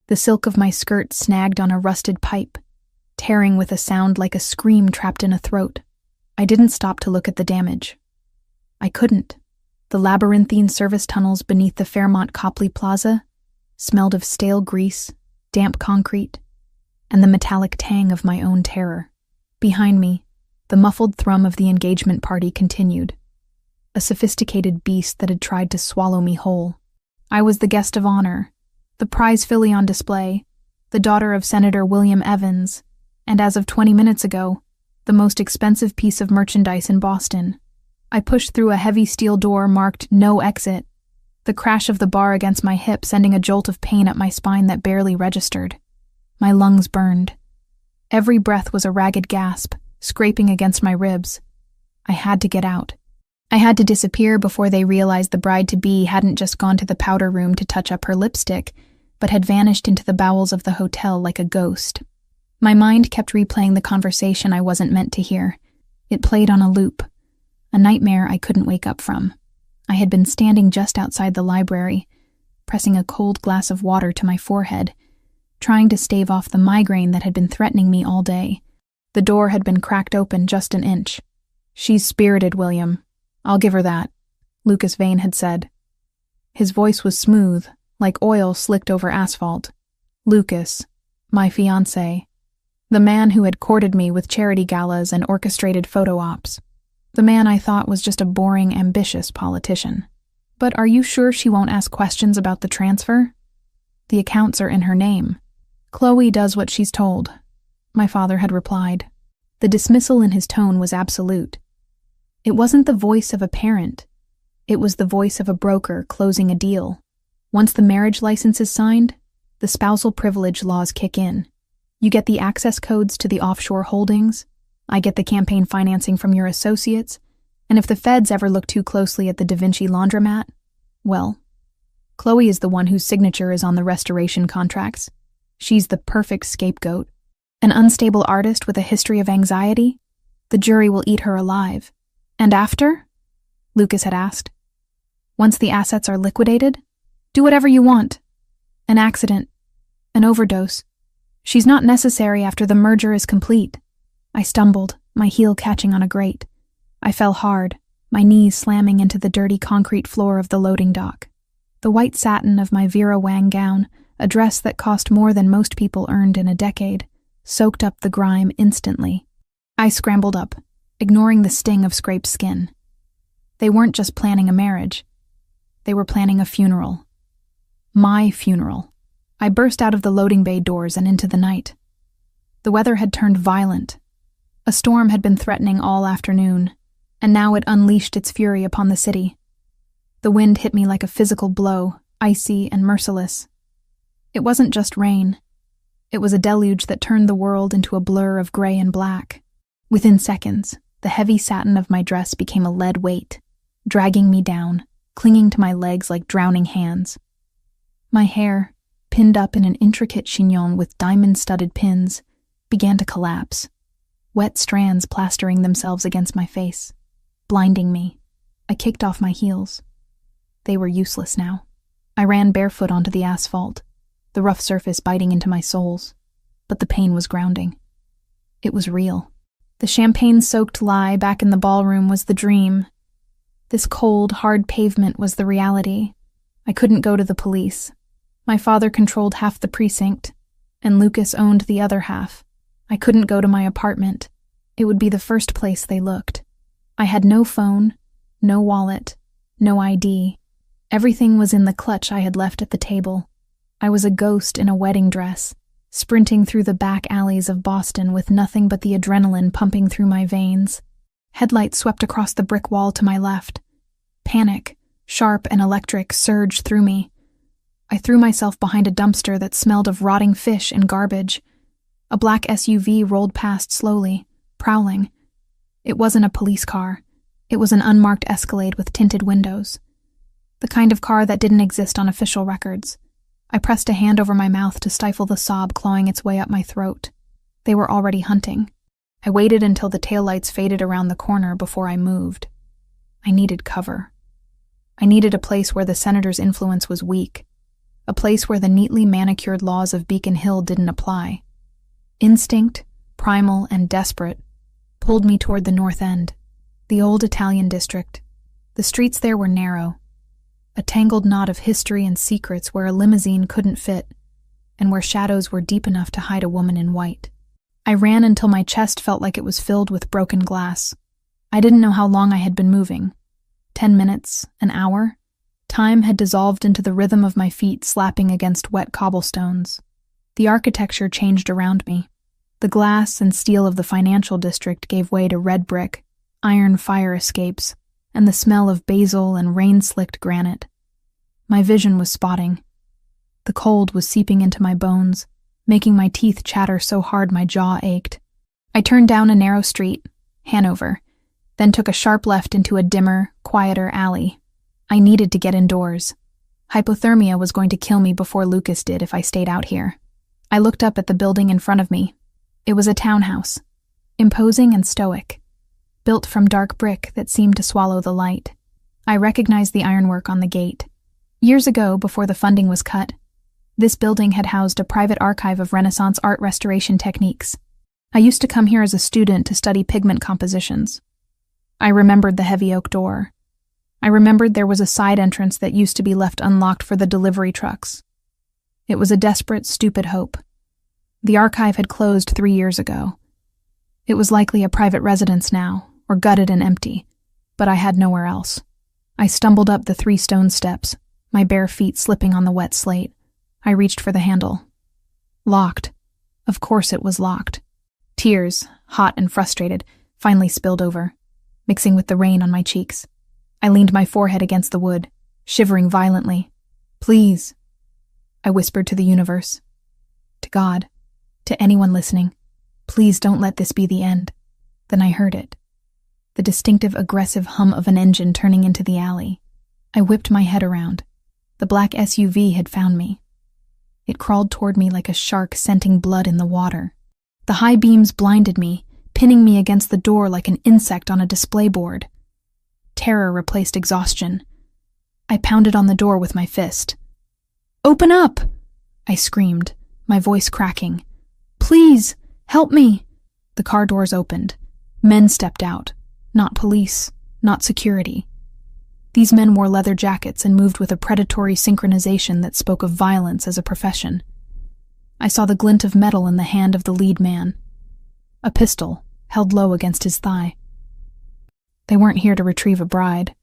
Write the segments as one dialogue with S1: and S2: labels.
S1: The silk of my skirt snagged on a rusted pipe, tearing with a sound like a scream trapped in a throat. I didn't stop to look at the damage. I couldn't. The labyrinthine service tunnels beneath the Fairmont Copley Plaza smelled of stale grease, damp concrete, and the metallic tang of my own terror. Behind me, the muffled thrum of the engagement party continued, a sophisticated beast that had tried to swallow me whole. I was the guest of honor, the prize filly on display, the daughter of Senator William Evans, and as of 20 minutes ago, the most expensive piece of merchandise in Boston. I pushed through a heavy steel door marked "No Exit," the crash of the bar against my hip sending a jolt of pain up my spine that barely registered. My lungs burned. Every breath was a ragged gasp, scraping against my ribs. I had to get out. I had to disappear before they realized the bride-to-be hadn't just gone to the powder room to touch up her lipstick, but had vanished into the bowels of the hotel like a ghost. My mind kept replaying the conversation I wasn't meant to hear. It played on a loop, a nightmare I couldn't wake up from. I had been standing just outside the library, pressing a cold glass of water to my forehead, trying to stave off the migraine that had been threatening me all day. The door had been cracked open just an inch. "She's spirited, William. I'll give her that," Lucas Vane had said. His voice was smooth, like oil slicked over asphalt. Lucas, my fiancé. The man who had courted me with charity galas and orchestrated photo ops. The man I thought was just a boring, ambitious politician. "But are you sure she won't ask questions about the transfer? The accounts are in her name." "Chloe does what she's told," my father had replied. The dismissal in his tone was absolute. It wasn't the voice of a parent. It was the voice of a broker closing a deal. Once the marriage license is signed, the spousal privilege laws kick in. You get the access codes to the offshore holdings, I get the campaign financing from your associates, and if the feds ever look too closely at the Da Vinci laundromat, well, Chloe is the one whose signature is on the restoration contracts. She's the perfect scapegoat. An unstable artist with a history of anxiety? The jury will eat her alive. "And after?" Lucas had asked. "Once the assets are liquidated? Do whatever you want. An accident. An overdose. She's not necessary after the merger is complete." I stumbled, my heel catching on a grate. I fell hard, my knees slamming into the dirty concrete floor of the loading dock. The white satin of my Vera Wang gown, a dress that cost more than most people earned in a decade, soaked up the grime instantly. I scrambled up, ignoring the sting of scraped skin. They weren't just planning a marriage. They were planning a funeral. My funeral. I burst out of the loading bay doors and into the night. The weather had turned violent. A storm had been threatening all afternoon, and now it unleashed its fury upon the city. The wind hit me like a physical blow, icy and merciless. It wasn't just rain. It was a deluge that turned the world into a blur of gray and black. Within seconds, the heavy satin of my dress became a lead weight, dragging me down, clinging to my legs like drowning hands. My hair, pinned up in an intricate chignon with diamond-studded pins, began to collapse, wet strands plastering themselves against my face, blinding me. I kicked off my heels. They were useless now. I ran barefoot onto the asphalt, the rough surface biting into my soles, but the pain was grounding. It was real. The champagne-soaked lie back in the ballroom was the dream. This cold, hard pavement was the reality. I couldn't go to the police. My father controlled half the precinct, and Lucas owned the other half. I couldn't go to my apartment. It would be the first place they looked. I had no phone, no wallet, no ID. Everything was in the clutch I had left at the table. I was a ghost in a wedding dress, sprinting through the back alleys of Boston with nothing but the adrenaline pumping through my veins. Headlights swept across the brick wall to my left. Panic, sharp and electric, surged through me. I threw myself behind a dumpster that smelled of rotting fish and garbage. A black SUV rolled past slowly, prowling. It wasn't a police car. It was an unmarked Escalade with tinted windows. The kind of car that didn't exist on official records. I pressed a hand over my mouth to stifle the sob clawing its way up my throat. They were already hunting. I waited until the taillights faded around the corner before I moved. I needed cover. I needed a place where the senator's influence was weak. a place where the neatly manicured laws of Beacon Hill didn't apply. Instinct, primal and desperate, pulled me toward the north end, the old Italian district. The streets there were narrow, a tangled knot of history and secrets where a limousine couldn't fit, and where shadows were deep enough to hide a woman in white. I ran until my chest felt like it was filled with broken glass. I didn't know how long I had been moving. 10 minutes, an hour? Time had dissolved into the rhythm of my feet slapping against wet cobblestones. The architecture changed around me. The glass and steel of the financial district gave way to red brick, iron fire escapes, and the smell of basil and rain-slicked granite. My vision was spotting. The cold was seeping into my bones, making my teeth chatter so hard my jaw ached. I turned down a narrow street, Hanover, then took a sharp left into a dimmer, quieter alley. I needed to get indoors. Hypothermia was going to kill me before Lucas did if I stayed out here. I looked up at the building in front of me. It was a townhouse, imposing and stoic, built from dark brick that seemed to swallow the light. I recognized the ironwork on the gate. Years ago, before the funding was cut, this building had housed a private archive of Renaissance art restoration techniques. I used to come here as a student to study pigment compositions. I remembered the heavy oak door. I remembered there was a side entrance that used to be left unlocked for the delivery trucks. It was a desperate, stupid hope. The archive had closed 3 years ago. It was likely a private residence now, or gutted and empty, but I had nowhere else. I stumbled up the 3 stone steps, my bare feet slipping on the wet slate. I reached for the handle. Locked. Of course it was locked. Tears, hot and frustrated, finally spilled over, mixing with the rain on my cheeks. I leaned my forehead against the wood, shivering violently. Please, I whispered to the universe, to God, to anyone listening. Please don't let this be the end. Then I heard it. The distinctive, aggressive hum of an engine turning into the alley. I whipped my head around. The black SUV had found me. It crawled toward me like a shark scenting blood in the water. The high beams blinded me, pinning me against the door like an insect on a display board. Terror replaced exhaustion. I pounded on the door with my fist. Open up! I screamed, my voice cracking. Please, help me! The car doors opened. Men stepped out. Not police, not security. These men wore leather jackets and moved with a predatory synchronization that spoke of violence as a profession. I saw the glint of metal in the hand of the lead man. A pistol, held low against his thigh. They weren't here to retrieve a bride.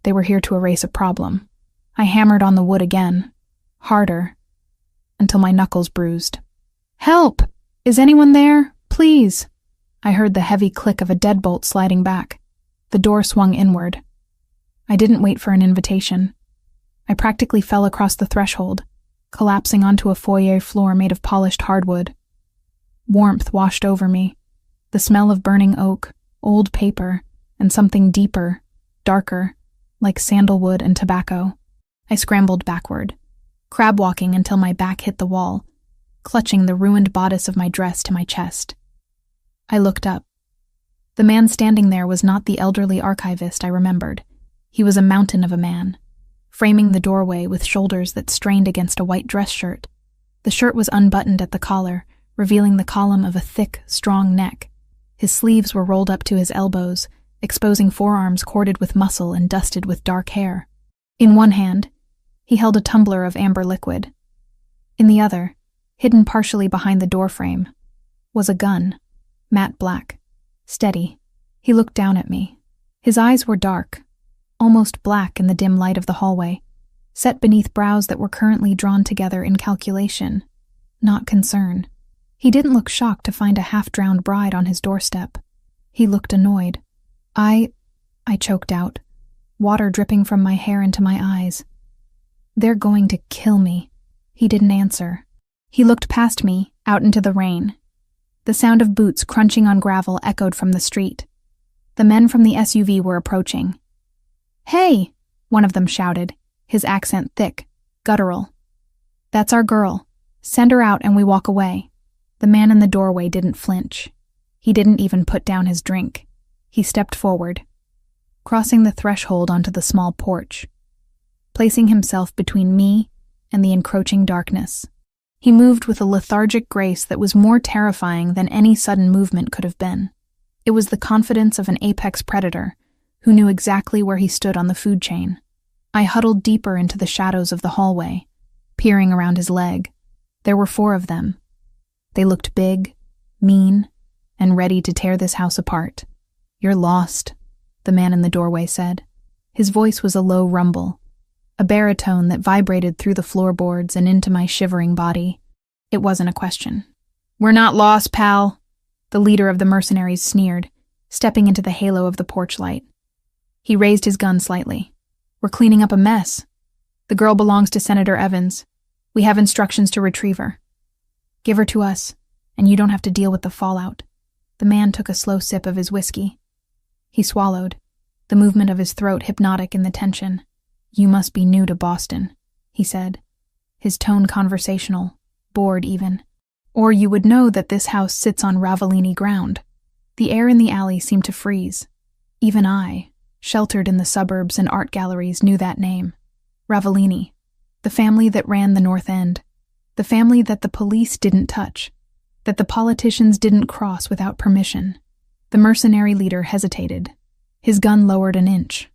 S1: They were here to erase a problem. I hammered on the wood again, harder, until my knuckles bruised. Help! Is anyone there? Please! I heard the heavy click of a deadbolt sliding back. The door swung inward. I didn't wait for an invitation. I practically fell across the threshold, collapsing onto a foyer floor made of polished hardwood. Warmth washed over me, the smell of burning oak, old paper, and something deeper, darker, like sandalwood and tobacco. I scrambled backward, crab-walking until my back hit the wall, clutching the ruined bodice of my dress to my chest. I looked up. The man standing there was not the elderly archivist I remembered. He was a mountain of a man, framing the doorway with shoulders that strained against a white dress shirt. The shirt was unbuttoned at the collar, revealing the column of a thick, strong neck. His sleeves were rolled up to his elbows, exposing forearms corded with muscle and dusted with dark hair. In one hand, he held a tumbler of amber liquid. In the other, hidden partially behind the doorframe, was a gun, matte black, steady. He looked down at me. His eyes were dark, almost black in the dim light of the hallway, set beneath brows that were currently drawn together in calculation, not concern. He didn't look shocked to find a half-drowned bride on his doorstep. He looked annoyed. I choked out, water dripping from my hair into my eyes. They're going to kill me. He didn't answer. He looked past me, out into the rain. The sound of boots crunching on gravel echoed from the street. The men from the SUV were approaching. Hey, one of them shouted, his accent thick, guttural. That's our girl. Send her out and we walk away. The man in the doorway didn't flinch. He didn't even put down his drink. He stepped forward, crossing the threshold onto the small porch, placing himself between me and the encroaching darkness. He moved with a lethargic grace that was more terrifying than any sudden movement could have been. It was the confidence of an apex predator who knew exactly where he stood on the food chain. I huddled deeper into the shadows of the hallway, peering around his leg. There were 4 of them. They looked big, mean, and ready to tear this house apart. "You're lost," the man in the doorway said. His voice was a low rumble, a baritone that vibrated through the floorboards and into my shivering body. It wasn't a question. "We're not lost, pal," the leader of the mercenaries sneered, stepping into the halo of the porch light. He raised his gun slightly. "We're cleaning up a mess. The girl belongs to Senator Evans. We have instructions to retrieve her. Give her to us, and you don't have to deal with the fallout." The man took a slow sip of his whiskey. He swallowed, the movement of his throat hypnotic in the tension. "You must be new to Boston," he said, his tone conversational, bored even. "Or you would know that this house sits on Ravellini ground." The air in the alley seemed to freeze. Even I, sheltered in the suburbs and art galleries, knew that name. Ravellini, the family that ran the North End, the family that the police didn't touch, that the politicians didn't cross without permission. The mercenary leader hesitated, his gun lowered an inch.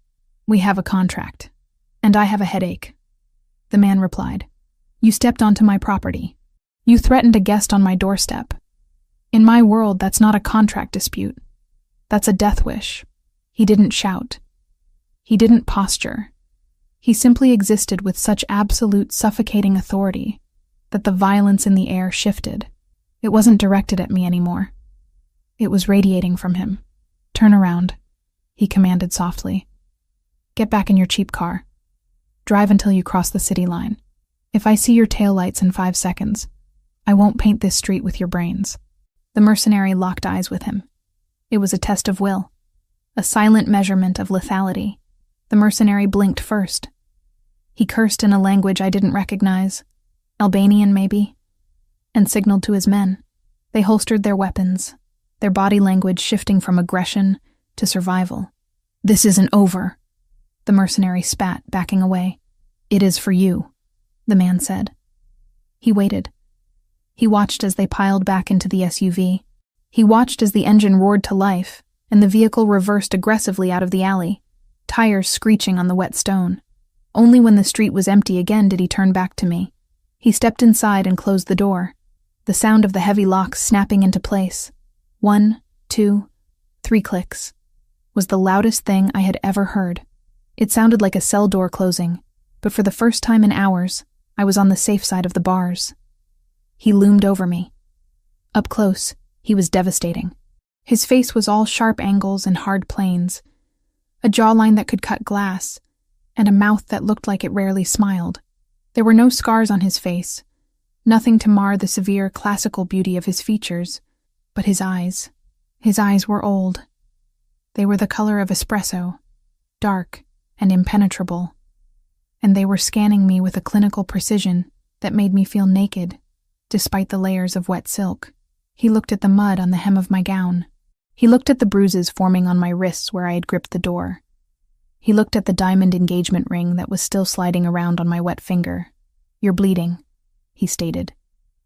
S1: "We have a contract, and I have a headache," the man replied. "You stepped onto my property. You threatened a guest on my doorstep. In my world, that's not a contract dispute. That's a death wish." He didn't shout. He didn't posture. He simply existed with such absolute, suffocating authority that the violence in the air shifted. It wasn't directed at me anymore. It was radiating from him. "Turn around," he commanded softly. "Get back in your cheap car. Drive until you cross the city line. If I see your taillights in 5 seconds, I won't paint this street with your brains." The mercenary locked eyes with him. It was a test of will, a silent measurement of lethality. The mercenary blinked first. He cursed in a language I didn't recognize, Albanian maybe, and signaled to his men. They holstered their weapons, their body language shifting from aggression to survival. "This isn't over," the mercenary spat, backing away. "It is for you," the man said. He waited. He watched as they piled back into the SUV. He watched as the engine roared to life and the vehicle reversed aggressively out of the alley, tires screeching on the wet stone. Only when the street was empty again did he turn back to me. He stepped inside and closed the door, the sound of the heavy locks snapping into place. 1, 2, 3 clicks was the loudest thing I had ever heard. It sounded like a cell door closing, but for the first time in hours, I was on the safe side of the bars. He loomed over me. Up close, he was devastating. His face was all sharp angles and hard planes, a jawline that could cut glass, and a mouth that looked like it rarely smiled. There were no scars on his face, nothing to mar the severe classical beauty of his features, but his eyes were old. They were the color of espresso, dark and impenetrable, and they were scanning me with a clinical precision that made me feel naked, despite the layers of wet silk. He looked at the mud on the hem of my gown. He looked at the bruises forming on my wrists where I had gripped the door. He looked at the diamond engagement ring that was still sliding around on my wet finger. "You're bleeding," he stated.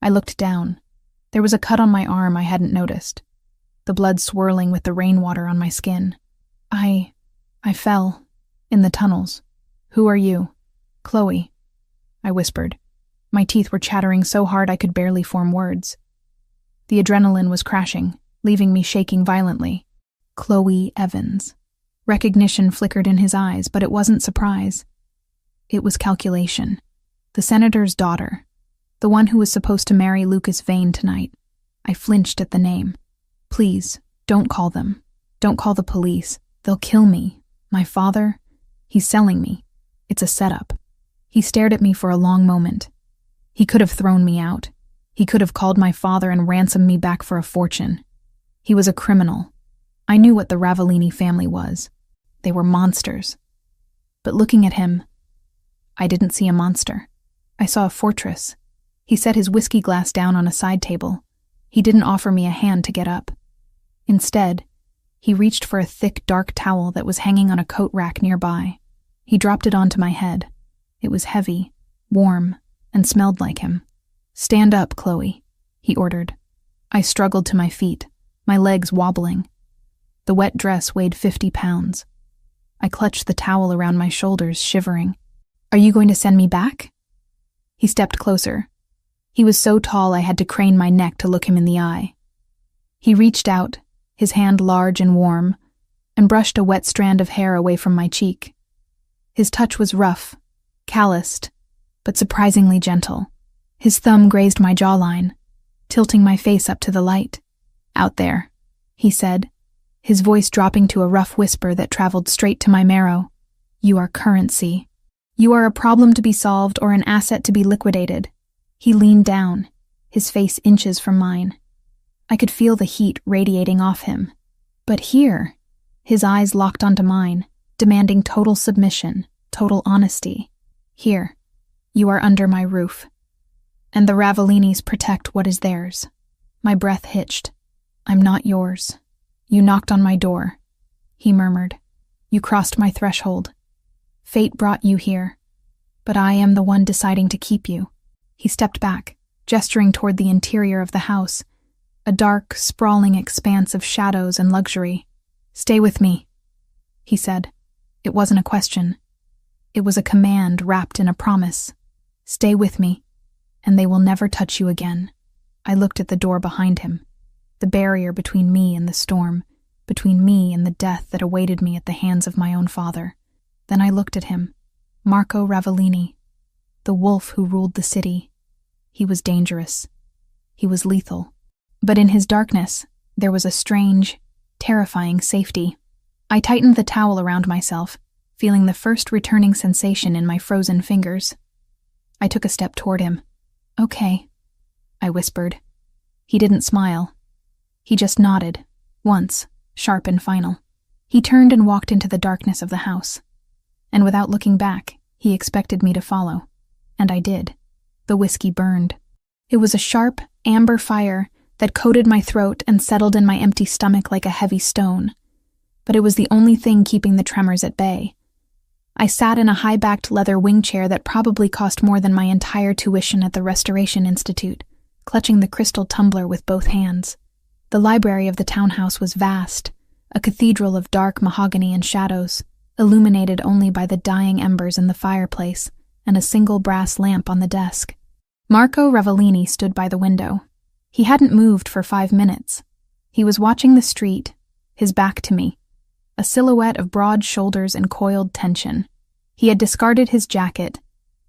S1: I looked down. There was a cut on my arm I hadn't noticed, the blood swirling with the rainwater on my skin. I fell in the tunnels. "Who are you?" "Chloe," I whispered. My teeth were chattering so hard I could barely form words. The adrenaline was crashing, leaving me shaking violently. Chloe Evans. Recognition flickered in his eyes, but it wasn't surprise. It was calculation. The senator's daughter, the one who was supposed to marry Lucas Vane tonight. I flinched at the name. "Please, don't call them. Don't call the police. They'll kill me. My father, he's selling me. It's a setup." He stared at me for a long moment. He could have thrown me out. He could have called my father and ransomed me back for a fortune. He was a criminal. I knew what the Ravellini family was. They were monsters. But looking at him, I didn't see a monster. I saw a fortress. He set his whiskey glass down on a side table. He didn't offer me a hand to get up. Instead, he reached for a thick, dark towel that was hanging on a coat rack nearby. He dropped it onto my head. It was heavy, warm, and smelled like him. "Stand up, Chloe," he ordered. I struggled to my feet, my legs wobbling. The wet dress weighed 50 pounds. I clutched the towel around my shoulders, shivering. "Are you going to send me back?" He stepped closer. He was so tall I had to crane my neck to look him in the eye. He reached out, his hand large and warm, and brushed a wet strand of hair away from my cheek. His touch was rough, calloused, but surprisingly gentle. His thumb grazed my jawline, tilting my face up to the light. "Out there," he said, his voice dropping to a rough whisper that traveled straight to my marrow. "You are currency. You are a problem to be solved or an asset to be liquidated." He leaned down, his face inches from mine. I could feel the heat radiating off him. But here, his eyes locked onto mine, demanding total submission, total honesty. "Here, you are under my roof. And the Ravellinis protect what is theirs." My breath hitched. "I'm not yours. You knocked on my door," he murmured. "You crossed my threshold. Fate brought you here, but I am the one deciding to keep you." He stepped back, gesturing toward the interior of the house, a dark, sprawling expanse of shadows and luxury. "Stay with me," he said. It wasn't a question. It was a command wrapped in a promise. "Stay with me, and they will never touch you again." I looked at the door behind him, the barrier between me and the storm, between me and the death that awaited me at the hands of my own father. Then I looked at him, Marco Ravellini, the wolf who ruled the city. He was dangerous. He was lethal. But in his darkness, there was a strange, terrifying safety. I tightened the towel around myself, feeling the first returning sensation in my frozen fingers. I took a step toward him. "Okay," I whispered. He didn't smile. He just nodded, once, sharp and final. He turned and walked into the darkness of the house. And without looking back, he expected me to follow. And I did. The whiskey burned. It was a sharp, amber fire that coated my throat and settled in my empty stomach like a heavy stone. But it was the only thing keeping the tremors at bay. I sat in a high-backed leather wing chair that probably cost more than my entire tuition at the Restoration Institute, clutching the crystal tumbler with both hands. The library of the townhouse was vast, a cathedral of dark mahogany and shadows, illuminated only by the dying embers in the fireplace and a single brass lamp on the desk. Marco Ravellini stood by the window. He hadn't moved for 5 minutes. He was watching the street, his back to me, a silhouette of broad shoulders and coiled tension. He had discarded his jacket,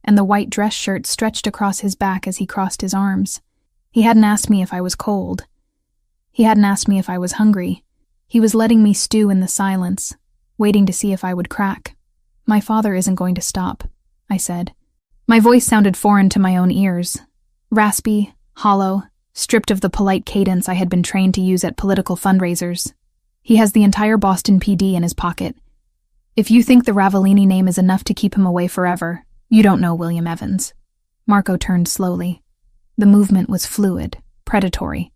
S1: and the white dress shirt stretched across his back as he crossed his arms. He hadn't asked me if I was cold. He hadn't asked me if I was hungry. He was letting me stew in the silence, waiting to see if I would crack. "My father isn't going to stop," I said. My voice sounded foreign to my own ears, raspy, hollow, stripped of the polite cadence I had been trained to use at political fundraisers. "He has the entire Boston PD in his pocket. If you think the Ravellini name is enough to keep him away forever, you don't know William Evans." Marco turned slowly. The movement was fluid, predatory.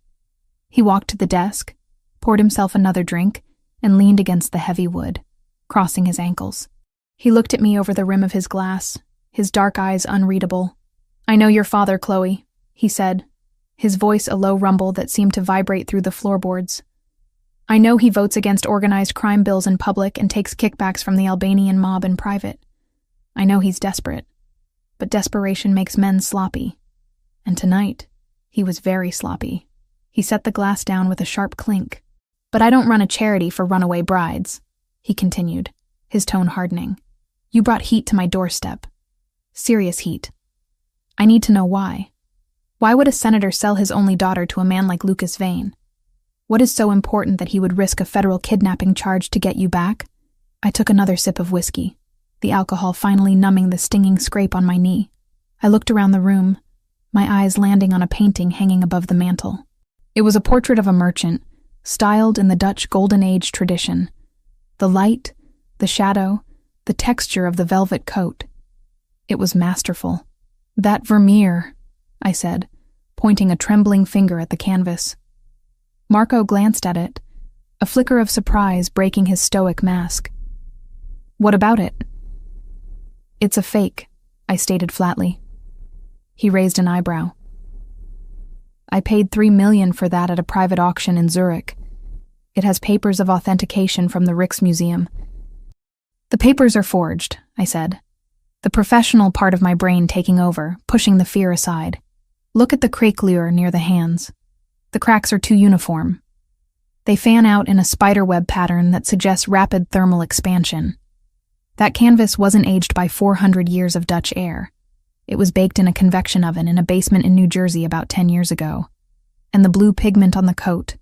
S1: He walked to the desk, poured himself another drink, and leaned against the heavy wood, crossing his ankles. He looked at me over the rim of his glass, his dark eyes unreadable. "I know your father, Chloe," he said, his voice a low rumble that seemed to vibrate through the floorboards. "I know he votes against organized crime bills in public and takes kickbacks from the Albanian mob in private. I know he's desperate, but desperation makes men sloppy. And tonight, he was very sloppy." He set the glass down with a sharp clink. "But I don't run a charity for runaway brides," he continued, his tone hardening. "You brought heat to my doorstep. Serious heat. I need to know why. Why would a senator sell his only daughter to a man like Lucas Vane? What is so important that he would risk a federal kidnapping charge to get you back?" I took another sip of whiskey, the alcohol finally numbing the stinging scrape on my knee. I looked around the room, my eyes landing on a painting hanging above the mantel. It was a portrait of a merchant, styled in the Dutch Golden Age tradition. The light, the shadow, the texture of the velvet coat. It was masterful. "That Vermeer," I said, pointing a trembling finger at the canvas. Marco glanced at it, a flicker of surprise breaking his stoic mask. "What about it?" "It's a fake," I stated flatly. He raised an eyebrow. I paid $3 million for that at a private auction in Zurich. It has papers of authentication from the Rijksmuseum. The papers are forged, I said, the professional part of my brain taking over, pushing the fear aside. Look at the craquelure near the hands. The cracks are too uniform. They fan out in a spiderweb pattern that suggests rapid thermal expansion. That canvas wasn't aged by 400 years of Dutch air. It was baked in a convection oven in a basement in New Jersey about 10 years ago. And the blue pigment on the coat,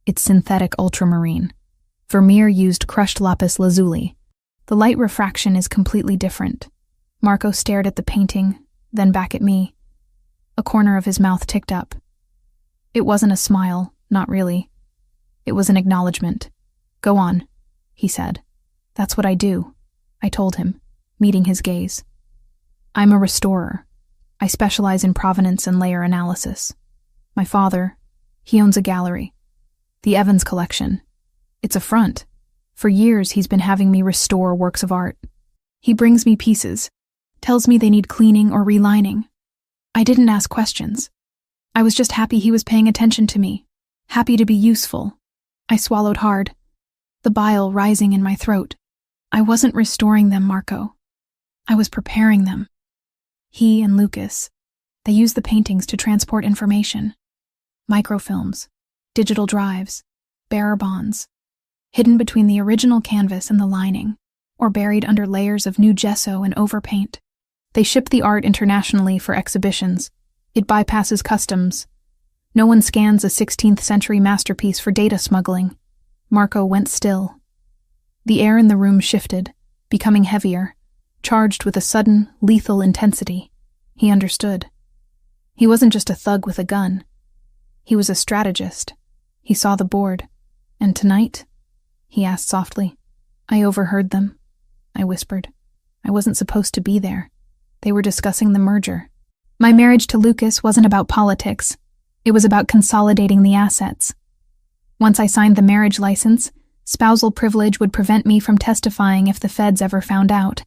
S1: it's synthetic ultramarine. Vermeer used crushed lapis lazuli. The light refraction is completely different. Marco stared at the painting, then back at me. A corner of his mouth ticked up. It wasn't a smile, not really. It was an acknowledgement. Go on, he said. That's what I do, I told him, meeting his gaze. I'm a restorer. I specialize in provenance and layer analysis. My father, he owns a gallery. The Evans Collection. It's a front. For years he's been having me restore works of art. He brings me pieces, tells me they need cleaning or relining. I didn't ask questions. I was just happy he was paying attention to me, happy to be useful. I swallowed hard, the bile rising in my throat. I wasn't restoring them, Marco. I was preparing them. He and Lucas, they use the paintings to transport information. Microfilms, digital drives, bearer bonds, hidden between the original canvas and the lining, or buried under layers of new gesso and overpaint. They ship the art internationally for exhibitions. It bypasses customs. No one scans a 16th century masterpiece for data smuggling. Marco went still. The air in the room shifted, becoming heavier, charged with a sudden, lethal intensity. He understood. He wasn't just a thug with a gun. He was a strategist. He saw the board. And tonight? He asked softly. I overheard them. I whispered. I wasn't supposed to be there. They were discussing the merger. My marriage to Lucas wasn't about politics. It was about consolidating the assets. Once I signed the marriage license, spousal privilege would prevent me from testifying if the feds ever found out.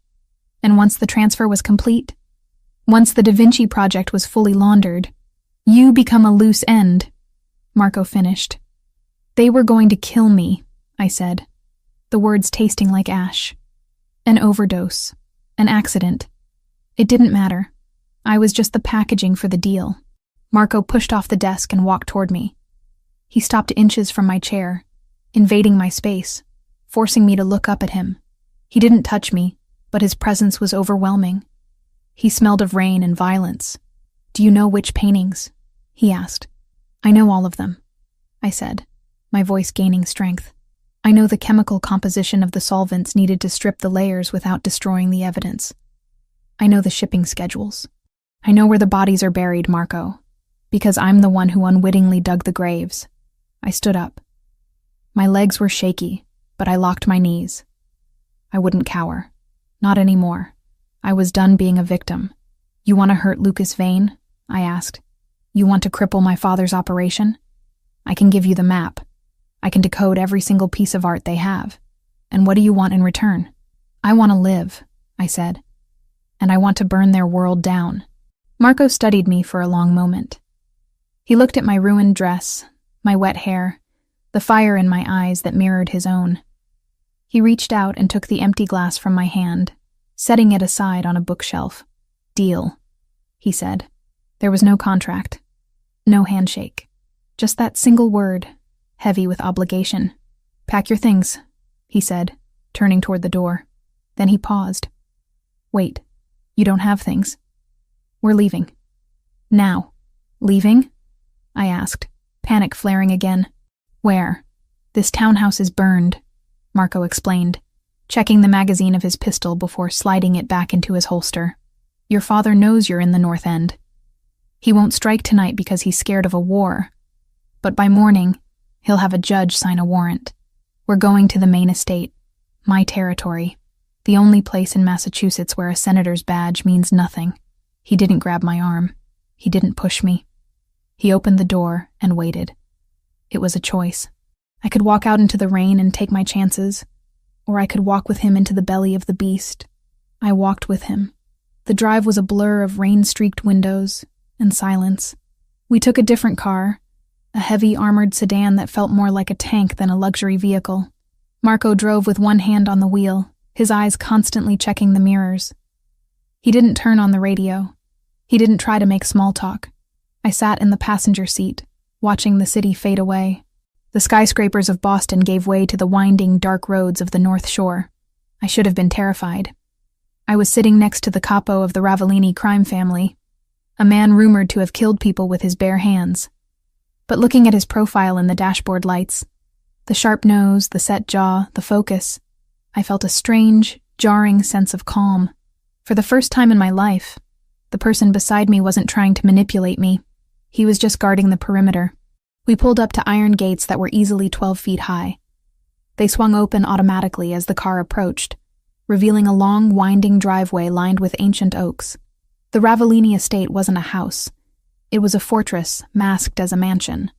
S1: And once the transfer was complete, once the Da Vinci project was fully laundered, you become a loose end, Marco finished. They were going to kill me, I said, the words tasting like ash. An overdose. An accident. It didn't matter. I was just the packaging for the deal. Marco pushed off the desk and walked toward me. He stopped inches from my chair, invading my space, forcing me to look up at him. He didn't touch me, but his presence was overwhelming. He smelled of rain and violence. Do you know which paintings? He asked. I know all of them, I said, my voice gaining strength. I know the chemical composition of the solvents needed to strip the layers without destroying the evidence. I know the shipping schedules. I know where the bodies are buried, Marco, because I'm the one who unwittingly dug the graves. I stood up. My legs were shaky, but I locked my knees. I wouldn't cower. Not anymore. I was done being a victim. You want to hurt Lucas Vane? I asked. You want to cripple my father's operation? I can give you the map. I can decode every single piece of art they have. And what do you want in return? I want to live, I said. And I want to burn their world down. Marco studied me for a long moment. He looked at my ruined dress, my wet hair, the fire in my eyes that mirrored his own. He reached out and took the empty glass from my hand, setting it aside on a bookshelf. Deal, he said. There was no contract, no handshake, just that single word, heavy with obligation. Pack your things, he said, turning toward the door. Then he paused. Wait, you don't have things. We're leaving. Now. Leaving? I asked, panic flaring again. Where? This townhouse is burned, Marco explained, checking the magazine of his pistol before sliding it back into his holster. Your father knows you're in the North End. He won't strike tonight because he's scared of a war. But by morning, he'll have a judge sign a warrant. We're going to the main estate, my territory, the only place in Massachusetts where a senator's badge means nothing. He didn't grab my arm. He didn't push me. He opened the door and waited. It was a choice. I could walk out into the rain and take my chances, or I could walk with him into the belly of the beast. I walked with him. The drive was a blur of rain-streaked windows and silence. We took a different car, a heavy armored sedan that felt more like a tank than a luxury vehicle. Marco drove with one hand on the wheel, his eyes constantly checking the mirrors. He didn't turn on the radio. He didn't try to make small talk. I sat in the passenger seat, watching the city fade away. The skyscrapers of Boston gave way to the winding, dark roads of the North Shore. I should have been terrified. I was sitting next to the capo of the Ravellini crime family, a man rumored to have killed people with his bare hands. But looking at his profile in the dashboard lights, the sharp nose, the set jaw, the focus, I felt a strange, jarring sense of calm. For the first time in my life, the person beside me wasn't trying to manipulate me. He was just guarding the perimeter. We pulled up to iron gates that were easily 12 feet high. They swung open automatically as the car approached, revealing a long, winding driveway lined with ancient oaks. The Ravellini estate wasn't a house. It was a fortress masked as a mansion.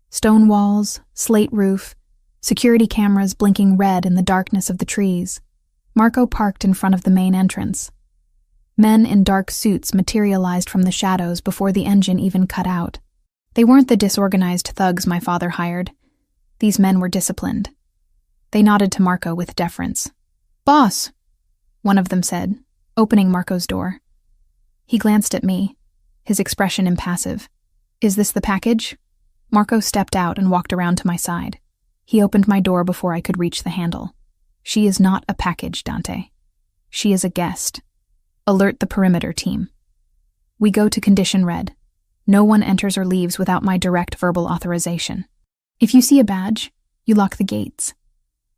S1: Stone walls, slate roof, security cameras blinking red in the darkness of the trees. Marco parked in front of the main entrance. Men in dark suits materialized from the shadows before the engine even cut out. They weren't the disorganized thugs my father hired. These men were disciplined. They nodded to Marco with deference. "Boss," one of them said, opening Marco's door. He glanced at me, his expression impassive. "Is this the package?" Marco stepped out and walked around to my side. He opened my door before I could reach the handle. "She is not a package, Dante. She is a guest. Alert the perimeter team. We go to condition red. No one enters or leaves without my direct verbal authorization. If you see a badge, you lock the gates.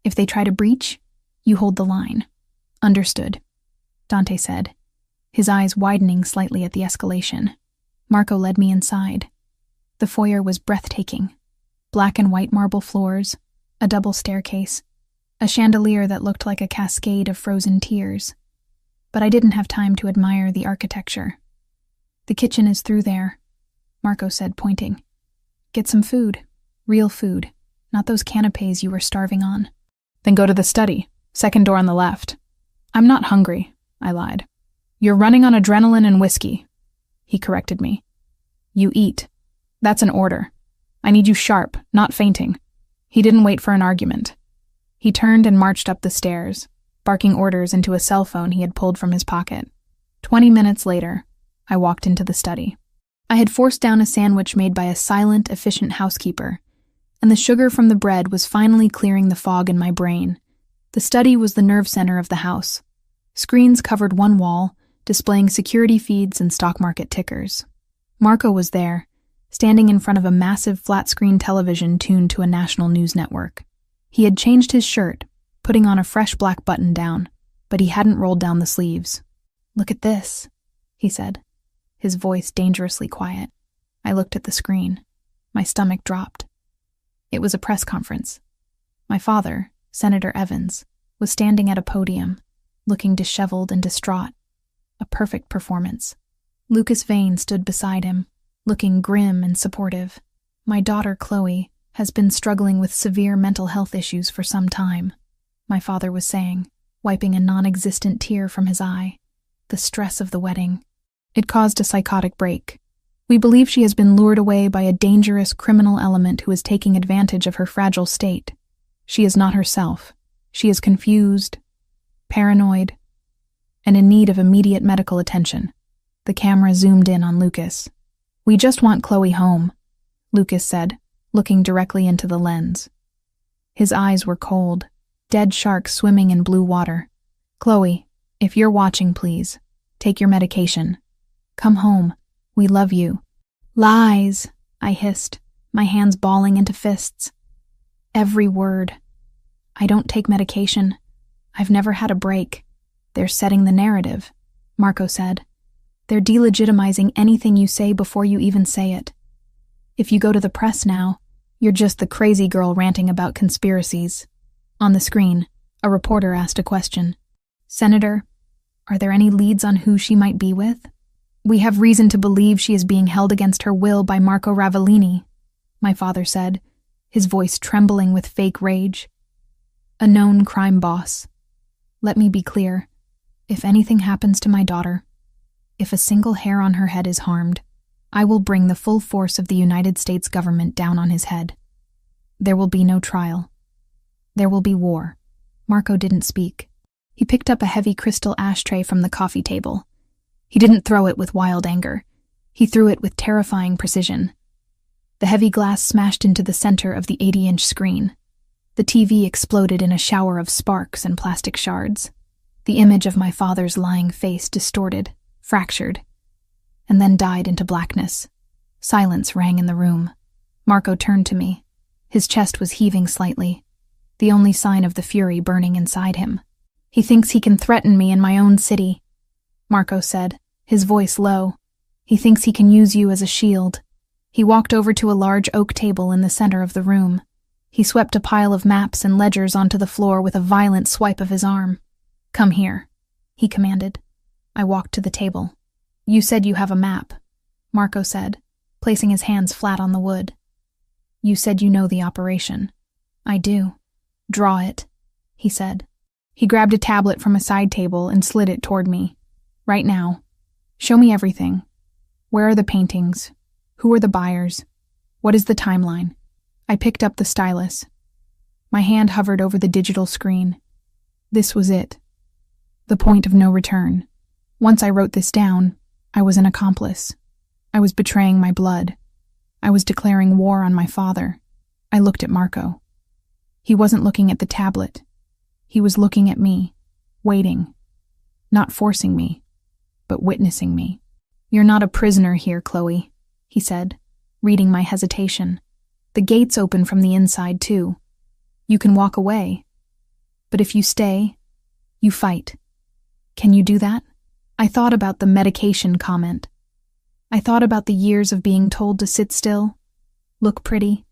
S1: If they try to breach, you hold the line." "Understood," Dante said, his eyes widening slightly at the escalation. Marco led me inside. The foyer was breathtaking. Black and white marble floors, a double staircase, a chandelier that looked like a cascade of frozen tears. But I didn't have time to admire the architecture. "The kitchen is through there," Marco said, pointing. "Get some food. Real food, not those canapes you were starving on." "Then go to the study. Second door on the left." "I'm not hungry," I lied. "You're running on adrenaline and whiskey," he corrected me. "You eat. That's an order. I need you sharp, not fainting." He didn't wait for an argument. He turned and marched up the stairs, barking orders into a cell phone he had pulled from his pocket. 20 minutes later, I walked into the study. I had forced down a sandwich made by a silent, efficient housekeeper, and the sugar from the bread was finally clearing the fog in my brain. The study was the nerve center of the house. Screens covered one wall, displaying security feeds and stock market tickers. Marco was there, standing in front of a massive flat-screen television tuned to a national news network. He had changed his shirt, putting on a fresh black button-down, but he hadn't rolled down the sleeves. "Look at this," he said, his voice dangerously quiet. I looked at the screen. My stomach dropped. It was a press conference. My father, Senator Evans, was standing at a podium, looking disheveled and distraught. A perfect performance. Lucas Vane stood beside him, looking grim and supportive. "My daughter, Chloe, has been struggling with severe mental health issues for some time," my father was saying, wiping a non-existent tear from his eye. "The stress of the wedding. It caused a psychotic break. We believe she has been lured away by a dangerous criminal element who is taking advantage of her fragile state. She is not herself. She is confused, paranoid, and in need of immediate medical attention." The camera zoomed in on Lucas. "We just want Chloe home," Lucas said, looking directly into the lens. His eyes were cold, dead sharks swimming in blue water. "Chloe, if you're watching, please, take your medication. Come home. We love you." "Lies," I hissed, my hands balling into fists. Every word. "I don't take medication. I've never had a break." "They're setting the narrative," Marco said. "They're delegitimizing anything you say before you even say it. If you go to the press now, you're just the crazy girl ranting about conspiracies." On the screen, a reporter asked a question. "Senator, are there any leads on who she might be with?" "We have reason to believe she is being held against her will by Marco Ravellini," my father said, his voice trembling with fake rage. "A known crime boss. Let me be clear. If anything happens to my daughter, If a single hair on her head is harmed, I will bring the full force of the United States government down on his head. There will be no trial. There will be war. Marco didn't speak. He picked up a heavy crystal ashtray from the coffee table. He didn't throw it with wild anger. He threw it with terrifying precision. The heavy glass smashed into the center of the 80-inch screen. The TV exploded in a shower of sparks and plastic shards. The image of my father's lying face distorted, fractured, and then died into blackness. Silence rang in the room. Marco turned to me. His chest was heaving slightly, the only sign of the fury burning inside him. "He thinks he can threaten me in my own city," Marco said, his voice low. "He thinks he can use you as a shield." He walked over to a large oak table in the center of the room. He swept a pile of maps and ledgers onto the floor with a violent swipe of his arm. "Come here," he commanded. I walked to the table. "You said you have a map," Marco said, placing his hands flat on the wood. "You said you know the operation." "I do." "Draw it," he said. He grabbed a tablet from a side table and slid it toward me. "Right now. Show me everything. Where are the paintings? Who are the buyers? What is the timeline?" I picked up the stylus. My hand hovered over the digital screen. This was it. The point of no return. Once I wrote this down, I was an accomplice. I was betraying my blood. I was declaring war on my father. I looked at Marco. He wasn't looking at the tablet. He was looking at me, waiting. Not forcing me, but witnessing me. "You're not a prisoner here, Chloe," he said, reading my hesitation. "The gates open from the inside, too. You can walk away. But if you stay, you fight. Can you do that?" I thought about the medication comment. I thought about the years of being told to sit still, look pretty,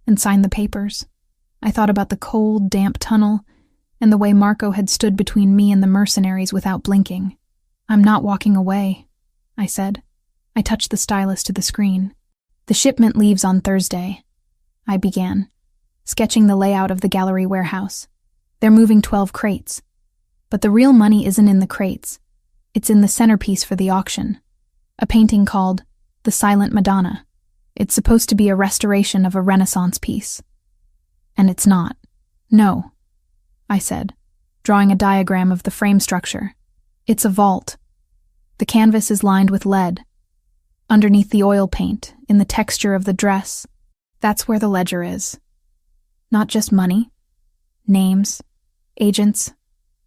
S1: and sign the papers. I thought about the cold, damp tunnel and the way Marco had stood between me and the mercenaries without blinking. "I'm not walking away," I said. I touched the stylus to the screen. "The shipment leaves on Thursday," I began, sketching the layout of the gallery warehouse. "They're moving 12 crates. But the real money isn't in the crates. It's in the centerpiece for the auction, a painting called The Silent Madonna. It's supposed to be a restoration of a Renaissance piece. And it's not." "No," I said, drawing a diagram of the frame structure. "It's a vault. The canvas is lined with lead. Underneath the oil paint, in the texture of the dress, that's where the ledger is. Not just money. Names, agents,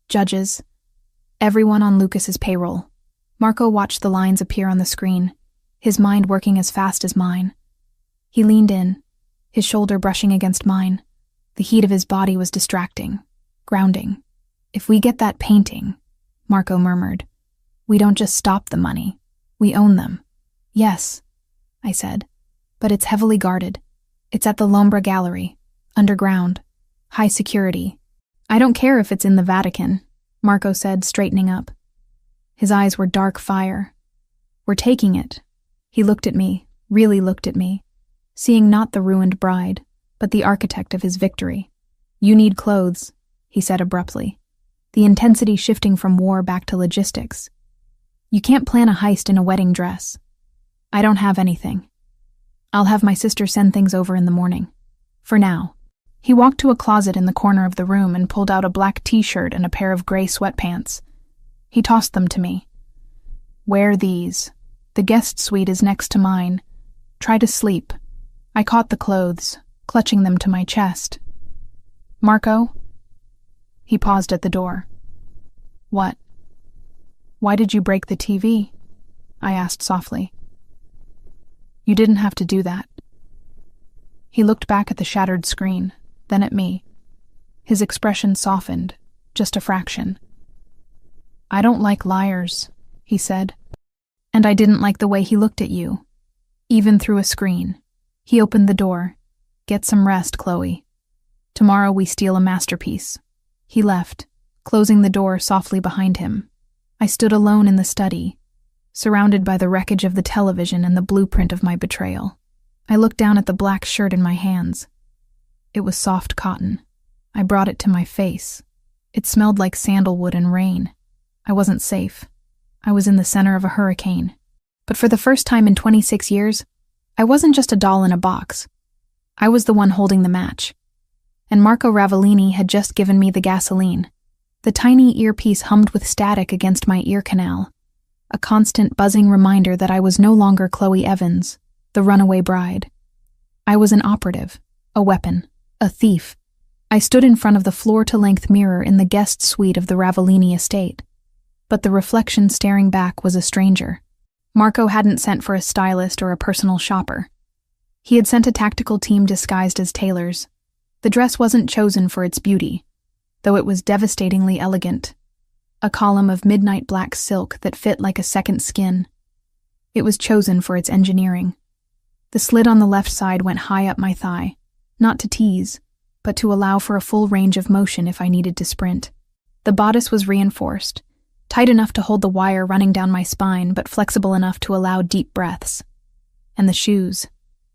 S1: judges, everyone on Lucas's payroll." Marco watched the lines appear on the screen, his mind working as fast as mine. He leaned in, his shoulder brushing against mine. The heat of his body was distracting, grounding. "If we get that painting," Marco murmured, "we don't just stop the money, we own them." "Yes," I said, "but it's heavily guarded. It's at the Lombra Gallery, underground, high security." "I don't care if it's in the Vatican," Marco said, straightening up. His eyes were dark fire. "We're taking it." He looked at me, really looked at me, seeing not the ruined bride, but the architect of his victory. "You need clothes," he said abruptly, the intensity shifting from war back to logistics. "You can't plan a heist in a wedding dress. I don't have anything. I'll have my sister send things over in the morning. For now." He walked to a closet in the corner of the room and pulled out a black t-shirt and a pair of gray sweatpants. He tossed them to me. "Wear these. The guest suite is next to mine. Try to sleep." I caught the clothes, clutching them to my chest. "Marco?" He paused at the door. "What?" "Why did you break the TV?" I asked softly. "You didn't have to do that." He looked back at the shattered screen, then at me. His expression softened, just a fraction. "I don't like liars," he said. And I didn't like the way he looked at you, even through a screen. He opened the door. "Get some rest, Chloe. Tomorrow we steal a masterpiece." He left, closing the door softly behind him. I stood alone in the study, surrounded by the wreckage of the television and the blueprint of my betrayal. I looked down at the black shirt in my hands. It was soft cotton. I brought it to my face. It smelled like sandalwood and rain. I wasn't safe. I was in the center of a hurricane. But for the first time in 26 years, I wasn't just a doll in a box. I was the one holding the match. And Marco Ravellini had just given me the gasoline. The tiny earpiece hummed with static against my ear canal, a constant buzzing reminder that I was no longer Chloe Evans, the runaway bride. I was an operative, a weapon, a thief. I stood in front of the floor-to-length mirror in the guest suite of the Ravellini estate. But the reflection staring back was a stranger. Marco hadn't sent for a stylist or a personal shopper. He had sent a tactical team disguised as tailors. The dress wasn't chosen for its beauty, though it was devastatingly elegant. A column of midnight black silk that fit like a second skin. It was chosen for its engineering. The slit on the left side went high up my thigh, not to tease, but to allow for a full range of motion if I needed to sprint. The bodice was reinforced, tight enough to hold the wire running down my spine, but flexible enough to allow deep breaths. And the shoes.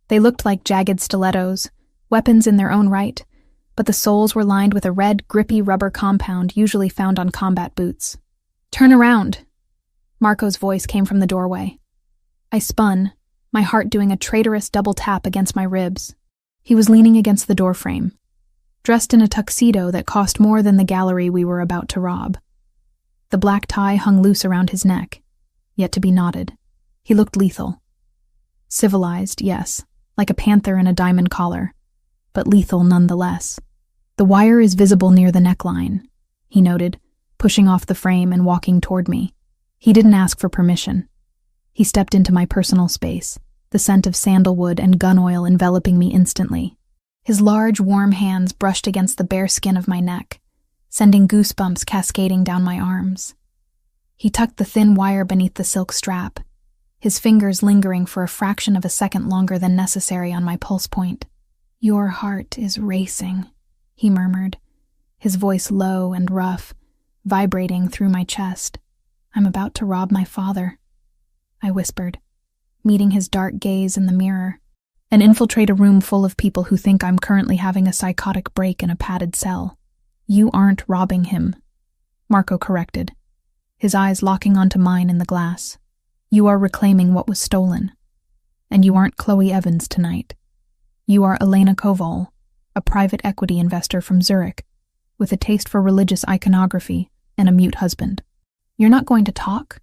S1: They looked like jagged stilettos, weapons in their own right, but the soles were lined with a red, grippy rubber compound usually found on combat boots. "Turn around!" Marco's voice came from the doorway. I spun, my heart doing a traitorous double tap against my ribs. He was leaning against the doorframe, dressed in a tuxedo that cost more than the gallery we were about to rob. The black tie hung loose around his neck, yet to be knotted. He looked lethal. Civilized, yes, like a panther in a diamond collar, but lethal nonetheless. "The wire is visible near the neckline," he noted, pushing off the frame and walking toward me. He didn't ask for permission. He stepped into my personal space, the scent of sandalwood and gun oil enveloping me instantly. His large, warm hands brushed against the bare skin of my neck, sending goosebumps cascading down my arms. He tucked the thin wire beneath the silk strap, his fingers lingering for a fraction of a second longer than necessary on my pulse point. "Your heart is racing," he murmured, his voice low and rough, vibrating through my chest. "I'm about to rob my father," I whispered, meeting his dark gaze in the mirror, and infiltrate a room full of people who think I'm currently having a psychotic break in a padded cell. "You aren't robbing him," Marco corrected, his eyes locking onto mine in the glass. "You are reclaiming what was stolen. And you aren't Chloe Evans tonight. You are Elena Koval, a private equity investor from Zurich, with a taste for religious iconography and a mute husband. You're not going to talk?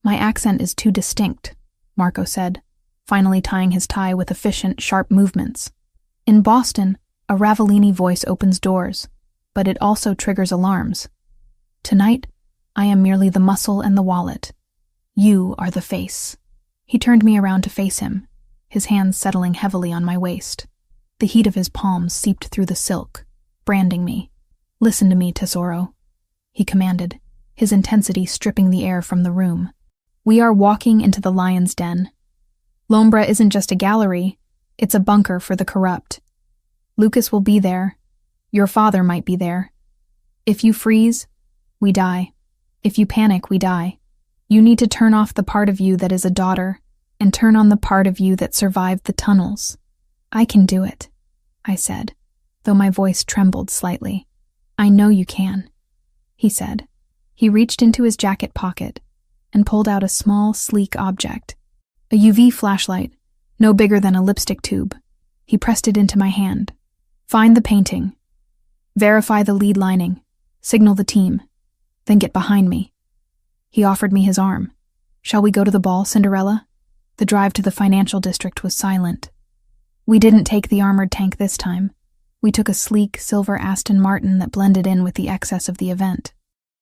S1: My accent is too distinct," Marco said, finally tying his tie with efficient, sharp movements. "In Boston, a Ravellini voice opens doors, but it also triggers alarms. Tonight, I am merely the muscle and the wallet. You are the face." He turned me around to face him, his hands settling heavily on my waist. The heat of his palms seeped through the silk, branding me. "Listen to me, Tesoro," he commanded, his intensity stripping the air from the room. "We are walking into the lion's den. L'Ombra isn't just a gallery, it's a bunker for the corrupt. Lucas will be there. Your father might be there. If you freeze, we die. If you panic, we die. You need to turn off the part of you that is a daughter and turn on the part of you that survived the tunnels." "I can do it," I said, though my voice trembled slightly. "I know you can," he said. He reached into his jacket pocket and pulled out a small, sleek object. A UV flashlight, no bigger than a lipstick tube. He pressed it into my hand. "Find the painting. Verify the lead lining. Signal the team. Then get behind me." He offered me his arm. "Shall we go to the ball, Cinderella?" The drive to the financial district was silent. We didn't take the armored tank this time. We took a sleek, silver Aston Martin that blended in with the excess of the event.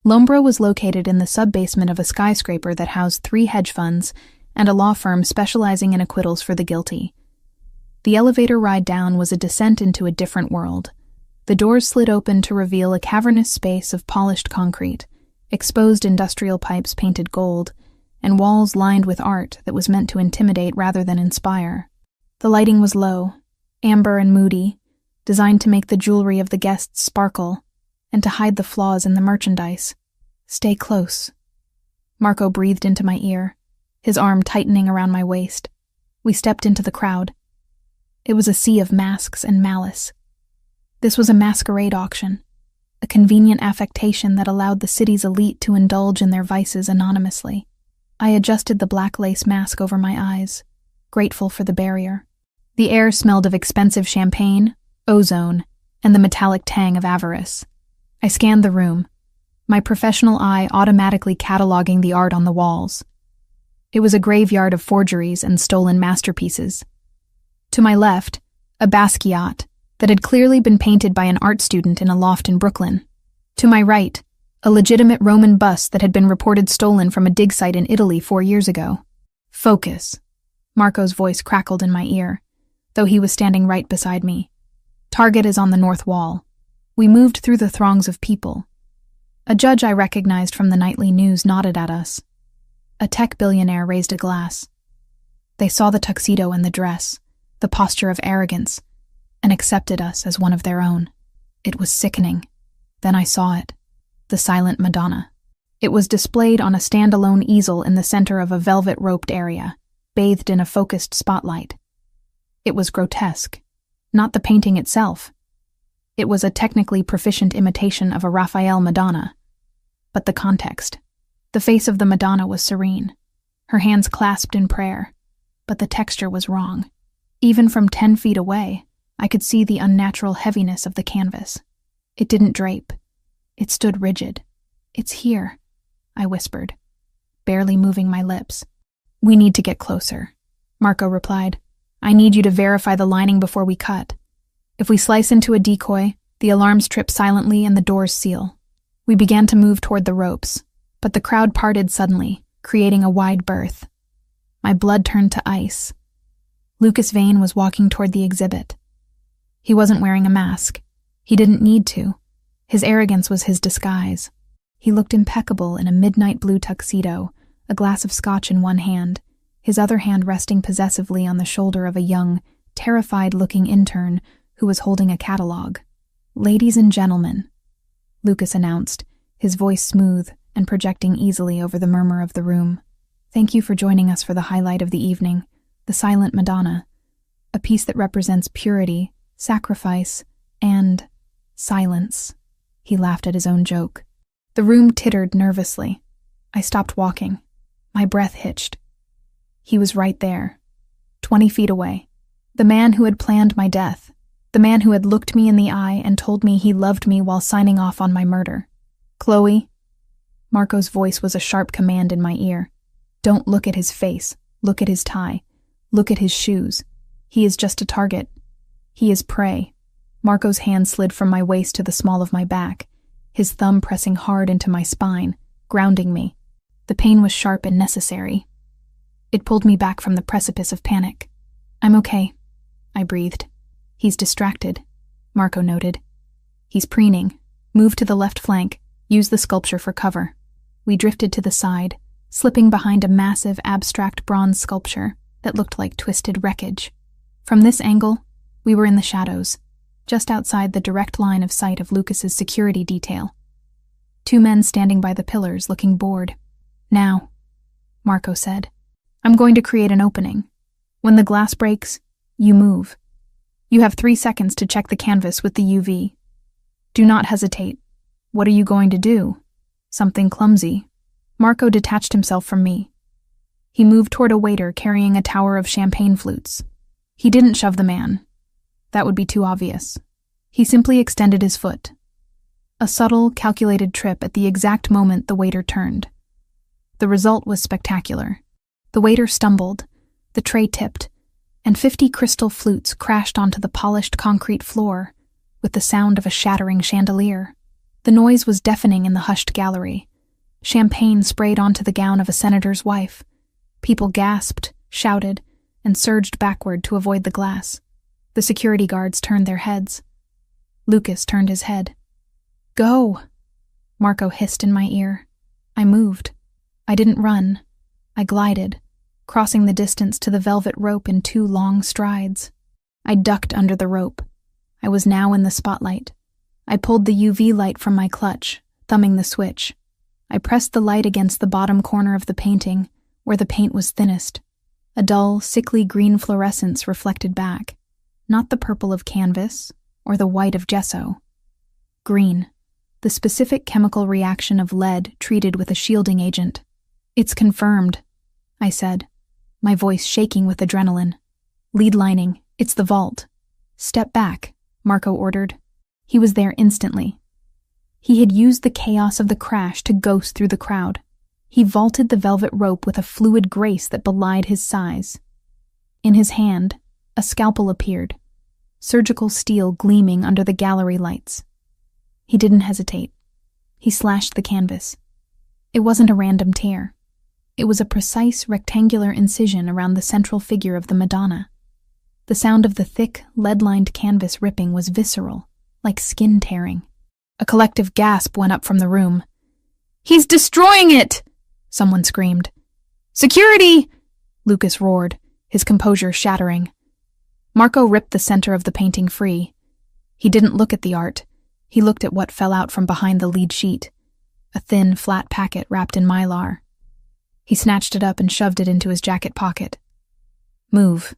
S1: L'Ombra was located in the sub-basement of a skyscraper that housed 3 hedge funds and a law firm specializing in acquittals for the guilty. The elevator ride down was a descent into a different world. The doors slid open to reveal a cavernous space of polished concrete, exposed industrial pipes painted gold, and walls lined with art that was meant to intimidate rather than inspire. The lighting was low, amber and moody, designed to make the jewelry of the guests sparkle and to hide the flaws in the merchandise. "Stay close." Marco breathed into my ear, his arm tightening around my waist. We stepped into the crowd. It was a sea of masks and malice. This was a masquerade auction, a convenient affectation that allowed the city's elite to indulge in their vices anonymously. I adjusted the black lace mask over my eyes, grateful for the barrier. The air smelled of expensive champagne, ozone, and the metallic tang of avarice. I scanned the room, my professional eye automatically cataloging the art on the walls. It was a graveyard of forgeries and stolen masterpieces. To my left, a Basquiat that had clearly been painted by an art student in a loft in Brooklyn. To my right, a legitimate Roman bust that had been reported stolen from a dig site in Italy 4 years ago. Focus. Marco's voice crackled in my ear, though he was standing right beside me. Target is on the north wall. We moved through the throngs of people. A judge I recognized from the nightly news nodded at us. A tech billionaire raised a glass. They saw the tuxedo and the dress, the posture of arrogance, and accepted us as one of their own. It was sickening. Then I saw it. The silent Madonna. It was displayed on a standalone easel in the center of a velvet-roped area, bathed in a focused spotlight. It was grotesque. Not the painting itself. It was a technically proficient imitation of a Raphael Madonna. But the context. The face of the Madonna was serene, her hands clasped in prayer, but the texture was wrong. Even from 10 feet away, I could see the unnatural heaviness of the canvas. It didn't drape. It stood rigid. "It's here," I whispered, barely moving my lips. "We need to get closer," Marco replied. "I need you to verify the lining before we cut. If we slice into a decoy, the alarms trip silently and the doors seal." We began to move toward the ropes, but the crowd parted suddenly, creating a wide berth. My blood turned to ice. Lucas Vane was walking toward the exhibit. He wasn't wearing a mask. He didn't need to. His arrogance was his disguise. He looked impeccable in a midnight blue tuxedo, a glass of scotch in one hand, his other hand resting possessively on the shoulder of a young, terrified-looking intern who was holding a catalog. "Ladies and gentlemen," Lucas announced, his voice smooth and projecting easily over the murmur of the room. "Thank you for joining us for the highlight of the evening, the Silent Madonna, a piece that represents purity, sacrifice, and silence." He laughed at his own joke. The room tittered nervously. I stopped walking. My breath hitched. He was right there, 20 feet away. The man who had planned my death. The man who had looked me in the eye and told me he loved me while signing off on my murder. "Chloe." Marco's voice was a sharp command in my ear. "Don't look at his face. Look at his tie. Look at his shoes. He is just a target. He is prey." Marco's hand slid from my waist to the small of my back, his thumb pressing hard into my spine, grounding me. The pain was sharp and necessary. It pulled me back from the precipice of panic. "I'm okay," I breathed. "He's distracted," Marco noted. "He's preening. Move to the left flank. Use the sculpture for cover." We drifted to the side, slipping behind a massive, abstract bronze sculpture that looked like twisted wreckage. From this angle, we were in the shadows, just outside the direct line of sight of Lucas's security detail. 2 men standing by the pillars, looking bored. "Now," Marco said, "I'm going to create an opening. When the glass breaks, you move. You have 3 seconds to check the canvas with the UV. Do not hesitate. What are you going to do? Something clumsy." Marco detached himself from me. He moved toward a waiter carrying a tower of champagne flutes. He didn't shove the man. That would be too obvious. He simply extended his foot. A subtle, calculated trip at the exact moment the waiter turned. The result was spectacular. The waiter stumbled, the tray tipped, and 50 crystal flutes crashed onto the polished concrete floor with the sound of a shattering chandelier. The noise was deafening in the hushed gallery. Champagne sprayed onto the gown of a senator's wife. People gasped, shouted, and surged backward to avoid the glass. The security guards turned their heads. Lucas turned his head. "Go!" Marco hissed in my ear. I moved. I didn't run. I glided, crossing the distance to the velvet rope in 2 long strides. I ducked under the rope. I was now in the spotlight. I pulled the UV light from my clutch, thumbing the switch. I pressed the light against the bottom corner of the painting, where the paint was thinnest. A dull, sickly green fluorescence reflected back. Not the purple of canvas, or the white of gesso. Green, the specific chemical reaction of lead treated with a shielding agent. "It's confirmed," I said, my voice shaking with adrenaline. Lead lining, it's the vault. Step back, Marco ordered. He was there instantly. He had used the chaos of the crash to ghost through the crowd. He vaulted the velvet rope with a fluid grace that belied his size. In his hand, a scalpel appeared, surgical steel gleaming under the gallery lights. He didn't hesitate. He slashed the canvas. It wasn't a random tear. It was a precise rectangular incision around the central figure of the Madonna. The sound of the thick, lead-lined canvas ripping was visceral, like skin tearing. A collective gasp went up from the room. "He's destroying it!" someone screamed. "Security!" Lucas roared, his composure shattering. Marco ripped the center of the painting free. He didn't look at the art. He looked at what fell out from behind the lead sheet, a thin, flat packet wrapped in mylar. He snatched it up and shoved it into his jacket pocket. "Move."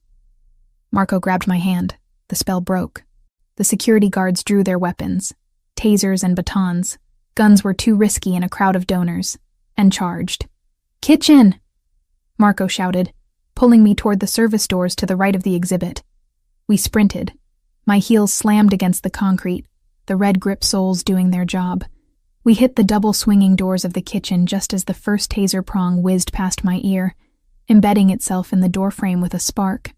S1: Marco grabbed my hand. The spell broke. The security guards drew their weapons, tasers and batons. Guns were too risky in a crowd of donors, and charged. "Kitchen!" Marco shouted, pulling me toward the service doors to the right of the exhibit. We sprinted. My heels slammed against the concrete, the red grip soles doing their job. We hit the double swinging doors of the kitchen just as the first taser prong whizzed past my ear, embedding itself in the doorframe with a spark.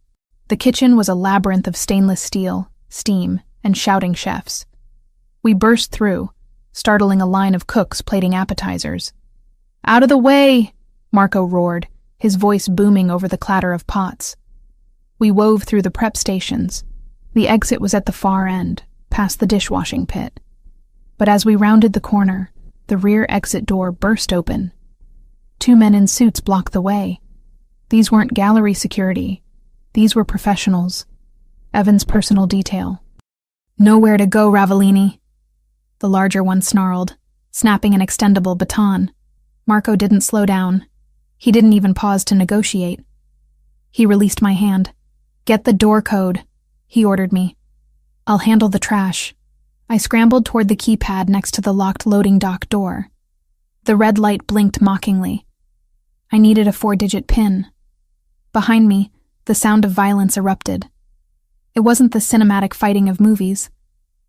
S1: The kitchen was a labyrinth of stainless steel, steam, and shouting chefs. We burst through, startling a line of cooks plating appetizers. "Out of the way!" Marco roared, his voice booming over the clatter of pots. We wove through the prep stations. The exit was at the far end, past the dishwashing pit. But as we rounded the corner, the rear exit door burst open. 2 men in suits blocked the way. These weren't gallery security. These were professionals. Evan's personal detail. "Nowhere to go, Ravellini," the larger one snarled, snapping an extendable baton. Marco didn't slow down. He didn't even pause to negotiate. He released my hand. "Get the door code," he ordered me. "I'll handle the trash." I scrambled toward the keypad next to the locked loading dock door. The red light blinked mockingly. I needed a 4-digit PIN. Behind me, the sound of violence erupted. It wasn't the cinematic fighting of movies.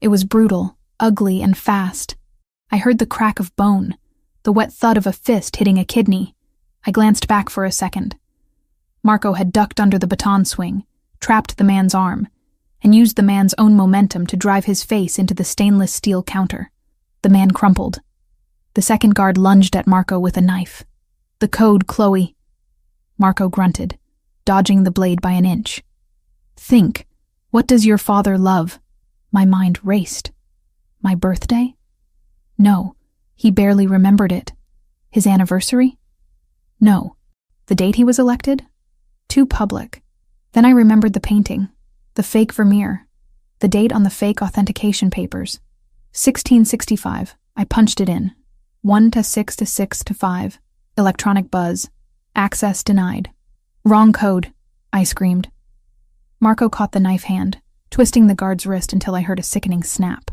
S1: It was brutal, ugly, and fast. I heard the crack of bone, the wet thud of a fist hitting a kidney. I glanced back for a second. Marco had ducked under the baton swing, trapped the man's arm, and used the man's own momentum to drive his face into the stainless steel counter. The man crumpled. The second guard lunged at Marco with a knife. "The code, Chloe." Marco grunted, dodging the blade by an inch. "Think, what does your father love?" My mind raced. My birthday? No, he barely remembered it. His anniversary? No. The date he was elected? Too public. Then I remembered the painting. The fake Vermeer. The date on the fake authentication papers. 1665. I punched it in. 1 to 6 to 6 to 5. Electronic buzz. Access denied. "Wrong code," I screamed. Marco caught the knife hand, twisting the guard's wrist until I heard a sickening snap.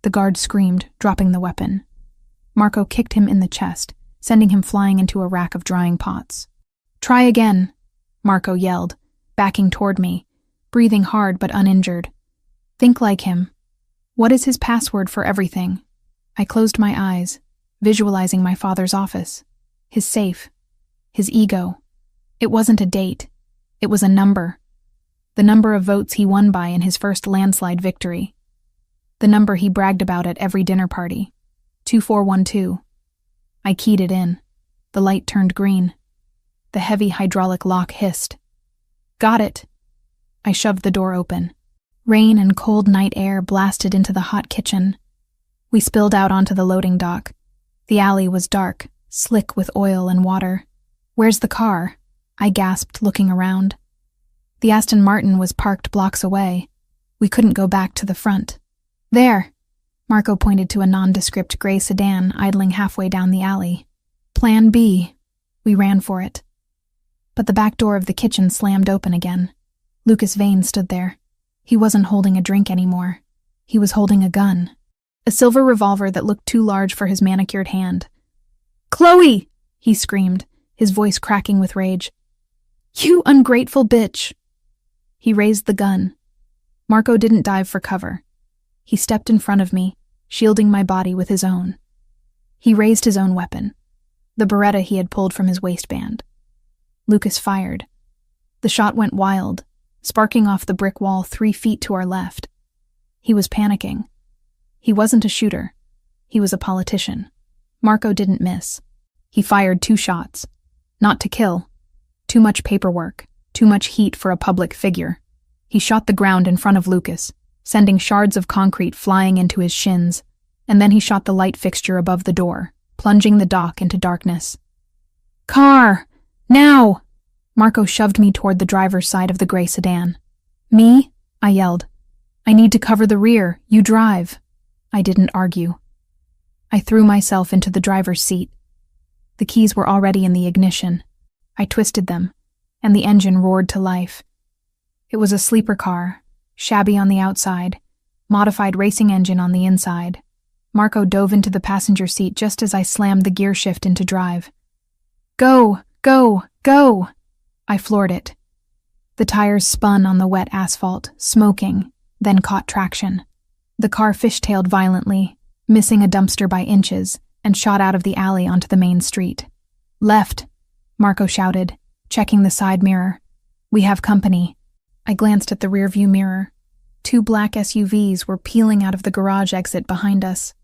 S1: The guard screamed, dropping the weapon. Marco kicked him in the chest, sending him flying into a rack of drying pots. "Try again," Marco yelled, backing toward me, breathing hard but uninjured. "Think like him. What is his password for everything?" I closed my eyes, visualizing my father's office, his safe, his ego. It wasn't a date. It was a number. The number of votes he won by in his first landslide victory. The number he bragged about at every dinner party. 2412. I keyed it in. The light turned green. The heavy hydraulic lock hissed. "Got it." I shoved the door open. Rain and cold night air blasted into the hot kitchen. We spilled out onto the loading dock. The alley was dark, slick with oil and water. "Where's the car?" I gasped, looking around. The Aston Martin was parked blocks away. We couldn't go back to the front. "There!" Marco pointed to a nondescript gray sedan idling halfway down the alley. "Plan B." We ran for it. But the back door of the kitchen slammed open again. Lucas Vane stood there. He wasn't holding a drink anymore. He was holding a gun. A silver revolver that looked too large for his manicured hand. "Chloe!" he screamed, his voice cracking with rage. "You ungrateful bitch!" He raised the gun. Marco didn't dive for cover. He stepped in front of me, shielding my body with his own. He raised his own weapon, the Beretta he had pulled from his waistband. Lucas fired. The shot went wild, sparking off the brick wall 3 feet to our left. He was panicking. He wasn't a shooter. He was a politician. Marco didn't miss. He fired 2 shots. Not to kill. Too much paperwork. Too much heat for a public figure. He shot the ground in front of Lucas, sending shards of concrete flying into his shins, and then he shot the light fixture above the door, plunging the dock into darkness. "Car! Now!" Marco shoved me toward the driver's side of the gray sedan. "Me?" I yelled. "I need to cover the rear. You drive." I didn't argue. I threw myself into the driver's seat. The keys were already in the ignition. I twisted them, and the engine roared to life. It was a sleeper car, shabby on the outside, modified racing engine on the inside. Marco dove into the passenger seat just as I slammed the gear shift into drive. "Go! Go! Go!" I floored it. The tires spun on the wet asphalt, smoking, then caught traction. The car fishtailed violently, missing a dumpster by inches, and shot out of the alley onto the main street. "Left," Marco shouted, checking the side mirror. "We have company." I glanced at the rearview mirror. 2 black SUVs were peeling out of the garage exit behind us.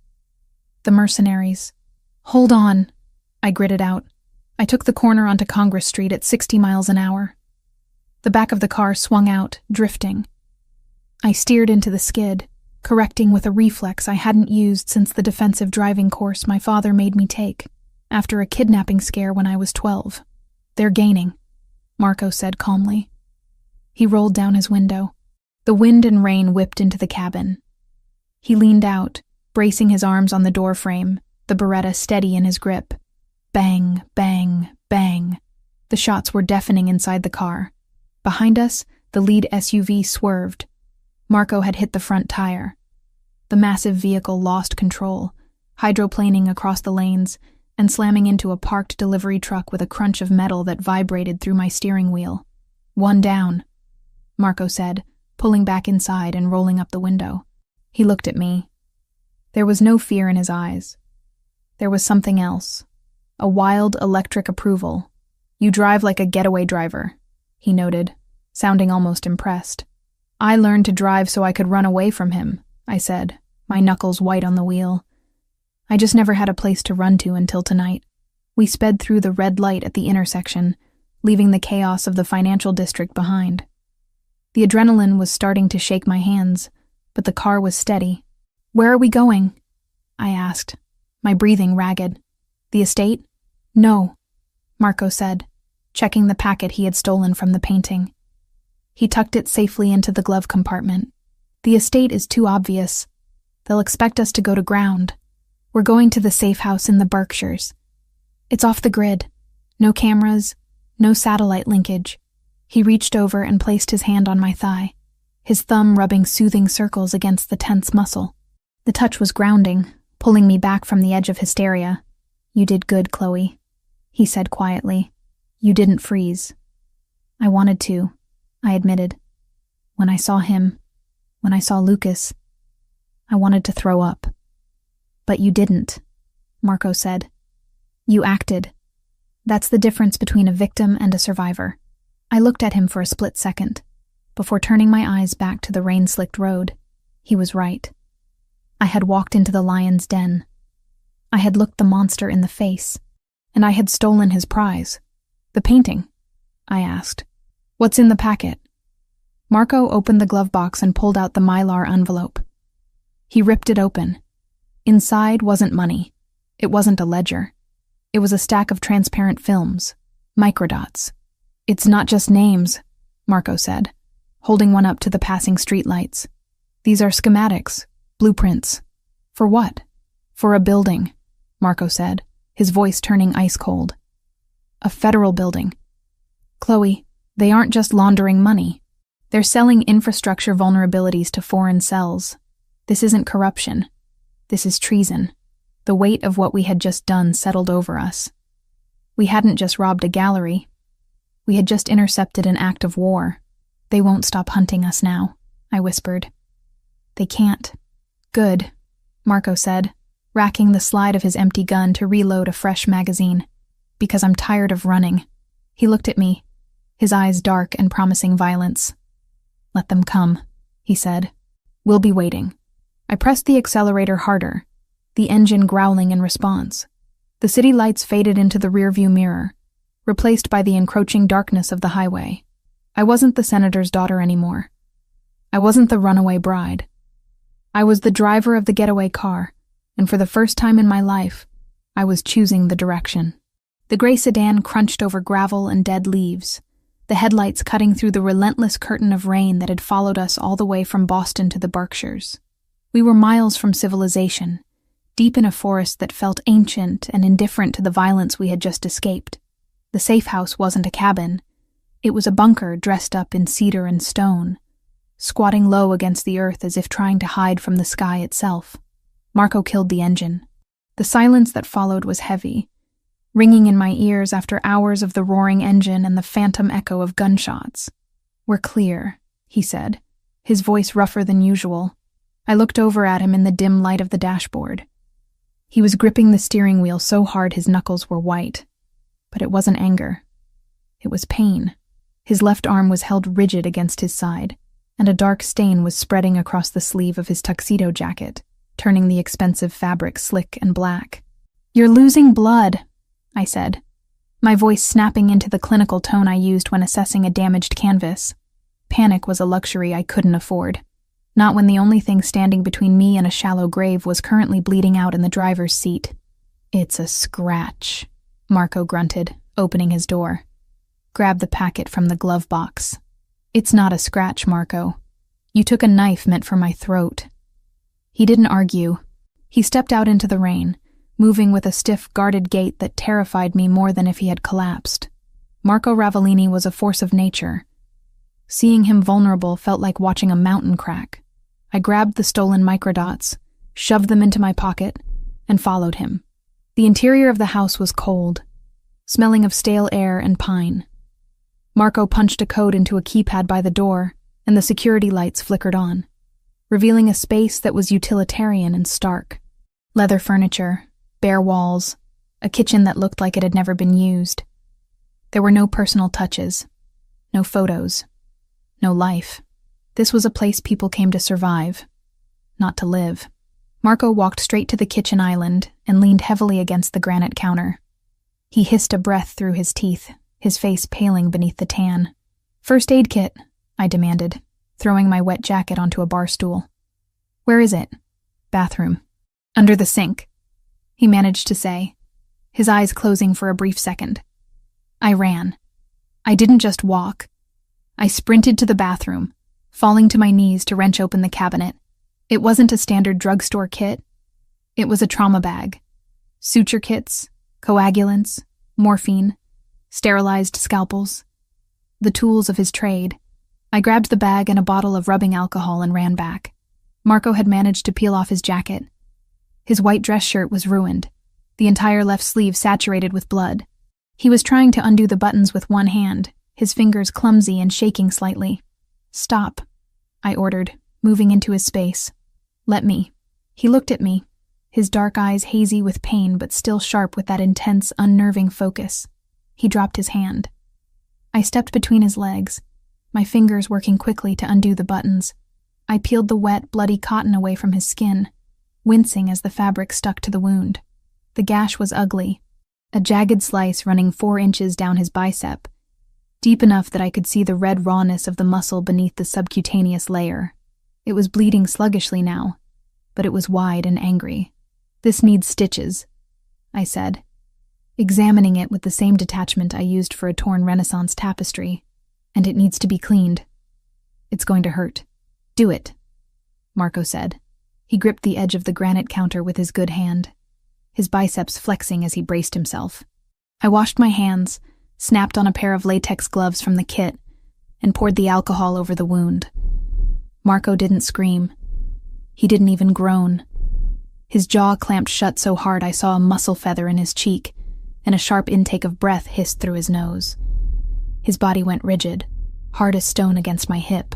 S1: The mercenaries. "Hold on," I gritted out. I took the corner onto Congress Street at 60 miles an hour. The back of the car swung out, drifting. I steered into the skid, correcting with a reflex I hadn't used since the defensive driving course my father made me take, after a kidnapping scare when I was 12. "They're gaining," Marco said calmly. He rolled down his window. The wind and rain whipped into the cabin. He leaned out, bracing his arms on the door frame, the Beretta steady in his grip. Bang, bang, bang. The shots were deafening inside the car. Behind us, the lead SUV swerved. Marco had hit the front tire. The massive vehicle lost control, hydroplaning across the lanes and slamming into a parked delivery truck with a crunch of metal that vibrated through my steering wheel. "One down," Marco said, pulling back inside and rolling up the window. He looked at me. There was no fear in his eyes. There was something else. A wild, electric approval. "You drive like a getaway driver," he noted, sounding almost impressed. "I learned to drive so I could run away from him," I said, my knuckles white on the wheel. I just never had a place to run to until tonight. We sped through the red light at the intersection, leaving the chaos of the financial district behind. The adrenaline was starting to shake my hands, but the car was steady. "Where are we going?" I asked, my breathing ragged. "The estate?" "No," Marco said, checking the packet he had stolen from the painting. He tucked it safely into the glove compartment. "The estate is too obvious. They'll expect us to go to ground. We're going to the safe house in the Berkshires. It's off the grid. No cameras, no satellite linkage." He reached over and placed his hand on my thigh, his thumb rubbing soothing circles against the tense muscle. The touch was grounding, pulling me back from the edge of hysteria. "You did good, Chloe," he said quietly. "You didn't freeze." "I wanted to," I admitted. "When I saw him, when I saw Lucas, I wanted to throw up." "But you didn't," Marco said. "You acted. That's the difference between a victim and a survivor." I looked at him for a split second, before turning my eyes back to the rain-slicked road. He was right. I had walked into the lion's den. I had looked the monster in the face, and I had stolen his prize. "The painting?" I asked. "What's in the packet?" Marco opened the glove box and pulled out the mylar envelope. He ripped it open. Inside wasn't money. It wasn't a ledger. It was a stack of transparent films, microdots. "It's not just names," Marco said, holding one up to the passing streetlights. "These are schematics, blueprints." "For what?" "For a building," Marco said, his voice turning ice cold. "A federal building. Chloe, they aren't just laundering money. They're selling infrastructure vulnerabilities to foreign cells. This isn't corruption. This is treason." The weight of what we had just done settled over us. We hadn't just robbed a gallery. We had just intercepted an act of war. They won't stop hunting us now, I whispered. They can't. Good, Marco said, racking the slide of his empty gun to reload a fresh magazine. Because I'm tired of running. He looked at me, his eyes dark and promising violence. Let them come, he said. We'll be waiting. I pressed the accelerator harder, the engine growling in response. The city lights faded into the rearview mirror, replaced by the encroaching darkness of the highway. I wasn't the senator's daughter anymore. I wasn't the runaway bride. I was the driver of the getaway car, and for the first time in my life, I was choosing the direction. The gray sedan crunched over gravel and dead leaves, the headlights cutting through the relentless curtain of rain that had followed us all the way from Boston to the Berkshires. We were miles from civilization, deep in a forest that felt ancient and indifferent to the violence we had just escaped. The safe house wasn't a cabin. It was a bunker dressed up in cedar and stone, squatting low against the earth as if trying to hide from the sky itself. Marco killed the engine. The silence that followed was heavy, ringing in my ears after hours of the roaring engine and the phantom echo of gunshots. We're clear, he said, his voice rougher than usual. I looked over at him in the dim light of the dashboard. He was gripping the steering wheel so hard his knuckles were white. But it wasn't anger. It was pain. His left arm was held rigid against his side, and a dark stain was spreading across the sleeve of his tuxedo jacket, turning the expensive fabric slick and black. You're losing blood, I said, my voice snapping into the clinical tone I used when assessing a damaged canvas. Panic was a luxury I couldn't afford, not when the only thing standing between me and a shallow grave was currently bleeding out in the driver's seat. It's a scratch, Marco grunted, opening his door. Grabbed the packet from the glove box. It's not a scratch, Marco. You took a knife meant for my throat. He didn't argue. He stepped out into the rain, moving with a stiff, guarded gait that terrified me more than if he had collapsed. Marco Ravellini was a force of nature. Seeing him vulnerable felt like watching a mountain crack. I grabbed the stolen microdots, shoved them into my pocket, and followed him. The interior of the house was cold, smelling of stale air and pine. Marco punched a code into a keypad by the door, and the security lights flickered on, revealing a space that was utilitarian and stark. Leather furniture, bare walls, a kitchen that looked like it had never been used. There were no personal touches, no photos, no life. This was a place people came to survive, not to live. Marco walked straight to the kitchen island and leaned heavily against the granite counter. He hissed a breath through his teeth, his face paling beneath the tan. First aid kit, I demanded, throwing my wet jacket onto a bar stool. Where is it? Bathroom. Under the sink, he managed to say, his eyes closing for a brief second. I ran. I didn't just walk. I sprinted to the bathroom, falling to my knees to wrench open the cabinet. It wasn't a standard drugstore kit. It was a trauma bag. Suture kits, coagulants, morphine, sterilized scalpels. The tools of his trade. I grabbed the bag and a bottle of rubbing alcohol and ran back. Marco had managed to peel off his jacket. His white dress shirt was ruined, the entire left sleeve saturated with blood. He was trying to undo the buttons with one hand, his fingers clumsy and shaking slightly. Stop, I ordered, moving into his space. Let me. He looked at me, his dark eyes hazy with pain but still sharp with that intense, unnerving focus. He dropped his hand. I stepped between his legs, my fingers working quickly to undo the buttons. I peeled the wet, bloody cotton away from his skin, wincing as the fabric stuck to the wound. The gash was ugly, a jagged slice running 4 inches down his bicep, deep enough that I could see the red rawness of the muscle beneath the subcutaneous layer. It was bleeding sluggishly now, but it was wide and angry. This needs stitches, I said, examining it with the same detachment I used for a torn Renaissance tapestry, and it needs to be cleaned. It's going to hurt. Do it, Marco said. He gripped the edge of the granite counter with his good hand, his biceps flexing as he braced himself. I washed my hands, snapped on a pair of latex gloves from the kit, and poured the alcohol over the wound. Marco didn't scream. He didn't even groan. His jaw clamped shut so hard I saw a muscle feather in his cheek, and a sharp intake of breath hissed through his nose. His body went rigid, hard as stone against my hip,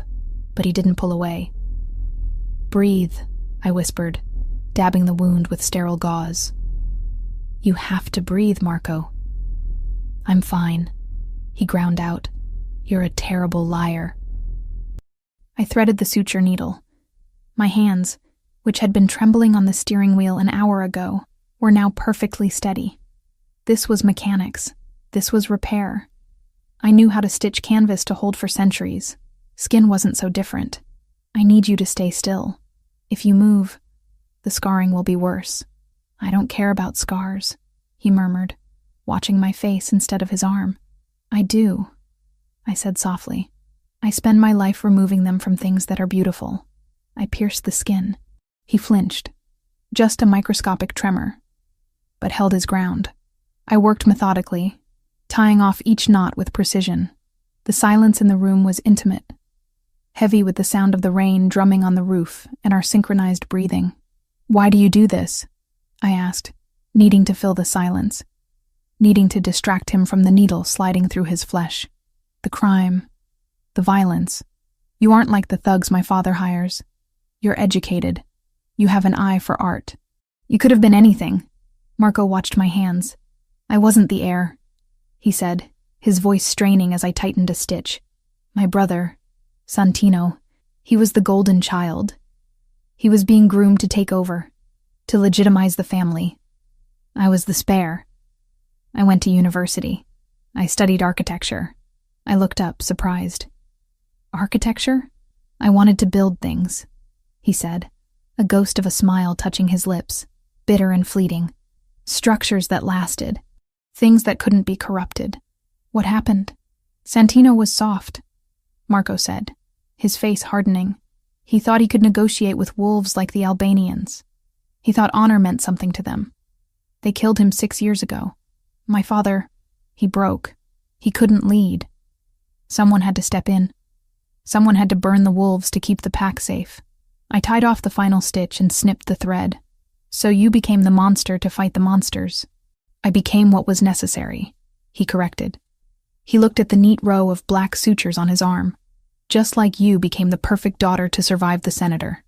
S1: but he didn't pull away. "Breathe," I whispered, dabbing the wound with sterile gauze. "You have to breathe, Marco." "I'm fine," he ground out. "You're a terrible liar." I threaded the suture needle. My hands, which had been trembling on the steering wheel an hour ago, were now perfectly steady. This was mechanics. This was repair. I knew how to stitch canvas to hold for centuries. Skin wasn't so different. "I need you to stay still. If you move, the scarring will be worse." "I don't care about scars," he murmured, watching my face instead of his arm. "I do," I said softly. "I spend my life removing them from things that are beautiful. I pierce the skin." He flinched. Just a microscopic tremor, but held his ground. I worked methodically, tying off each knot with precision. The silence in the room was intimate, heavy with the sound of the rain drumming on the roof and our synchronized breathing. "Why do you do this?" I asked, needing to fill the silence, needing to distract him from the needle sliding through his flesh. "The crime, the violence. You aren't like the thugs my father hires. You're educated. You have an eye for art. You could have been anything." Marco watched my hands. "I wasn't the heir," he said, his voice straining as I tightened a stitch. "My brother, Santino, he was the golden child. He was being groomed to take over, to legitimize the family. I was the spare. I went to university. I studied architecture." I looked up, surprised. "Architecture?" "I wanted to build things," he said, a ghost of a smile touching his lips, bitter and fleeting. "Structures that lasted. Things that couldn't be corrupted." "What happened?" "Santino was soft," Marco said, his face hardening. "He thought he could negotiate with wolves like the Albanians. He thought honor meant something to them. They killed him 6 years ago. My father, he broke. He couldn't lead. Someone had to step in. Someone had to burn the wolves to keep the pack safe. I tied off the final stitch and snipped the thread. So you became the monster to fight the monsters." "I became what was necessary," he corrected. He looked at the neat row of black sutures on his arm. "Just like you became the perfect daughter to survive the senator."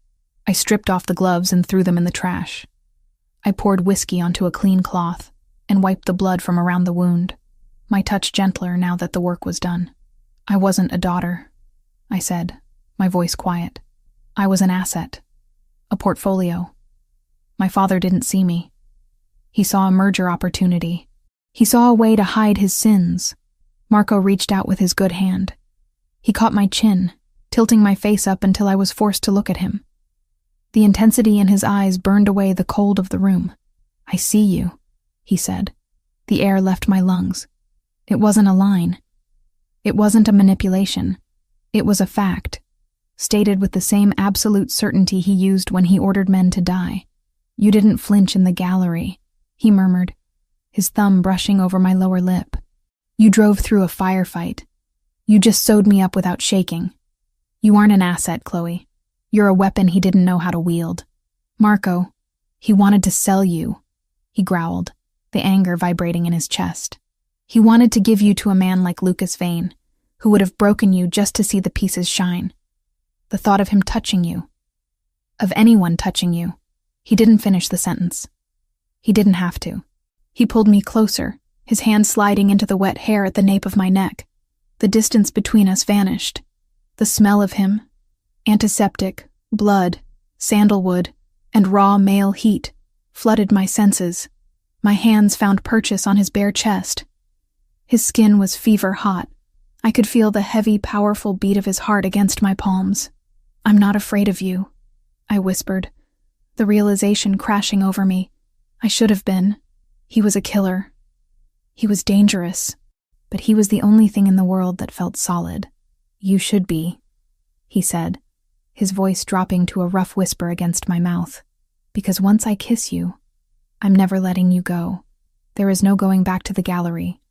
S1: I stripped off the gloves and threw them in the trash. I poured whiskey onto a clean cloth and wiped the blood from around the wound, my touch gentler now that the work was done. "I wasn't a daughter," I said, my voice quiet. "I was an asset, a portfolio. My father didn't see me. He saw a merger opportunity. He saw a way to hide his sins." Marco reached out with his good hand. He caught my chin, tilting my face up until I was forced to look at him. The intensity in his eyes burned away the cold of the room. "I see you," he said. The air left my lungs. It wasn't a line. It wasn't a manipulation. It was a fact, stated with the same absolute certainty he used when he ordered men to die. "You didn't flinch in the gallery," he murmured, his thumb brushing over my lower lip. "You drove through a firefight. You just sewed me up without shaking. You aren't an asset, Chloe. You're a weapon he didn't know how to wield." "Marco, he wanted to sell you," he growled, the anger vibrating in his chest. "He wanted to give you to a man like Lucas Vane, who would have broken you just to see the pieces shine. The thought of him touching you, of anyone touching you." He didn't finish the sentence. He didn't have to. He pulled me closer, his hand sliding into the wet hair at the nape of my neck. The distance between us vanished. The smell of him, antiseptic, blood, sandalwood, and raw male heat, flooded my senses. My hands found purchase on his bare chest. His skin was fever hot. I could feel the heavy, powerful beat of his heart against my palms. "I'm not afraid of you," I whispered, the realization crashing over me. I should have been. He was a killer. He was dangerous, but he was the only thing in the world that felt solid. "You should be," he said, his voice dropping to a rough whisper against my mouth. "Because once I kiss you, I'm never letting you go. There is no going back to the gallery,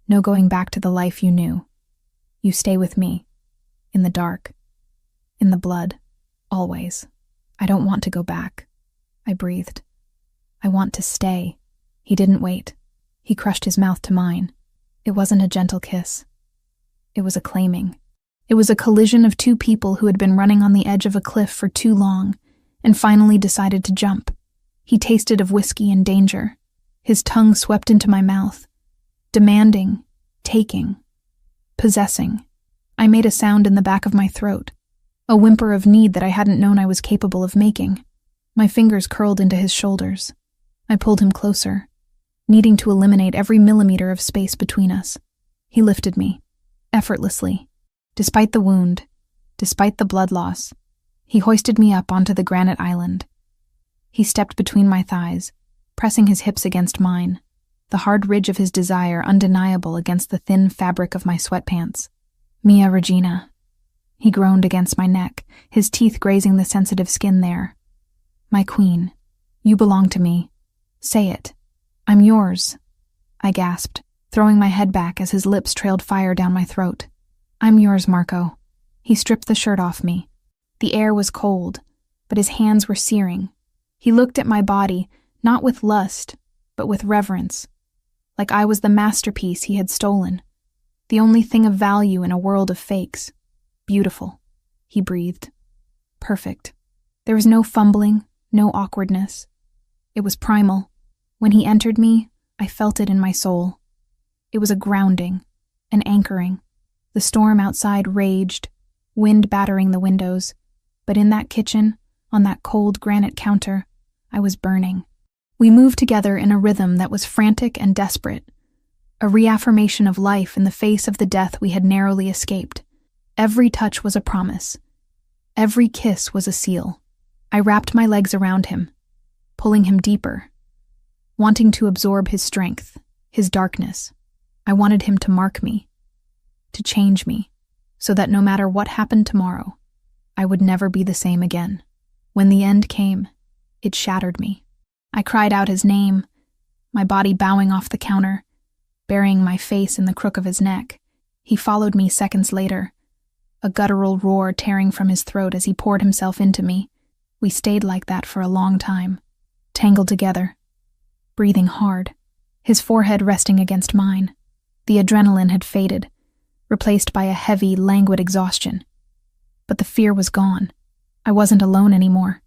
S1: no going back to the life you knew. You stay with me, in the dark, in the blood, always. I don't want to go back," I breathed. "I want to stay." He didn't wait. He crushed his mouth to mine. It wasn't a gentle kiss. It was a claiming. It was a collision of two people who had been running on the edge of a cliff for too long and finally decided to jump. He tasted of whiskey and danger. His tongue swept into my mouth, demanding, taking, possessing. I made a sound in the back of my throat, a whimper of need that I hadn't known I was capable of making. My fingers curled into his shoulders. I pulled him closer, needing to eliminate every millimeter of space between us. He lifted me, effortlessly. Despite the wound, despite the blood loss, he hoisted me up onto the granite island. He stepped between my thighs, pressing his hips against mine, the hard ridge of his desire undeniable against the thin fabric of my sweatpants. Mia Regina. He groaned against my neck, his teeth grazing the sensitive skin there. My queen, you belong to me. Say it. I'm yours, I gasped, throwing my head back as his lips trailed fire down my throat. I'm yours, Marco. He stripped the shirt off me. The air was cold, but his hands were searing. He looked at my body, not with lust, but with reverence, like I was the masterpiece he had stolen, the only thing of value in a world of fakes. Beautiful, he breathed. Perfect. There was no fumbling, no awkwardness. It was primal. When he entered me, I felt it in my soul. It was a grounding, an anchoring. The storm outside raged, wind battering the windows, but in that kitchen, on that cold granite counter, I was burning. We moved together in a rhythm that was frantic and desperate, a reaffirmation of life in the face of the death we had narrowly escaped. Every touch was a promise. Every kiss was a seal. I wrapped my legs around him, pulling him deeper, wanting to absorb his strength, his darkness. I wanted him to mark me, to change me, so that no matter what happened tomorrow, I would never be the same again. When the end came, it shattered me. I cried out his name, my body bowing off the counter, burying my face in the crook of his neck. He followed me seconds later, a guttural roar tearing from his throat as he poured himself into me. We stayed like that for a long time, tangled together, breathing hard, his forehead resting against mine. The adrenaline had faded, replaced by a heavy, languid exhaustion. But the fear was gone. I wasn't alone anymore.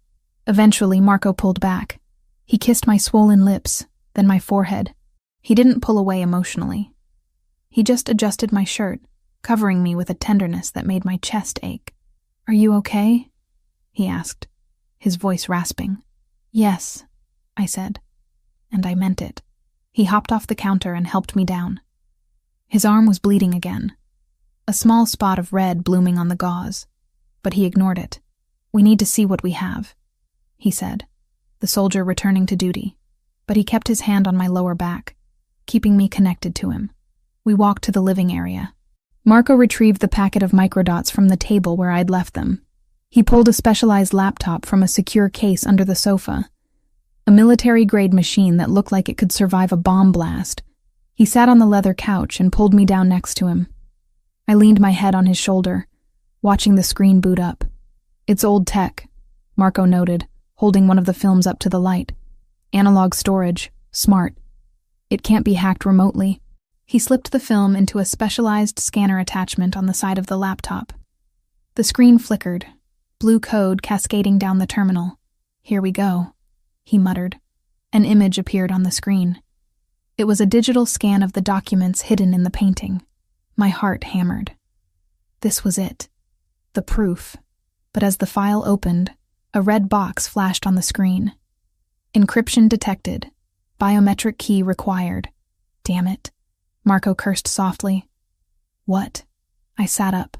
S1: Eventually, Marco pulled back. He kissed my swollen lips, then my forehead. He didn't pull away emotionally. He just adjusted my shirt, covering me with a tenderness that made my chest ache. "Are you okay?" he asked, his voice rasping. "Yes," I said, and I meant it. He hopped off the counter and helped me down. His arm was bleeding again, a small spot of red blooming on the gauze, but he ignored it. "We need to see what we have," he said, the soldier returning to duty, but he kept his hand on my lower back, keeping me connected to him. We walked to the living area. Marco retrieved the packet of microdots from the table where I'd left them. He pulled a specialized laptop from a secure case under the sofa, a military-grade machine that looked like it could survive a bomb blast. He sat on the leather couch and pulled me down next to him. I leaned my head on his shoulder, watching the screen boot up. "It's old tech," Marco noted, holding one of the films up to the light. "Analog storage, smart. It can't be hacked remotely." He slipped the film into a specialized scanner attachment on the side of the laptop. The screen flickered, blue code cascading down the terminal. "Here we go," he muttered. An image appeared on the screen. It was a digital scan of the documents hidden in the painting. My heart hammered. This was it. The proof. But as the file opened, a red box flashed on the screen. "Encryption detected. Biometric key required." "Damn it," Marco cursed softly. "What?" I sat up.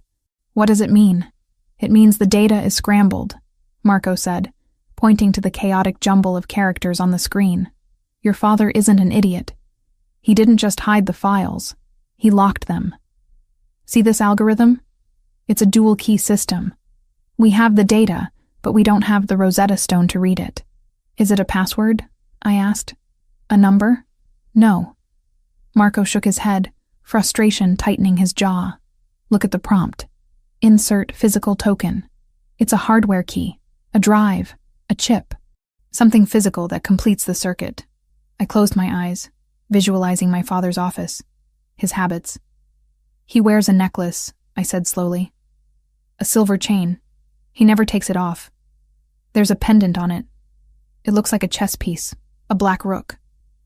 S1: "What does it mean?" "It means the data is scrambled," Marco said, pointing to the chaotic jumble of characters on the screen. "Your father isn't an idiot. He didn't just hide the files. He locked them. See this algorithm? It's a dual-key system. We have the data, but we don't have the Rosetta Stone to read it." "Is it a password?" I asked. "A number?" "No." Marco shook his head, frustration tightening his jaw. "Look at the prompt. Insert physical token. It's a hardware key, a drive, a chip, something physical that completes the circuit." I closed my eyes. visualizing my father's office, his habits. He wears a necklace, I said slowly. A silver chain. He never takes it off. There's a pendant on it. It looks like a chess piece, a black rook.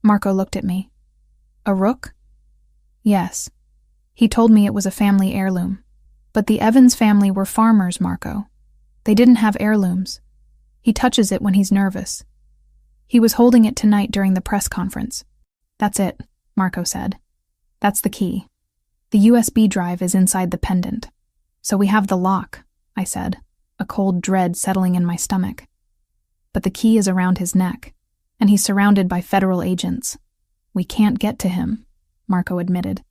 S1: Marco looked at me. A rook? Yes. He told me it was a family heirloom. But the Evans family were farmers, Marco. They didn't have heirlooms. He touches it when he's nervous. He was holding it tonight during the press conference. That's it, Marco said. That's the key. The USB drive is inside the pendant. So we have the lock, I said, a cold dread settling in my stomach. But the key is around his neck, and he's surrounded by federal agents. We can't get to him, Marco admitted.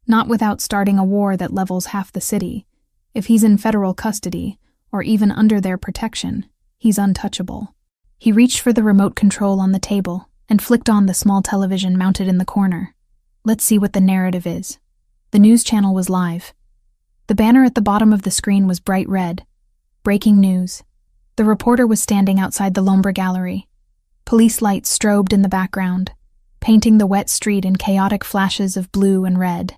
S1: Not without starting a war that levels half the city. If he's in federal custody, or even under their protection, he's untouchable. He reached for the remote control on the table and flicked on the small television mounted in the corner. Let's see what the narrative is. The news channel was live. The banner at the bottom of the screen was bright red. Breaking news. The reporter was standing outside the Lombra Gallery. Police lights strobed in the background, painting the wet street in chaotic flashes of blue and red.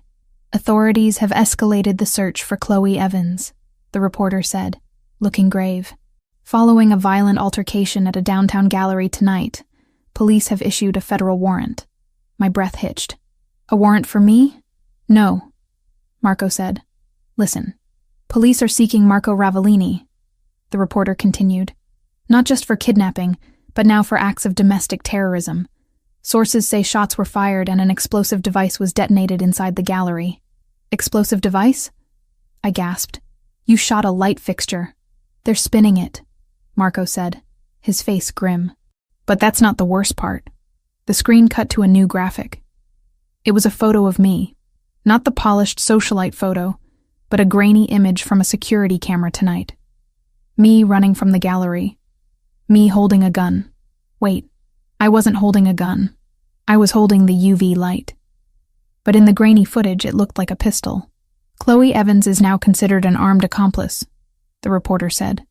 S1: Authorities have escalated the search for Chloe Evans, the reporter said, looking grave. Following a violent altercation at a downtown gallery tonight, police have issued a federal warrant. My breath hitched. A warrant for me? No, Marco said. Listen, police are seeking Marco Ravellini, the reporter continued. Not just for kidnapping, but now for acts of domestic terrorism. Sources say shots were fired and an explosive device was detonated inside the gallery. Explosive device? I gasped. You shot a light fixture. They're spinning it, Marco said, his face grim. But that's not the worst part. The screen cut to a new graphic. It was a photo of me. Not the polished socialite photo, but a grainy image from a security camera tonight. Me running from the gallery. Me holding a gun. Wait, I wasn't holding a gun. I was holding the UV light. But in the grainy footage, it looked like a pistol. Chloe Evans is now considered an armed accomplice, the reporter said.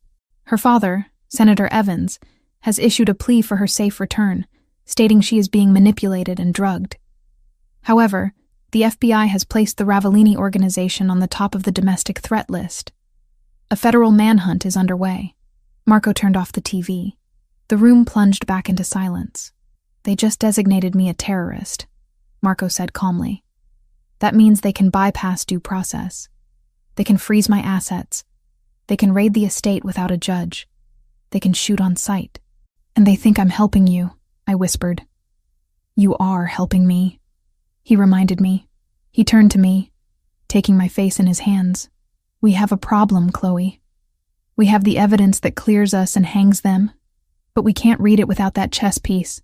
S1: Her father, Senator Evans, has issued a plea for her safe return, stating she is being manipulated and drugged. However, the FBI has placed the Ravellini organization on the top of the domestic threat list. A federal manhunt is underway. Marco turned off the TV. The room plunged back into silence. They just designated me a terrorist, Marco said calmly. That means they can bypass due process. They can freeze my assets. They can raid the estate without a judge. They can shoot on sight. And they think I'm helping you, I whispered. You are helping me, he reminded me. He turned to me, taking my face in his hands. We have a problem, Chloe. We have the evidence that clears us and hangs them, but we can't read it without that chess piece.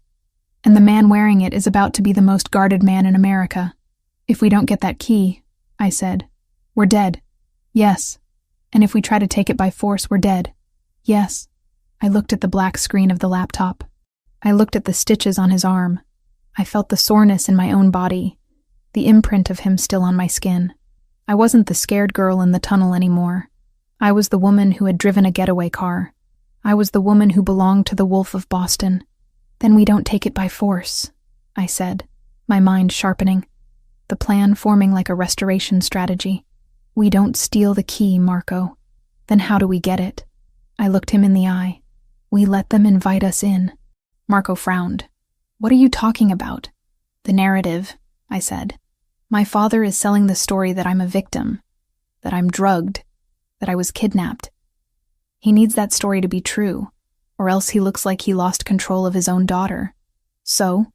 S1: And the man wearing it is about to be the most guarded man in America. If we don't get that key, I said, we're dead. Yes. And if we try to take it by force, we're dead. Yes. I looked at the black screen of the laptop. I looked at the stitches on his arm. I felt the soreness in my own body, the imprint of him still on my skin. I wasn't the scared girl in the tunnel anymore. I was the woman who had driven a getaway car. I was the woman who belonged to the Wolf of Boston. Then we don't take it by force, I said, my mind sharpening, the plan forming like a restoration strategy. We don't steal the key, Marco. Then how do we get it? I looked him in the eye. We let them invite us in. Marco frowned. What are you talking about? The narrative, I said. My father is selling the story that I'm a victim, that I'm drugged, that I was kidnapped. He needs that story to be true, or else he looks like he lost control of his own daughter. So,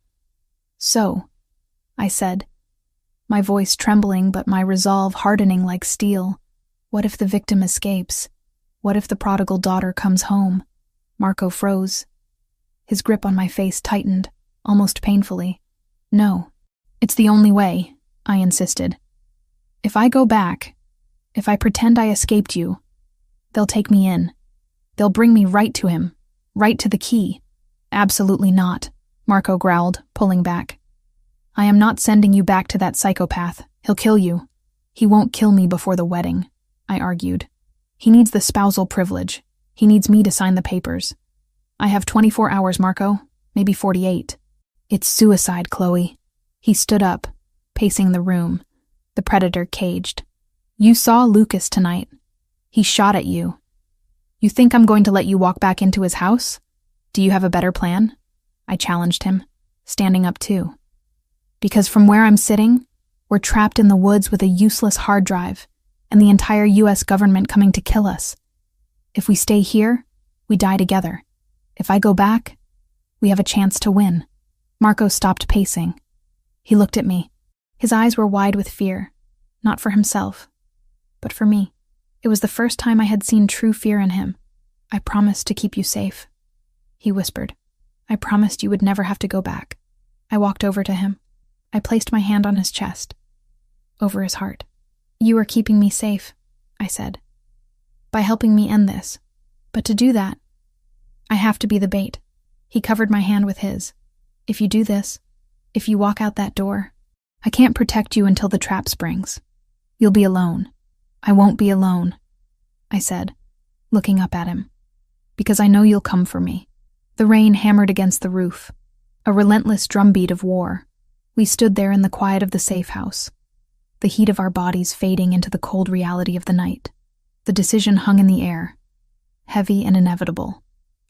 S1: I said, my voice trembling but my resolve hardening like steel. What if the victim escapes? What if the prodigal daughter comes home? Marco froze. His grip on my face tightened, almost painfully. No, it's the only way, I insisted. If I go back, if I pretend I escaped you, they'll take me in. They'll bring me right to him, right to the key. Absolutely not, Marco growled, pulling back. I am not sending you back to that psychopath. He'll kill you. He won't kill me before the wedding, I argued. He needs the spousal privilege. He needs me to sign the papers. I have 24 hours, Marco, maybe 48. It's suicide, Chloe. He stood up, pacing the room, the predator caged. You saw Lucas tonight. He shot at you. You think I'm going to let you walk back into his house? Do you have a better plan? I challenged him, standing up too. Because from where I'm sitting, we're trapped in the woods with a useless hard drive and the entire US government coming to kill us. If we stay here, we die together. If I go back, we have a chance to win. Marco stopped pacing. He looked at me. His eyes were wide with fear, not for himself, but for me. It was the first time I had seen true fear in him. I promised to keep you safe, he whispered. I promised you would never have to go back. I walked over to him. I placed my hand on his chest, over his heart. You are keeping me safe, I said, by helping me end this. But to do that, I have to be the bait. He covered my hand with his. If you do this, if you walk out that door, I can't protect you until the trap springs. You'll be alone. I won't be alone, I said, looking up at him, because I know you'll come for me. The rain hammered against the roof, a relentless drumbeat of war. We stood there in the quiet of the safe house, the heat of our bodies fading into the cold reality of the night. The decision hung in the air, heavy and inevitable.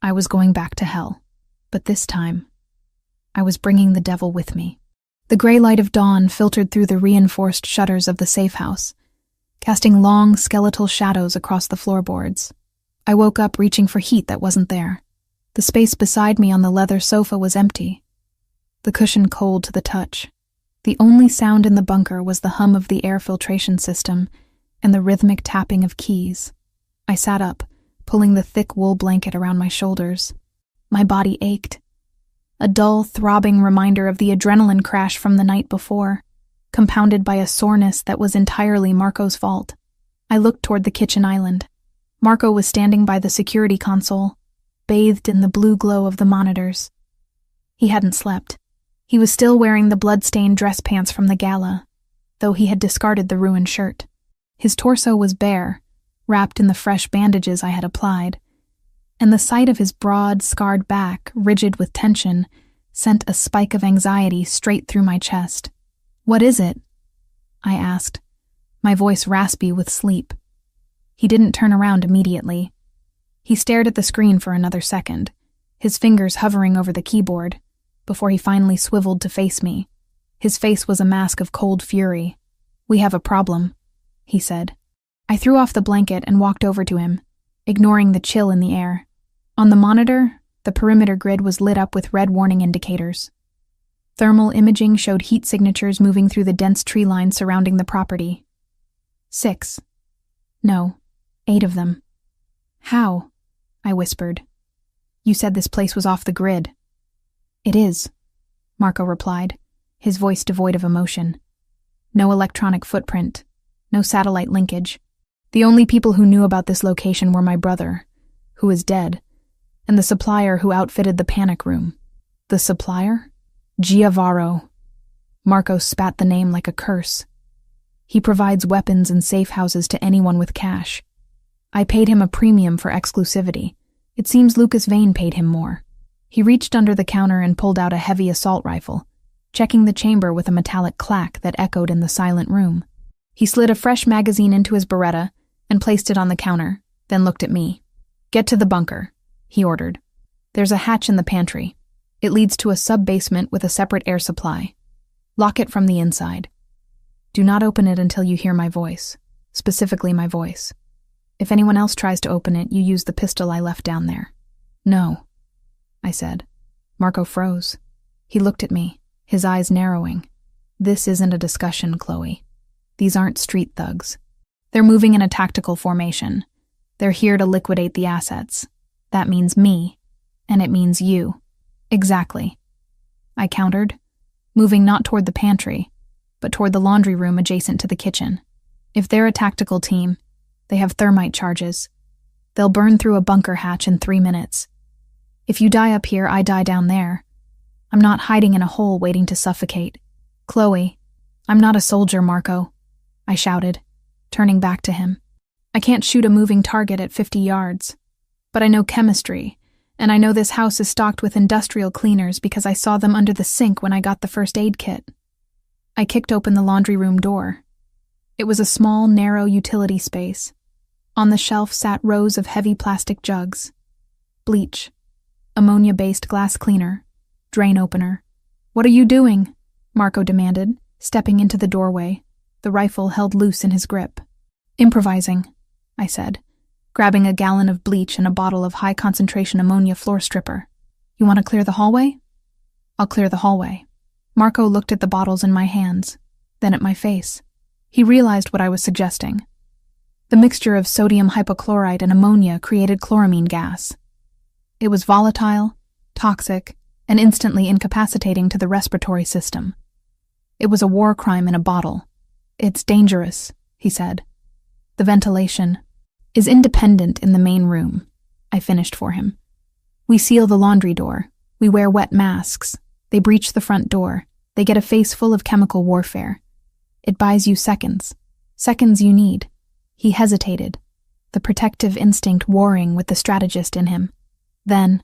S1: I was going back to hell, but this time, I was bringing the devil with me. The gray light of dawn filtered through the reinforced shutters of the safe house, casting long, skeletal shadows across the floorboards. I woke up reaching for heat that wasn't there. The space beside me on the leather sofa was empty, the cushion cold to the touch. The only sound in the bunker was the hum of the air filtration system and the rhythmic tapping of keys. I sat up, pulling the thick wool blanket around my shoulders. My body ached, a dull, throbbing reminder of the adrenaline crash from the night before, compounded by a soreness that was entirely Marco's fault. I looked toward the kitchen island. Marco was standing by the security console, bathed in the blue glow of the monitors. He hadn't slept. He was still wearing the blood-stained dress pants from the gala, though he had discarded the ruined shirt. His torso was bare, wrapped in the fresh bandages I had applied, and the sight of his broad, scarred back, rigid with tension, sent a spike of anxiety straight through my chest. "What is it?" I asked, my voice raspy with sleep. He didn't turn around immediately. He stared at the screen for another second, his fingers hovering over the keyboard, before he finally swiveled to face me. His face was a mask of cold fury. "We have a problem," he said. I threw off the blanket and walked over to him, ignoring the chill in the air. On the monitor, the perimeter grid was lit up with red warning indicators. Thermal imaging showed heat signatures moving through the dense tree line surrounding the property. 6. No, 8 of them. "How?" I whispered. "You said this place was off the grid." "It is," Marco replied, his voice devoid of emotion. "No electronic footprint, no satellite linkage. The only people who knew about this location were my brother, who is dead, and the supplier who outfitted the panic room." "The supplier?" "Giavaro." Marco spat the name like a curse. "He provides weapons and safe houses to anyone with cash. I paid him a premium for exclusivity. It seems Lucas Vane paid him more." He reached under the counter and pulled out a heavy assault rifle, checking the chamber with a metallic clack that echoed in the silent room. He slid a fresh magazine into his Beretta and placed it on the counter, then looked at me. "Get to the bunker," he ordered. "There's a hatch in the pantry. It leads to a sub-basement with a separate air supply. Lock it from the inside. Do not open it until you hear my voice, specifically my voice. If anyone else tries to open it, you use the pistol I left down there." "No," I said. Marco froze. He looked at me, his eyes narrowing. "This isn't a discussion, Chloe. These aren't street thugs. They're moving in a tactical formation. They're here to liquidate the assets. That means me, and it means you." "Exactly," I countered, moving not toward the pantry, but toward the laundry room adjacent to the kitchen. "If they're a tactical team, they have thermite charges. They'll burn through a bunker hatch in 3 minutes. If you die up here, I die down there. I'm not hiding in a hole waiting to suffocate. Chloe, I'm not a soldier, Marco," I shouted, turning back to him. "I can't shoot a moving target at 50 yards. But I know chemistry, and I know this house is stocked with industrial cleaners because I saw them under the sink when I got the first aid kit. I kicked open the laundry room door. It was a small, narrow utility space. On the shelf sat rows of heavy plastic jugs. Bleach, ammonia-based glass cleaner, drain opener. "What are you doing?" Marco demanded, stepping into the doorway, the rifle held loose in his grip. "Improvising," I said, grabbing a gallon of bleach and a bottle of high-concentration ammonia floor stripper. "You want to clear the hallway?" "I'll clear the hallway." Marco looked at the bottles in my hands, then at my face. He realized what I was suggesting. The mixture of sodium hypochlorite and ammonia created chloramine gas. It was volatile, toxic, and instantly incapacitating to the respiratory system. It was a war crime in a bottle. "It's dangerous," he said. "The ventilation is independent in the main room," I finished for him. "We seal the laundry door. We wear wet masks. They breach the front door. They get a face full of chemical warfare. It buys you seconds. Seconds you need." He hesitated, the protective instinct warring with the strategist in him. Then,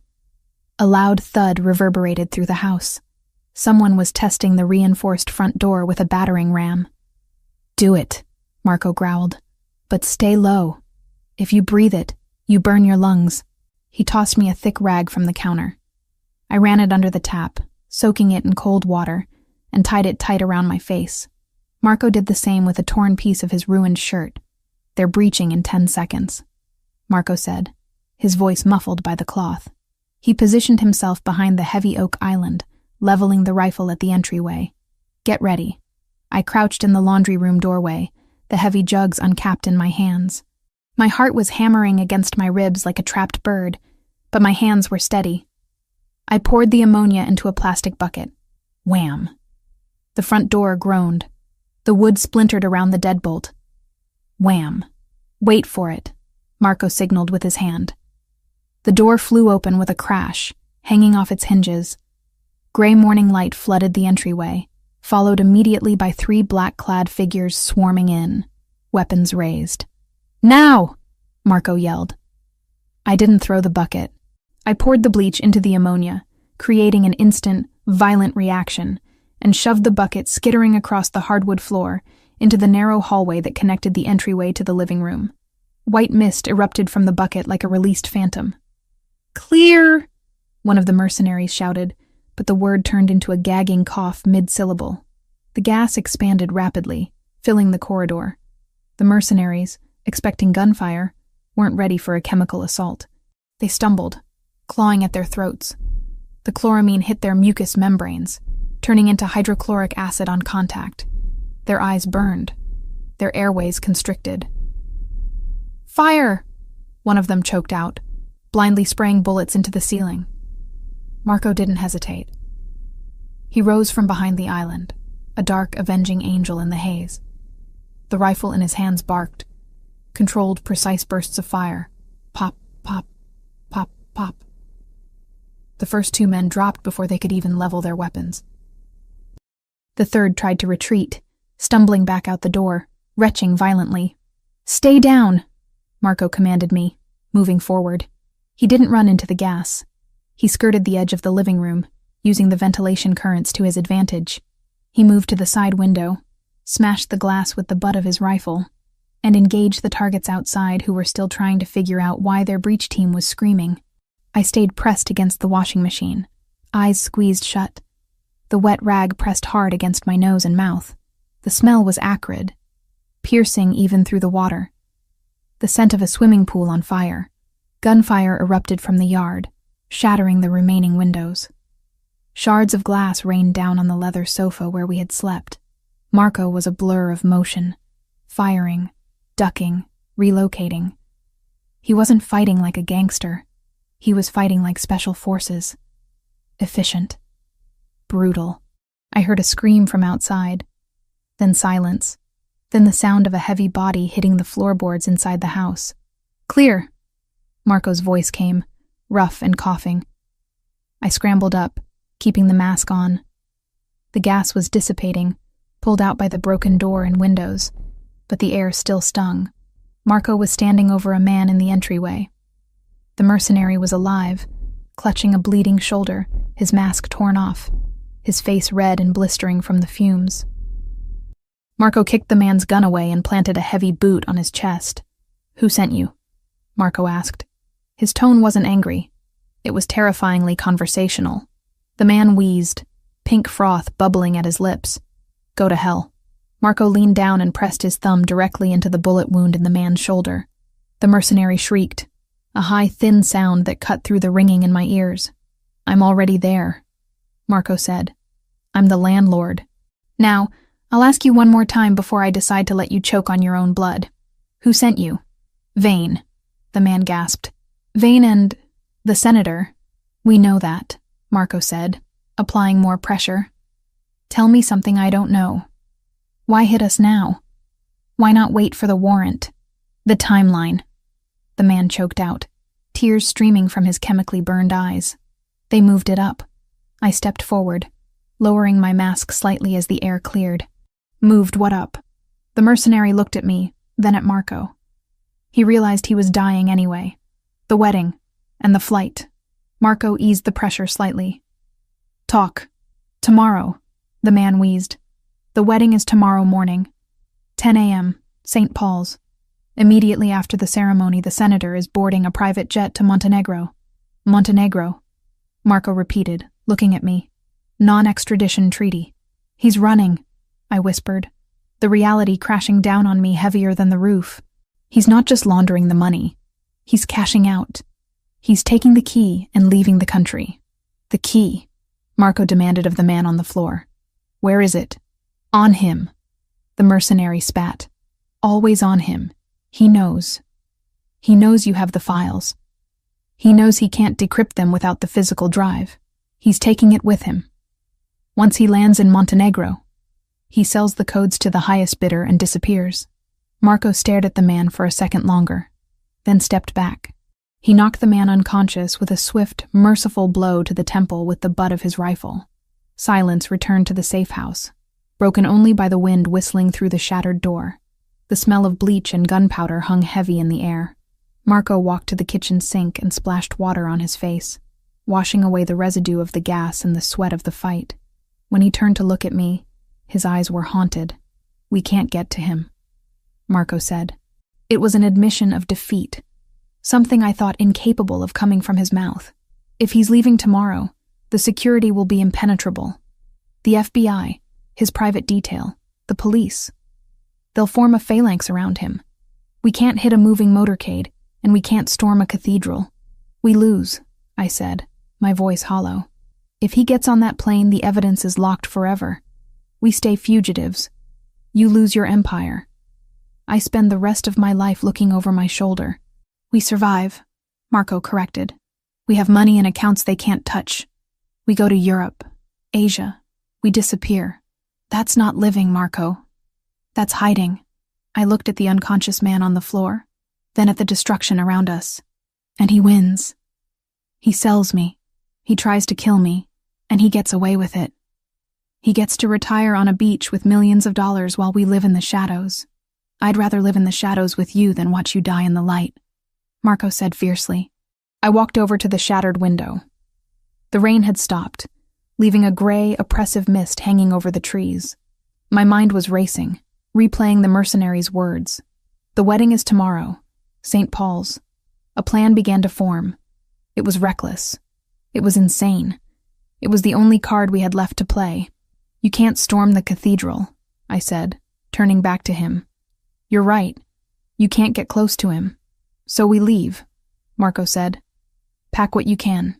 S1: a loud thud reverberated through the house. Someone was testing the reinforced front door with a battering ram. "Do it," Marco growled. "But stay low. If you breathe it, you burn your lungs." He tossed me a thick rag from the counter. I ran it under the tap, soaking it in cold water, and tied it tight around my face. Marco did the same with a torn piece of his ruined shirt. "They're breaching in 10 seconds," Marco said, his voice muffled by the cloth. He positioned himself behind the heavy oak island, leveling the rifle at the entryway. "Get ready." I crouched in the laundry room doorway, the heavy jugs uncapped in my hands. My heart was hammering against my ribs like a trapped bird, but my hands were steady. I poured the ammonia into a plastic bucket. Wham! The front door groaned. The wood splintered around the deadbolt. Wham! "Wait for it," Marco signaled with his hand. The door flew open with a crash, hanging off its hinges. Gray morning light flooded the entryway, followed immediately by 3 black-clad figures swarming in, weapons raised. "Now!" Marco yelled. I didn't throw the bucket. I poured the bleach into the ammonia, creating an instant, violent reaction, and shoved the bucket skittering across the hardwood floor into the narrow hallway that connected the entryway to the living room. White mist erupted from the bucket like a released phantom. "Clear!" one of the mercenaries shouted, but the word turned into a gagging cough mid-syllable. The gas expanded rapidly, filling the corridor. The mercenaries, expecting gunfire, weren't ready for a chemical assault. They stumbled, clawing at their throats. The chloramine hit their mucous membranes, turning into hydrochloric acid on contact. Their eyes burned, their airways constricted. "Fire!" one of them choked out, blindly spraying bullets into the ceiling. Marco didn't hesitate. He rose from behind the island, a dark, avenging angel in the haze. The rifle in his hands barked, controlled precise bursts of fire. Pop, pop, pop, pop. The first 2 men dropped before they could even level their weapons. The third tried to retreat, stumbling back out the door, retching violently. "Stay down," Marco commanded me, moving forward. He didn't run into the gas. He skirted the edge of the living room, using the ventilation currents to his advantage. He moved to the side window, smashed the glass with the butt of his rifle, and engaged the targets outside who were still trying to figure out why their breach team was screaming. I stayed pressed against the washing machine, eyes squeezed shut. The wet rag pressed hard against my nose and mouth. The smell was acrid, piercing even through the water. The scent of a swimming pool on fire. Gunfire erupted from the yard, shattering the remaining windows. Shards of glass rained down on the leather sofa where we had slept. Marco was a blur of motion, firing, ducking, relocating. He wasn't fighting like a gangster. He was fighting like special forces. Efficient. Brutal. I heard a scream from outside. Then silence. Then the sound of a heavy body hitting the floorboards inside the house. "Clear!" Marco's voice came, rough and coughing. I scrambled up, keeping the mask on. The gas was dissipating, pulled out by the broken door and windows, but the air still stung. Marco was standing over a man in the entryway. The mercenary was alive, clutching a bleeding shoulder, his mask torn off, his face red and blistering from the fumes. Marco kicked the man's gun away and planted a heavy boot on his chest. "Who sent you?" Marco asked. His tone wasn't angry. It was terrifyingly conversational. The man wheezed, pink froth bubbling at his lips. "Go to hell." Marco leaned down and pressed his thumb directly into the bullet wound in the man's shoulder. The mercenary shrieked, a high, thin sound that cut through the ringing in my ears. "I'm already there," Marco said. "I'm the landlord. Now, I'll ask you one more time before I decide to let you choke on your own blood. Who sent you?" "Vane," the man gasped. "Vane and the senator." "We know that," Marco said, applying more pressure. "Tell me something I don't know. Why hit us now? Why not wait for the warrant? The timeline." The man choked out, tears streaming from his chemically burned eyes. They moved it up. I stepped forward, lowering my mask slightly as the air cleared. "Moved what up?" The mercenary looked at me, then at Marco. He realized he was dying anyway. The wedding, and the flight. Marco eased the pressure slightly. "Talk. Tomorrow," the man wheezed. "The wedding is tomorrow morning. 10 a.m., St. Paul's. Immediately after the ceremony, the senator is boarding a private jet to Montenegro." "Montenegro," Marco repeated, looking at me. "Non-extradition treaty." "He's running," I whispered, the reality crashing down on me heavier than the roof. "He's not just laundering the money. He's cashing out. He's taking the key and leaving the country." "The key?" Marco demanded of the man on the floor. "Where is it?" "On him." The mercenary spat. "Always on him. He knows. He knows you have the files. He knows he can't decrypt them without the physical drive. He's taking it with him. Once he lands in Montenegro, he sells the codes to the highest bidder and disappears." Marco stared at the man for a second longer, then stepped back. He knocked the man unconscious with a swift, merciful blow to the temple with the butt of his rifle. Silence returned to the safe house, broken only by the wind whistling through the shattered door. The smell of bleach and gunpowder hung heavy in the air. Marco walked to the kitchen sink and splashed water on his face, washing away the residue of the gas and the sweat of the fight. When he turned to look at me, his eyes were haunted. "We can't get to him," Marco said. It was an admission of defeat, something I thought incapable of coming from his mouth. "If he's leaving tomorrow, the security will be impenetrable. The FBI, his private detail, the police. They'll form a phalanx around him. We can't hit a moving motorcade, and we can't storm a cathedral. We lose," I said, my voice hollow. "If he gets on that plane, the evidence is locked forever. We stay fugitives. You lose your empire. I spend the rest of my life looking over my shoulder." "We survive," Marco corrected. "We have money in accounts they can't touch. We go to Europe, Asia. We disappear. That's not living, Marco. That's hiding." I looked at the unconscious man on the floor, then at the destruction around us. "And he wins. He sells me. He tries to kill me, and he gets away with it. He gets to retire on a beach with millions of dollars while we live in the shadows. I'd rather live in the shadows with you than watch you die in the light," Marco said fiercely. I walked over to the shattered window. The rain had stopped, leaving a gray, oppressive mist hanging over the trees. My mind was racing, replaying the mercenary's words. The wedding is tomorrow, St. Paul's. A plan began to form. It was reckless. It was insane. It was the only card we had left to play. "You can't storm the cathedral," I said, turning back to him. "You're right. You can't get close to him. So we leave," Marco said. "Pack what you can."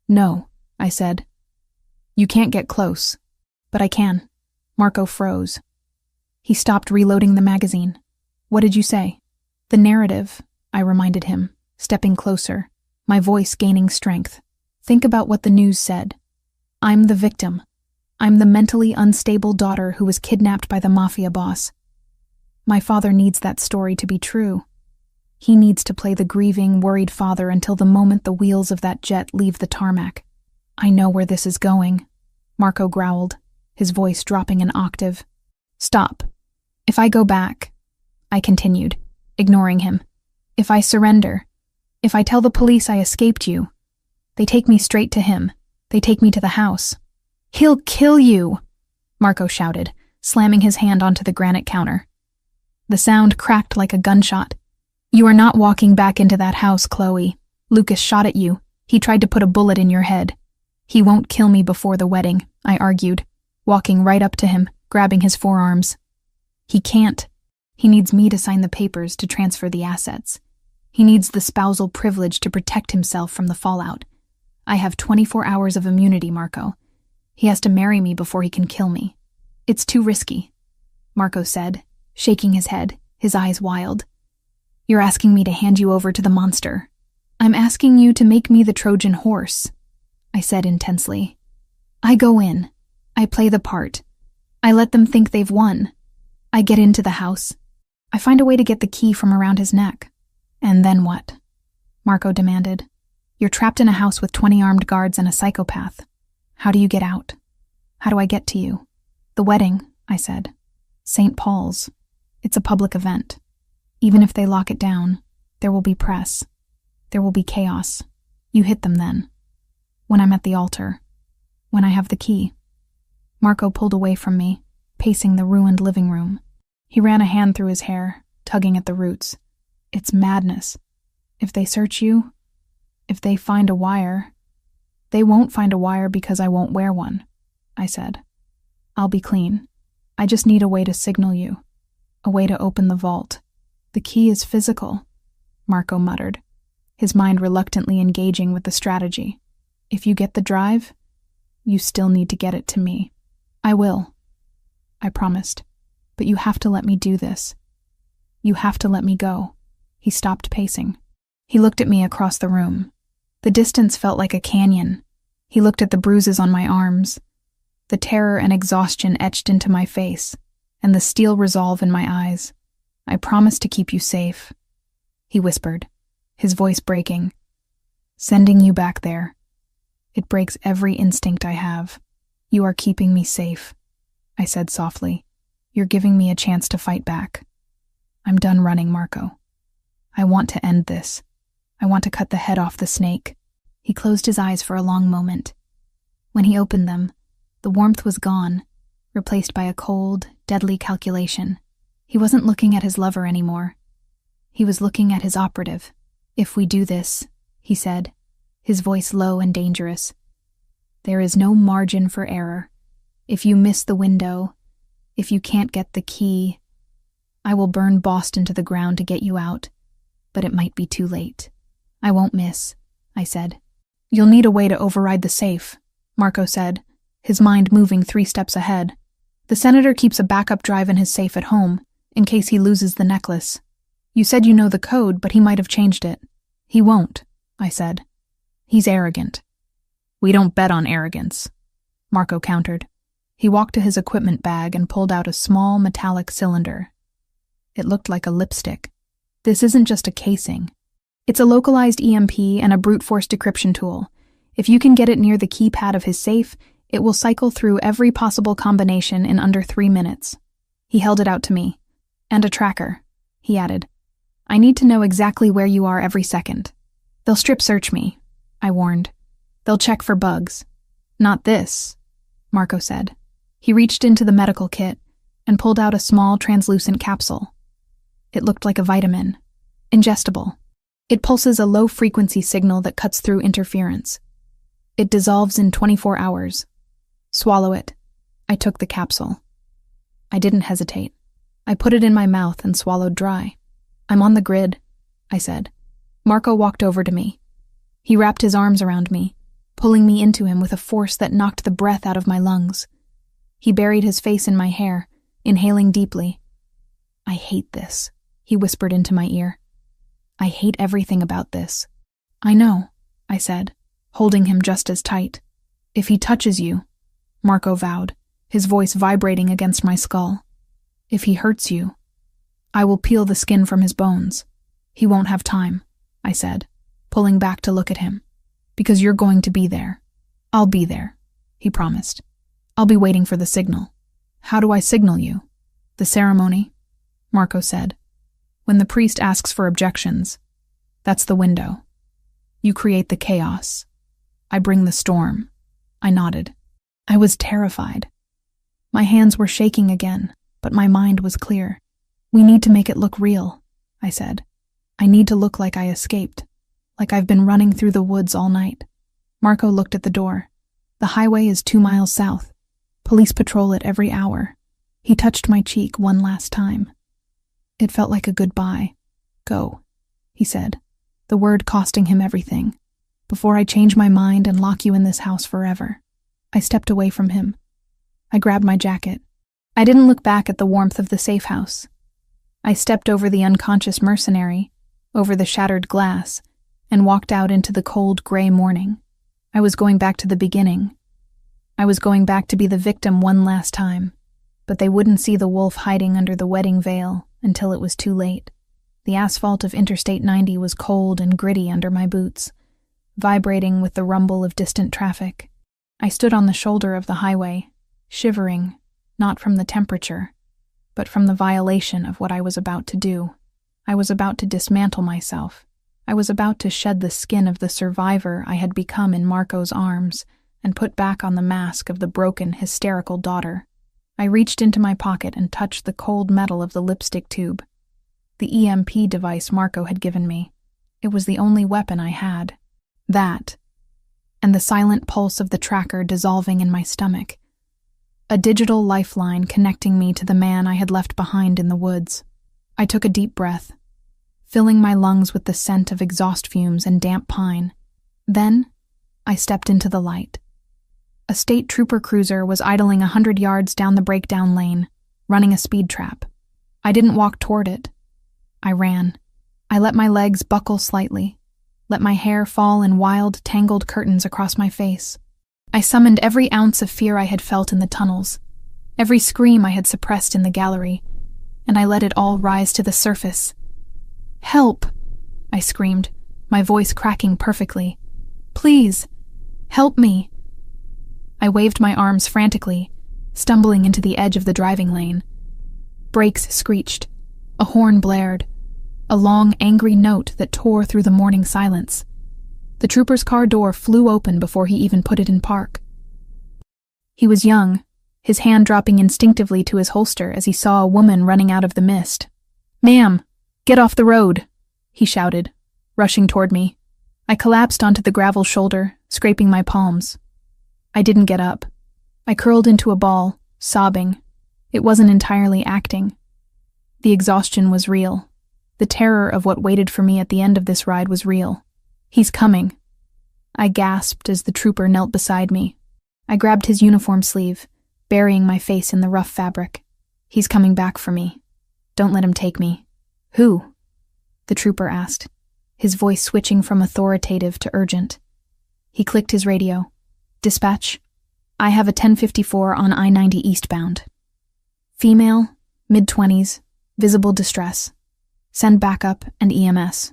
S1: "No," I said. "You can't get close." "But I can." Marco froze. He stopped reloading the magazine. "What did you say?" "The narrative," I reminded him, stepping closer, my voice gaining strength. "Think about what the news said. I'm the victim. I'm the mentally unstable daughter who was kidnapped by the Mafia boss. My father needs that story to be true. He needs to play the grieving, worried father until the moment the wheels of that jet leave the tarmac. I know where this is going," Marco growled, his voice dropping an octave. "Stop. If I go back," I continued, ignoring him. "If I surrender, if I tell the police I escaped you, they take me straight to him. They take me to the house." "He'll kill you," Marco shouted, slamming his hand onto the granite counter. The sound cracked like a gunshot. "You are not walking back into that house, Chloe. Lucas shot at you. He tried to put a bullet in your head." "He won't kill me before the wedding," I argued, walking right up to him, grabbing his forearms. "He can't. He needs me to sign the papers to transfer the assets. He needs the spousal privilege to protect himself from the fallout. I have 24 hours of immunity, Marco. He has to marry me before he can kill me." "It's too risky," Marco said, shaking his head, his eyes wild. "You're asking me to hand you over to the monster." "I'm asking you to make me the Trojan horse," I said intensely. "I go in. I play the part. I let them think they've won. I get into the house. I find a way to get the key from around his neck. And then what?" Marco demanded. "You're trapped in a house with 20 armed guards and a psychopath. How do you get out? How do I get to you?" "The wedding," I said. "St. Paul's. It's a public event. Even if they lock it down, there will be press. There will be chaos. You hit them then. When I'm at the altar. When I have the key." Marco pulled away from me, pacing the ruined living room. He ran a hand through his hair, tugging at the roots. "It's madness. If they search you, if they find a wire..." "They won't find a wire because I won't wear one," I said. "I'll be clean. I just need a way to signal you. A way to open the vault." "The key is physical," Marco muttered, his mind reluctantly engaging with the strategy. "If you get the drive, you still need to get it to me." "I will," I promised. "But you have to let me do this. You have to let me go." He stopped pacing. He looked at me across the room. The distance felt like a canyon. He looked at the bruises on my arms, the terror and exhaustion etched into my face, and the steel resolve in my eyes. "I promise to keep you safe," he whispered, his voice breaking. "Sending you back there. It breaks every instinct I have. You are keeping me safe," I said softly. "You're giving me a chance to fight back. I'm done running, Marco. I want to end this. I want to cut the head off the snake." He closed his eyes for a long moment. When he opened them, the warmth was gone, replaced by a cold, deadly calculation. He wasn't looking at his lover anymore. He was looking at his operative. "If we do this," he said, his voice low and dangerous, "there is no margin for error. If you miss the window, if you can't get the key, I will burn Boston to the ground to get you out, but it might be too late." "I won't miss," I said. "You'll need a way to override the safe," Marco said, his mind moving 3 steps ahead. "The senator keeps a backup drive in his safe at home, in case he loses the necklace. You said you know the code, but he might have changed it." "He won't," I said. "He's arrogant." "We don't bet on arrogance," Marco countered. He walked to his equipment bag and pulled out a small metallic cylinder. It looked like a lipstick. "This isn't just a casing. It's a localized EMP and a brute force decryption tool. If you can get it near the keypad of his safe, it will cycle through every possible combination in under 3 minutes." He held it out to me. "And a tracker," he added. "I need to know exactly where you are every second." "They'll strip search me," I warned. "They'll check for bugs." "Not this," Marco said. He reached into the medical kit and pulled out a small translucent capsule. It looked like a vitamin. Ingestible. It pulses a low-frequency signal that cuts through interference. It dissolves in 24 hours. Swallow it. I took the capsule. I didn't hesitate. I put it in my mouth and swallowed dry. "I'm on the grid," I said. Marco walked over to me. He wrapped his arms around me, pulling me into him with a force that knocked the breath out of my lungs. He buried his face in my hair, inhaling deeply. "I hate this," he whispered into my ear. "I hate everything about this." "I know," I said, holding him just as tight. "If he touches you," Marco vowed, his voice vibrating against my skull. "If he hurts you, I will peel the skin from his bones." "He won't have time," I said, pulling back to look at him. "Because you're going to be there." "I'll be there," he promised. "I'll be waiting for the signal." "How do I signal you?" "The ceremony," Marco said. "When the priest asks for objections, that's the window. You create the chaos. I bring the storm." I nodded. I was terrified. My hands were shaking again, but my mind was clear. "We need to make it look real," I said. "I need to look like I escaped, like I've been running through the woods all night." Marco looked at the door. "The highway is 2 miles south. Police patrol it every hour." He touched my cheek one last time. It felt like a goodbye. "Go," he said, the word costing him everything. "Before I change my mind and lock you in this house forever." I stepped away from him. I grabbed my jacket. I didn't look back at the warmth of the safe house. I stepped over the unconscious mercenary, over the shattered glass, and walked out into the cold, gray morning. I was going back to the beginning. I was going back to be the victim one last time, but they wouldn't see the wolf hiding under the wedding veil until it was too late. The asphalt of Interstate 90 was cold and gritty under my boots, vibrating with the rumble of distant traffic. I stood on the shoulder of the highway, shivering, not from the temperature, but from the violation of what I was about to do. I was about to dismantle myself. I was about to shed the skin of the survivor I had become in Marco's arms and put back on the mask of the broken, hysterical daughter. I reached into my pocket and touched the cold metal of the lipstick tube. The EMP device Marco had given me. It was the only weapon I had. That, and the silent pulse of the tracker dissolving in my stomach. A digital lifeline connecting me to the man I had left behind in the woods. I took a deep breath, filling my lungs with the scent of exhaust fumes and damp pine. Then, I stepped into the light. A state trooper cruiser was idling 100 yards down the breakdown lane, running a speed trap. I didn't walk toward it. I ran. I let my legs buckle slightly, let my hair fall in wild, tangled curtains across my face. I summoned every ounce of fear I had felt in the tunnels, every scream I had suppressed in the gallery, and I let it all rise to the surface. "Help!" I screamed, my voice cracking perfectly. "Please, help me!" I waved my arms frantically, stumbling into the edge of the driving lane. Brakes screeched. A horn blared. A long, angry note that tore through the morning silence. The trooper's car door flew open before he even put it in park. He was young, his hand dropping instinctively to his holster as he saw a woman running out of the mist. "Ma'am, get off the road," he shouted, rushing toward me. I collapsed onto the gravel shoulder, scraping my palms. I didn't get up. I curled into a ball, sobbing. It wasn't entirely acting. The exhaustion was real. The terror of what waited for me at the end of this ride was real. "He's coming." I gasped as the trooper knelt beside me. I grabbed his uniform sleeve, burying my face in the rough fabric. "He's coming back for me. Don't let him take me." "Who?" the trooper asked, his voice switching from authoritative to urgent. He clicked his radio. "Dispatch, I have a 1054 on I-90 eastbound. Female, mid-20s, visible distress. Send backup and EMS.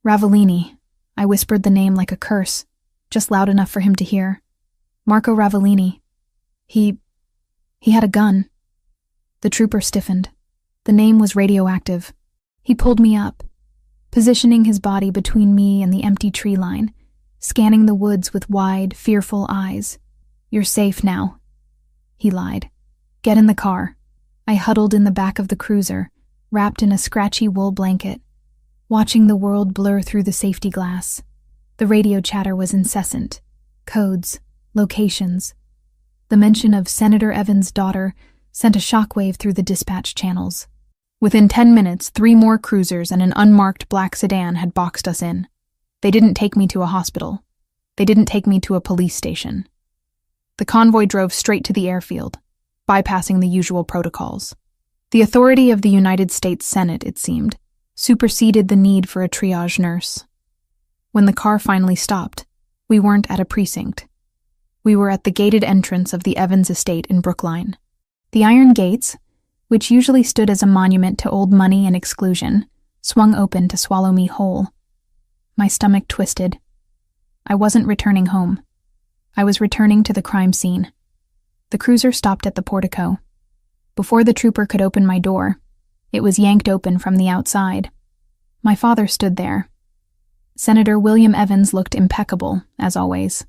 S1: Ravellini." I whispered the name like a curse, just loud enough for him to hear. "Marco Ravellini. He had a gun." The trooper stiffened. The name was radioactive. He pulled me up, positioning his body between me and the empty tree line, scanning the woods with wide, fearful eyes. "You're safe now," he lied. "Get in the car." I huddled in the back of the cruiser, wrapped in a scratchy wool blanket, watching the world blur through the safety glass. The radio chatter was incessant. Codes, locations. The mention of Senator Evans' daughter sent a shockwave through the dispatch channels. Within 10 minutes, 3 more cruisers and an unmarked black sedan had boxed us in. They didn't take me to a hospital. They didn't take me to a police station. The convoy drove straight to the airfield, bypassing the usual protocols. The authority of the United States Senate, it seemed, superseded the need for a triage nurse. When the car finally stopped, we weren't at a precinct. We were at the gated entrance of the Evans estate in Brookline. The iron gates, which usually stood as a monument to old money and exclusion, swung open to swallow me whole. My stomach twisted. I wasn't returning home. I was returning to the crime scene. The cruiser stopped at the portico. Before the trooper could open my door, it was yanked open from the outside. My father stood there. Senator William Evans looked impeccable, as always.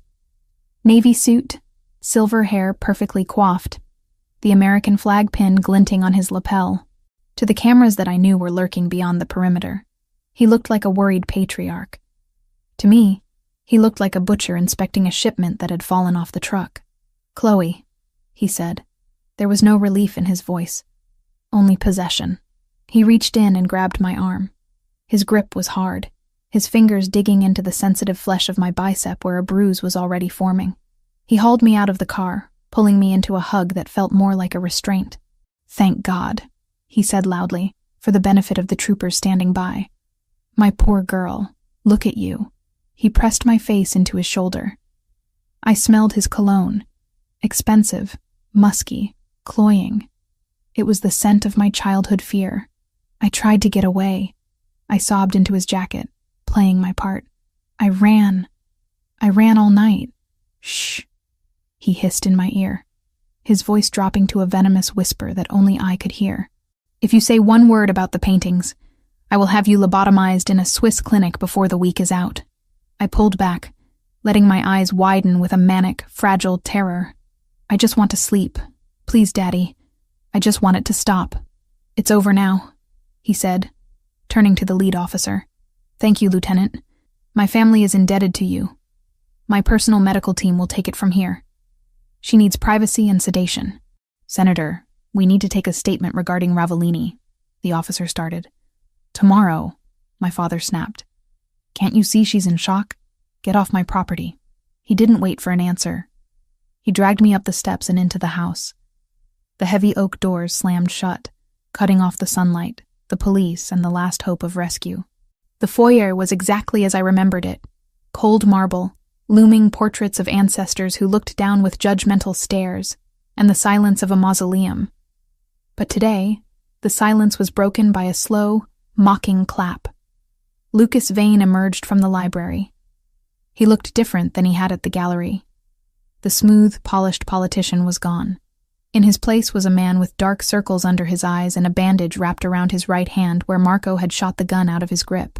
S1: Navy suit, silver hair perfectly coiffed. the American flag pin glinting on his lapel. To the cameras that I knew were lurking beyond the perimeter, he looked like a worried patriarch. To me, he looked like a butcher inspecting a shipment that had fallen off the truck. "Chloe," he said. There was no relief in his voice, only possession. He reached in and grabbed my arm. His grip was hard, his fingers digging into the sensitive flesh of my bicep where a bruise was already forming. He hauled me out of the car, pulling me into a hug that felt more like a restraint. "Thank God," he said loudly, for the benefit of the troopers standing by. "My poor girl, look at you." He pressed my face into his shoulder. I smelled his cologne. Expensive, musky, cloying. It was the scent of my childhood fear. I tried to get away. I sobbed into his jacket, playing my part. I ran all night. "Shh," he hissed in my ear, his voice dropping to a venomous whisper that only I could hear. "If you say one word about the paintings, I will have you lobotomized in a Swiss clinic before the week is out." I pulled back, letting my eyes widen with a manic, fragile terror. "I just want to sleep. Please, Daddy. I just want it to stop. It's over now," he said, turning to the lead officer. "Thank you, Lieutenant. My family is indebted to you. My personal medical team will take it from here. She needs privacy and sedation." "Senator, we need to take a statement regarding Ravellini," the officer started. "Tomorrow," my father snapped. "Can't you see she's in shock? Get off my property." He didn't wait for an answer. He dragged me up the steps and into the house. The heavy oak doors slammed shut, cutting off the sunlight, the police, and the last hope of rescue. The foyer was exactly as I remembered it. Cold marble, looming portraits of ancestors who looked down with judgmental stares, and the silence of a mausoleum. But today, the silence was broken by a slow, mocking clap. Lucas Vane emerged from the library. He looked different than he had at the gallery. The smooth, polished politician was gone. In his place was a man with dark circles under his eyes and a bandage wrapped around his right hand where Marco had shot the gun out of his grip.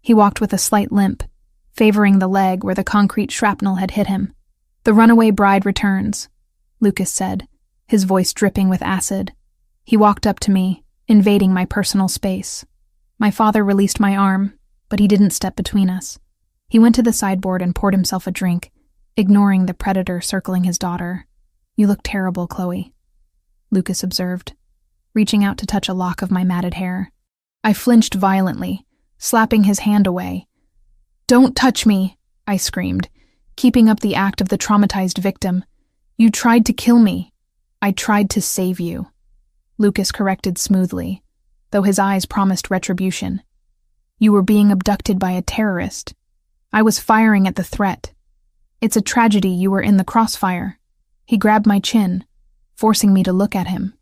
S1: He walked with a slight limp, favoring the leg where the concrete shrapnel had hit him. "The runaway bride returns," Lucas said, his voice dripping with acid. He walked up to me, invading my personal space. My father released my arm, but he didn't step between us. He went to the sideboard and poured himself a drink, ignoring the predator circling his daughter. "You look terrible, Chloe," Lucas observed, reaching out to touch a lock of my matted hair. I flinched violently, slapping his hand away. "Don't touch me," I screamed, keeping up the act of the traumatized victim. "You tried to kill me. I tried to save you," Lucas corrected smoothly, though his eyes promised retribution. "You were being abducted by a terrorist. I was firing at the threat. It's a tragedy you were in the crossfire." He grabbed my chin, forcing me to look at him.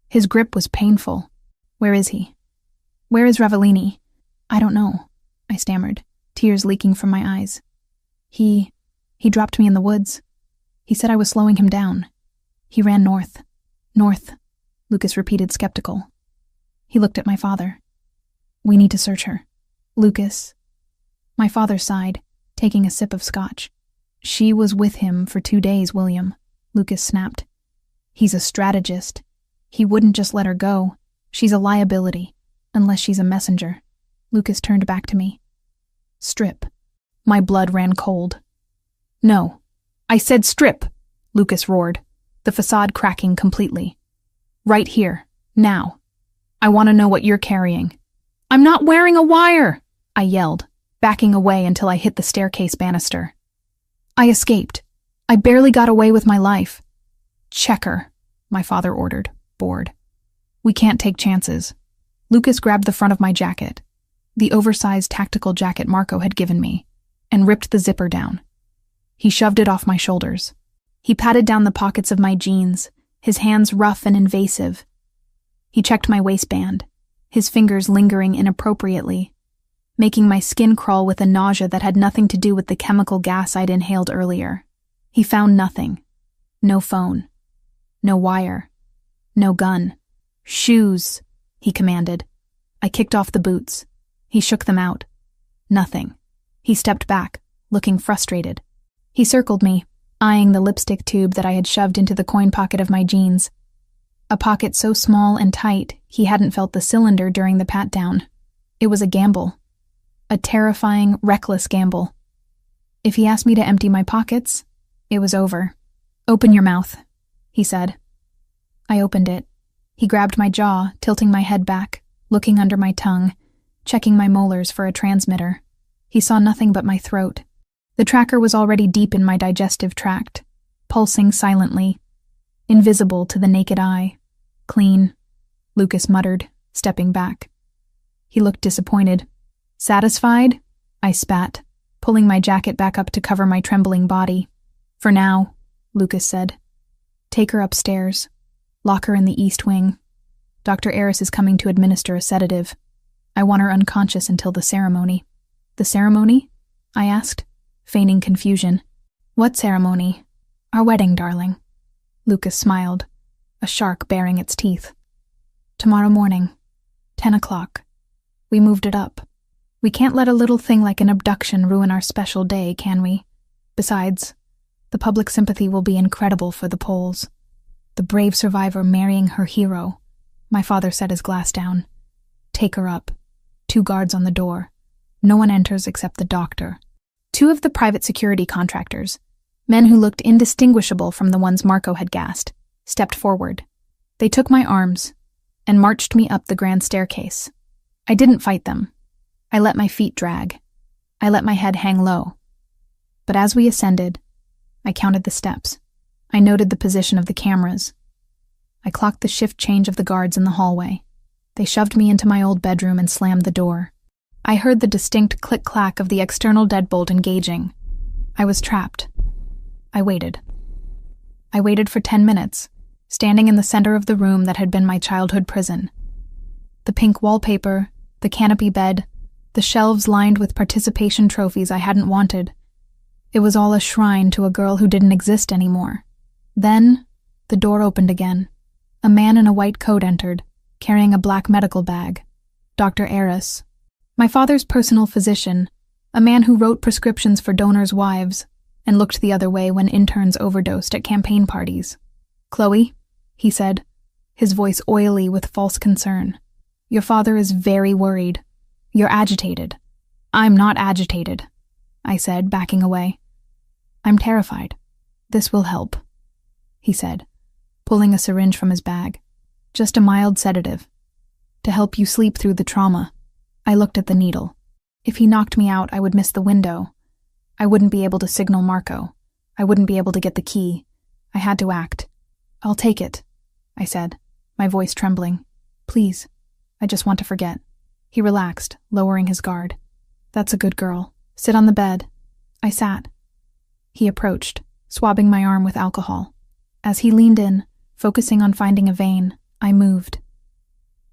S1: His grip was painful. "Where is he? Where is Ravellini?" "I don't know," I stammered, tears leaking from my eyes. He dropped me in the woods. He said I was slowing him down. He ran north." "North," Lucas repeated, skeptical. He looked at my father. "We need to search her." "Lucas." My father sighed, taking a sip of scotch. "She was with him for 2 days, William," Lucas snapped. "He's a strategist. He wouldn't just let her go. She's a liability, unless she's a messenger." Lucas turned back to me. "Strip." My blood ran cold. "No. I said strip," Lucas roared, the facade cracking completely. "Right here, now. I want to know what you're carrying." "I'm not wearing a wire," I yelled, backing away until I hit the staircase banister. "I escaped. I barely got away with my life." "Check her," my father ordered, bored. "We can't take chances." Lucas grabbed the front of my jacket, the oversized tactical jacket Marco had given me, and ripped the zipper down. He shoved it off my shoulders. He patted down the pockets of my jeans, his hands rough and invasive. He checked my waistband, his fingers lingering inappropriately, making my skin crawl with a nausea that had nothing to do with the chemical gas I'd inhaled earlier. He found nothing. No phone. No wire. No gun. "Shoes," he commanded. I kicked off the boots. He shook them out. Nothing. He stepped back, looking frustrated. He circled me, eyeing the lipstick tube that I had shoved into the coin pocket of my jeans. A pocket so small and tight he hadn't felt the cylinder during the pat-down. It was a gamble. A terrifying, reckless gamble. If he asked me to empty my pockets, it was over. "Open your mouth," he said. I opened it. He grabbed my jaw, tilting my head back, looking under my tongue, checking my molars for a transmitter. He saw nothing but my throat. The tracker was already deep in my digestive tract, pulsing silently, invisible to the naked eye. "Clean," Lucas muttered, stepping back. He looked disappointed. "Satisfied?" I spat, pulling my jacket back up to cover my trembling body. "For now," Lucas said. "Take her upstairs. Lock her in the East Wing. Dr. Eris is coming to administer a sedative. I want her unconscious until the ceremony." "The ceremony?" I asked, feigning confusion. "What ceremony?" "Our wedding, darling." Lucas smiled, a shark baring its teeth. "Tomorrow morning, 10 o'clock. We moved it up. We can't let a little thing like an abduction ruin our special day, can we? Besides, the public sympathy will be incredible for the Poles. The brave survivor marrying her hero." My father set his glass down. "Take her up. 2 guards on the door. No one enters except the doctor." 2 of the private security contractors, men who looked indistinguishable from the ones Marco had gassed, stepped forward. They took my arms and marched me up the grand staircase. I didn't fight them. I let my feet drag. I let my head hang low. But as we ascended, I counted the steps. I noted the position of the cameras. I clocked the shift change of the guards in the hallway. They shoved me into my old bedroom and slammed the door. I heard the distinct click-clack of the external deadbolt engaging. I was trapped. I waited. I waited for 10 minutes, standing in the center of the room that had been my childhood prison. The pink wallpaper, the canopy bed, the shelves lined with participation trophies I hadn't wanted. It was all a shrine to a girl who didn't exist anymore. Then, the door opened again. A man in a white coat entered, carrying a black medical bag. Dr. Eris. My father's personal physician, a man who wrote prescriptions for donors' wives and looked the other way when interns overdosed at campaign parties. "Chloe," he said, his voice oily with false concern. "Your father is very worried. You're agitated." "I'm not agitated," I said, backing away. "I'm terrified. This will help," he said, pulling a syringe from his bag. "Just a mild sedative, to help you sleep through the trauma." I looked at the needle. If he knocked me out, I would miss the window. I wouldn't be able to signal Marco. I wouldn't be able to get the key. I had to act. "I'll take it," I said, my voice trembling. "Please, I just want to forget." He relaxed, lowering his guard. "That's a good girl. Sit on the bed." I sat. He approached, swabbing my arm with alcohol. As he leaned in, focusing on finding a vein, I moved.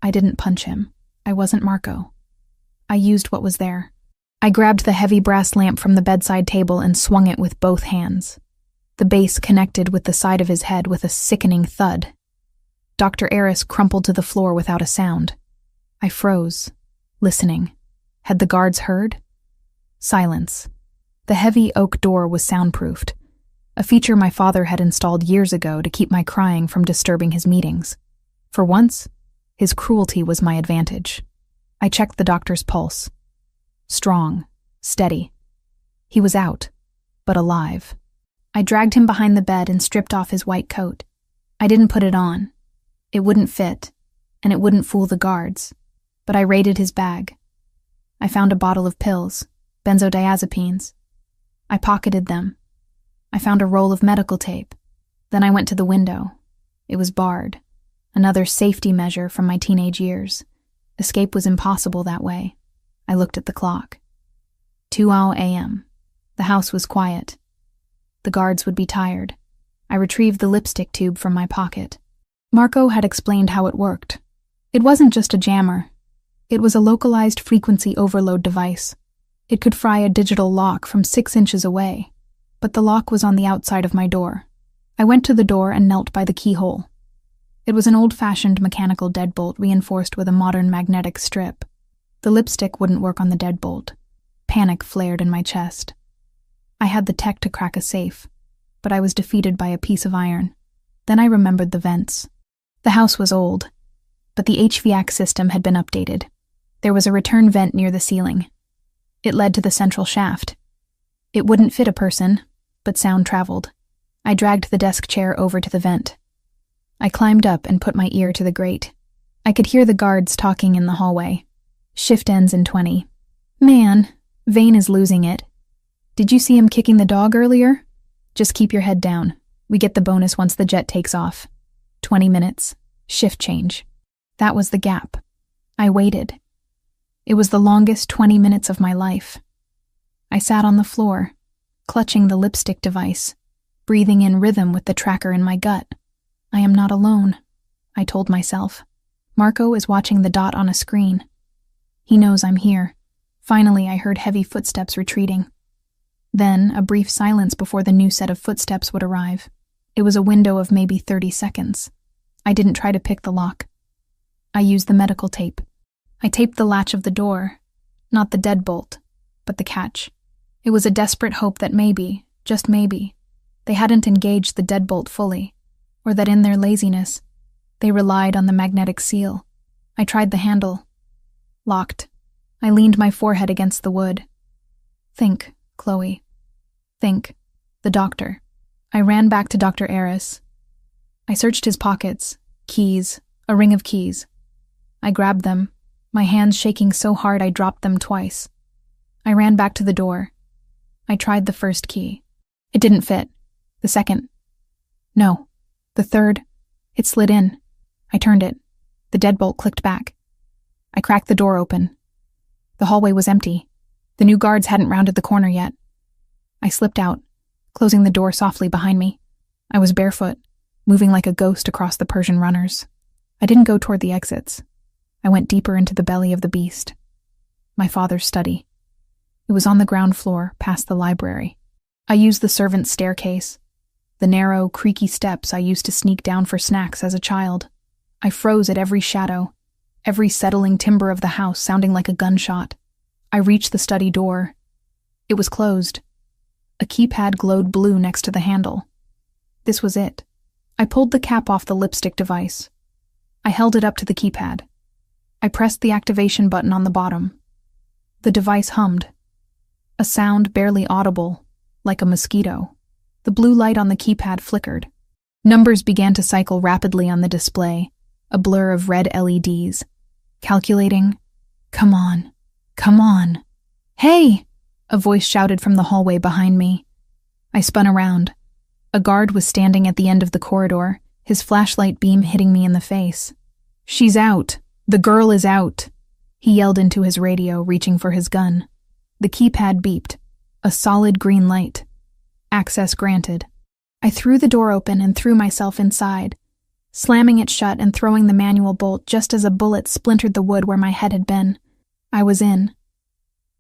S1: I didn't punch him. I wasn't Marco. I used what was there. I grabbed the heavy brass lamp from the bedside table and swung it with both hands. The base connected with the side of his head with a sickening thud. Dr. Eris crumpled to the floor without a sound. I froze, listening. Had the guards heard? Silence. The heavy oak door was soundproofed, a feature my father had installed years ago to keep my crying from disturbing his meetings. For once, his cruelty was my advantage. I checked the doctor's pulse. Strong, steady. He was out, but alive. I dragged him behind the bed and stripped off his white coat. I didn't put it on. It wouldn't fit, and it wouldn't fool the guards. But I raided his bag. I found a bottle of pills, benzodiazepines. I pocketed them. I found a roll of medical tape. Then I went to the window. It was barred, another safety measure from my teenage years. Escape was impossible that way. I looked at the clock. 2 a.m. The house was quiet. The guards would be tired. I retrieved the lipstick tube from my pocket. Marco had explained how it worked. It wasn't just a jammer. It was a localized frequency overload device. It could fry a digital lock from 6 inches away, but the lock was on the outside of my door. I went to the door and knelt by the keyhole. It was an old-fashioned mechanical deadbolt reinforced with a modern magnetic strip. The lipstick wouldn't work on the deadbolt. Panic flared in my chest. I had the tech to crack a safe, but I was defeated by a piece of iron. Then I remembered the vents. The house was old, but the HVAC system had been updated. There was a return vent near the ceiling. It led to the central shaft. It wouldn't fit a person, but sound traveled. I dragged the desk chair over to the vent. I climbed up and put my ear to the grate. I could hear the guards talking in the hallway. Shift ends in 20. Man, Vane is losing it. Did you see him kicking the dog earlier? Just keep your head down. We get the bonus once the jet takes off. 20 minutes. Shift change. That was the gap. I waited. It was the longest 20 minutes of my life. I sat on the floor, clutching the lipstick device, breathing in rhythm with the tracker in my gut. I am not alone, I told myself. Marco is watching the dot on a screen. He knows I'm here. Finally, I heard heavy footsteps retreating. Then, a brief silence before the new set of footsteps would arrive. It was a window of maybe 30 seconds. I didn't try to pick the lock. I used the medical tape. I taped the latch of the door, not the deadbolt, but the catch. It was a desperate hope that maybe, just maybe, they hadn't engaged the deadbolt fully, or that in their laziness, they relied on the magnetic seal. I tried the handle. Locked. I leaned my forehead against the wood. Think, Chloe. Think. The doctor. I ran back to Dr. Aris. I searched his pockets. Keys. A ring of keys. I grabbed them, my hands shaking so hard I dropped them twice. I ran back to the door. I tried the first key. It didn't fit. The second. No. The third. It slid in. I turned it. The deadbolt clicked back. I cracked the door open. The hallway was empty. The new guards hadn't rounded the corner yet. I slipped out, closing the door softly behind me. I was barefoot, moving like a ghost across the Persian runners. I didn't go toward the exits. I went deeper into the belly of the beast. My father's study. It was on the ground floor, past the library. I used the servants' staircase, the narrow, creaky steps I used to sneak down for snacks as a child. I froze at every shadow, every settling timber of the house sounding like a gunshot. I reached the study door. It was closed. A keypad glowed blue next to the handle. This was it. I pulled the cap off the lipstick device. I held it up to the keypad. I pressed the activation button on the bottom. The device hummed. A sound barely audible, like a mosquito. The blue light on the keypad flickered. Numbers began to cycle rapidly on the display, a blur of red LEDs. Calculating. Come on. Come on. Hey! A voice shouted from the hallway behind me. I spun around. A guard was standing at the end of the corridor, his flashlight beam hitting me in the face. She's out. The girl is out. He yelled into his radio, reaching for his gun. The keypad beeped. A solid green light. Access granted. I threw the door open and threw myself inside, slamming it shut and throwing the manual bolt just as a bullet splintered the wood where my head had been. I was in.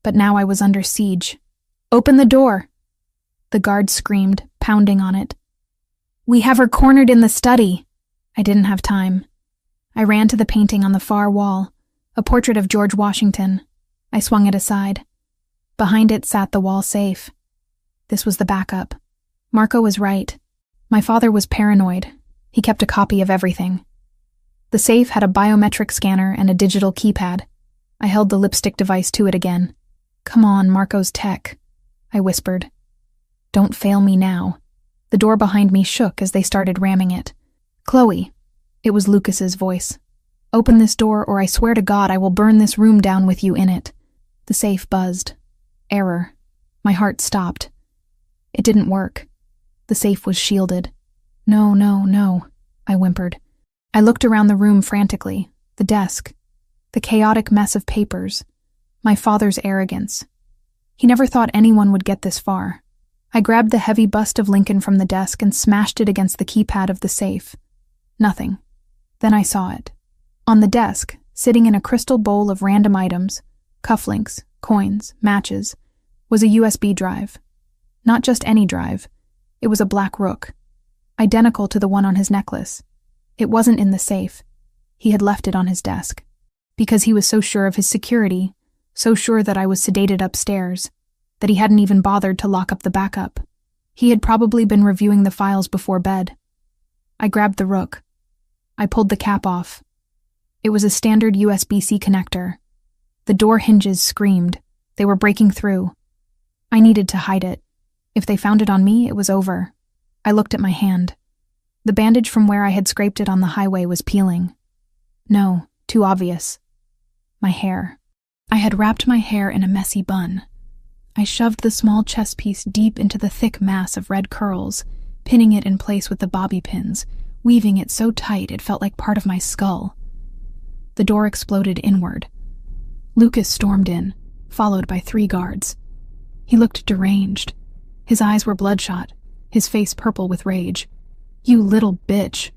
S1: But now I was under siege. Open the door! The guard screamed, pounding on it. We have her cornered in the study. I didn't have time. I ran to the painting on the far wall, a portrait of George Washington. I swung it aside. Behind it sat the wall safe. This was the backup. Marco was right. My father was paranoid. He kept a copy of everything. The safe had a biometric scanner and a digital keypad. I held the lipstick device to it again. Come on, Marco's tech, I whispered. Don't fail me now. The door behind me shook as they started ramming it. Chloe. It was Lucas's voice. Open this door or I swear to God I will burn this room down with you in it. The safe buzzed. Error. My heart stopped. It didn't work. The safe was shielded. No, I whimpered. I looked around the room frantically. The desk. The chaotic mess of papers. My father's arrogance. He never thought anyone would get this far. I grabbed the heavy bust of Lincoln from the desk and smashed it against the keypad of the safe. Nothing. Then I saw it. On the desk, sitting in a crystal bowl of random items, cufflinks, coins, matches, was a USB drive. Not just any drive. It was a black rook, identical to the one on his necklace. It wasn't in the safe. He had left it on his desk. Because he was so sure of his security, so sure that I was sedated upstairs, that he hadn't even bothered to lock up the backup. He had probably been reviewing the files before bed. I grabbed the rook. I pulled the cap off. It was a standard USB-C connector. The door hinges screamed. They were breaking through. I needed to hide it. If they found it on me, it was over. I looked at my hand. The bandage from where I had scraped it on the highway was peeling. No, too obvious. My hair. I had wrapped my hair in a messy bun. I shoved the small chest piece deep into the thick mass of red curls, pinning it in place with the bobby pins, weaving it so tight it felt like part of my skull. The door exploded inward. Lucas stormed in, followed by 3 guards. He looked deranged. His eyes were bloodshot, his face purple with rage. "You little bitch."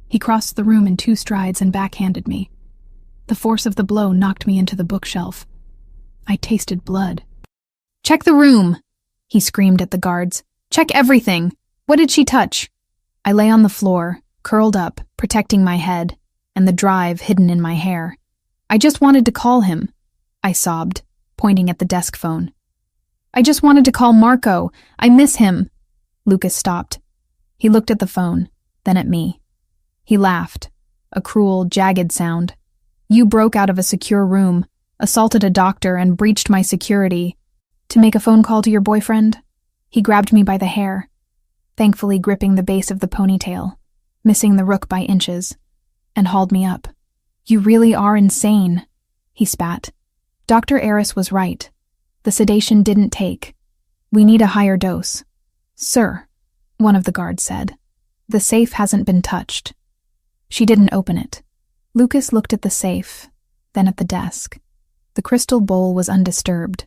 S1: He crossed the room in 2 strides and backhanded me. The force of the blow knocked me into the bookshelf. I tasted blood. "Check the room," he screamed at the guards. "Check everything. What did she touch?" I lay on the floor, curled up, protecting my head, and the drive hidden in my hair. "I just wanted to call him," I sobbed, pointing at the desk phone. "I just wanted to call Marco. I miss him." Lucas stopped. He looked at the phone, then at me. He laughed, a cruel, jagged sound. "You broke out of a secure room, assaulted a doctor, and breached my security. To make a phone call to your boyfriend?" He grabbed me by the hair, thankfully gripping the base of the ponytail, missing the rook by inches, and hauled me up. "You really are insane," he spat. "Dr. Eris was right. The sedation didn't take. We need a higher dose." "Sir," one of the guards said, "the safe hasn't been touched." She didn't open it. Lucas looked at the safe, then at the desk. The crystal bowl was undisturbed.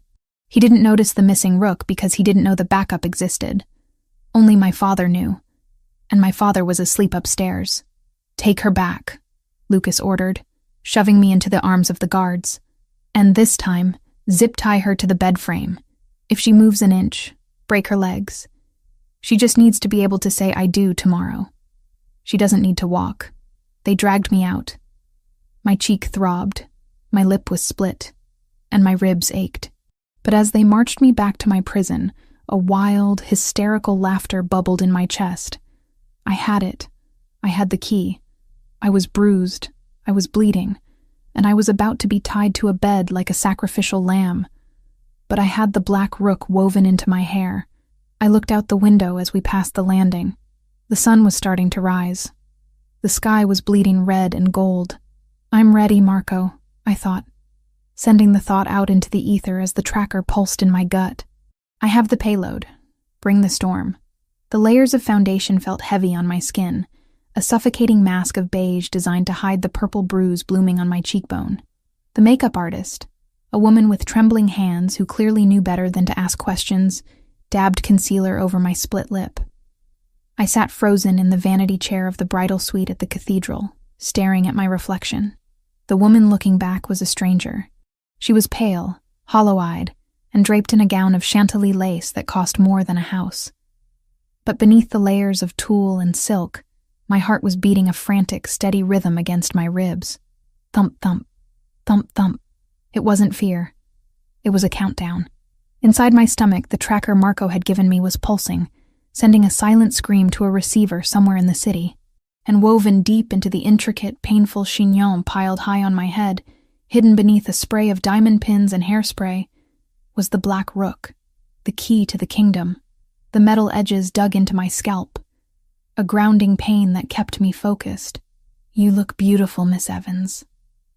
S1: He didn't notice the missing rook because he didn't know the backup existed. Only my father knew, and my father was asleep upstairs. "Take her back," Lucas ordered, shoving me into the arms of the guards. "And this time, zip-tie her to the bed frame. If she moves an inch, break her legs. She just needs to be able to say 'I do' tomorrow. She doesn't need to walk." They dragged me out. My cheek throbbed, my lip was split, and my ribs ached. But as they marched me back to my prison, a wild, hysterical laughter bubbled in my chest. I had it. I had the key. I was bruised. I was bleeding. And I was about to be tied to a bed like a sacrificial lamb. But I had the black rook woven into my hair. I looked out the window as we passed the landing. The sun was starting to rise. The sky was bleeding red and gold. "I'm ready, Marco," I thought, sending the thought out into the ether as the tracker pulsed in my gut. "I have the payload. Bring the storm." The layers of foundation felt heavy on my skin, a suffocating mask of beige designed to hide the purple bruise blooming on my cheekbone. The makeup artist, a woman with trembling hands who clearly knew better than to ask questions, dabbed concealer over my split lip. I sat frozen in the vanity chair of the bridal suite at the cathedral, staring at my reflection. The woman looking back was a stranger. She was pale, hollow-eyed, and draped in a gown of Chantilly lace that cost more than a house. But beneath the layers of tulle and silk, my heart was beating a frantic, steady rhythm against my ribs. Thump, thump, thump, thump. It wasn't fear. It was a countdown. Inside my stomach, the tracker Marco had given me was pulsing, sending a silent scream to a receiver somewhere in the city. And woven deep into the intricate, painful chignon piled high on my head, hidden beneath a spray of diamond pins and hairspray, was the black rook, the key to the kingdom. The metal edges dug into my scalp, a grounding pain that kept me focused. "You look beautiful, Miss Evans,"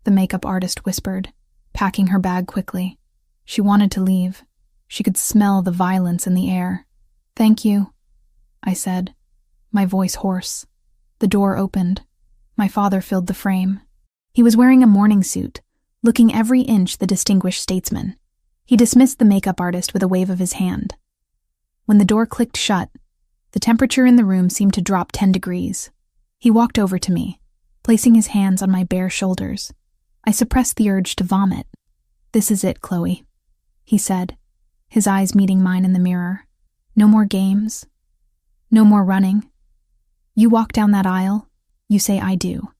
S1: the makeup artist whispered, packing her bag quickly. She wanted to leave. She could smell the violence in the air. "Thank you," I said, my voice hoarse. The door opened. My father filled the frame. He was wearing a morning suit, looking every inch the distinguished statesman. He dismissed the makeup artist with a wave of his hand. When the door clicked shut, the temperature in the room seemed to drop 10 degrees. He walked over to me, placing his hands on my bare shoulders. I suppressed the urge to vomit. "This is it, Chloe," he said, his eyes meeting mine in the mirror. "No more games. No more running. You walk down that aisle, you say 'I do,'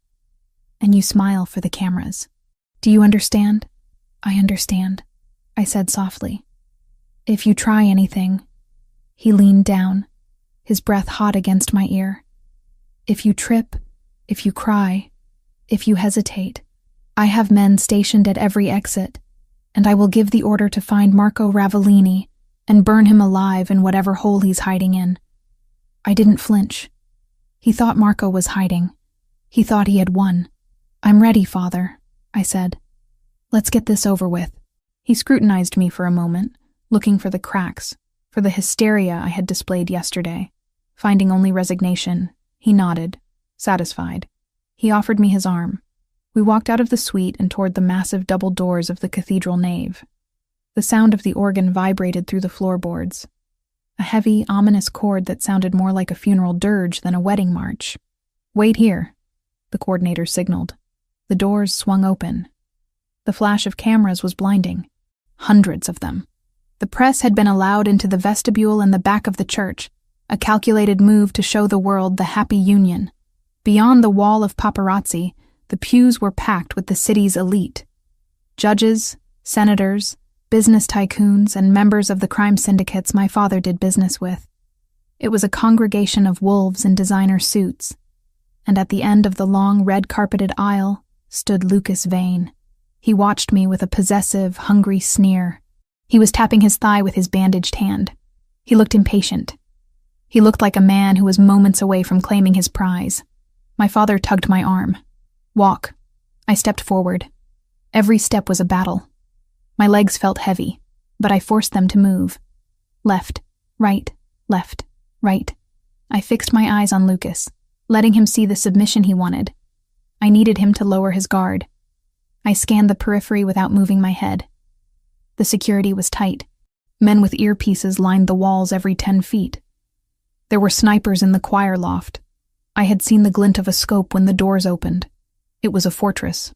S1: and you smile for the cameras. Do you understand?" "I understand," I said softly. "If you try anything," he leaned down, his breath hot against my ear. "If you trip, If you cry, if you hesitate, I have men stationed at every exit, and I will give the order to find Marco Ravellini and burn him alive in whatever hole he's hiding in." I didn't flinch. He thought Marco was hiding. He thought he had won. "I'm ready, Father," I said. "Let's get this over with." He scrutinized me for a moment, looking for the cracks, for the hysteria I had displayed yesterday. Finding only resignation, he nodded, satisfied. He offered me his arm. We walked out of the suite and toward the massive double doors of the cathedral nave. The sound of the organ vibrated through the floorboards, a heavy, ominous chord that sounded more like a funeral dirge than a wedding march. "Wait here," the coordinator signaled. The doors swung open. The flash of cameras was blinding. Hundreds of them. The press had been allowed into the vestibule and the back of the church, a calculated move to show the world the happy union. Beyond the wall of paparazzi, the pews were packed with the city's elite. Judges, senators, business tycoons, and members of the crime syndicates my father did business with. It was a congregation of wolves in designer suits, and at the end of the long red-carpeted aisle stood Lucas Vane. He watched me with a possessive, hungry sneer. He was tapping his thigh with his bandaged hand. He looked impatient. He looked like a man who was moments away from claiming his prize. My father tugged my arm. "Walk." I stepped forward. Every step was a battle. My legs felt heavy, but I forced them to move. Left, right, left, right. I fixed my eyes on Lucas, letting him see the submission he wanted. I needed him to lower his guard. I scanned the periphery without moving my head. The security was tight. Men with earpieces lined the walls every 10 feet. There were snipers in the choir loft. I had seen the glint of a scope when the doors opened. It was a fortress.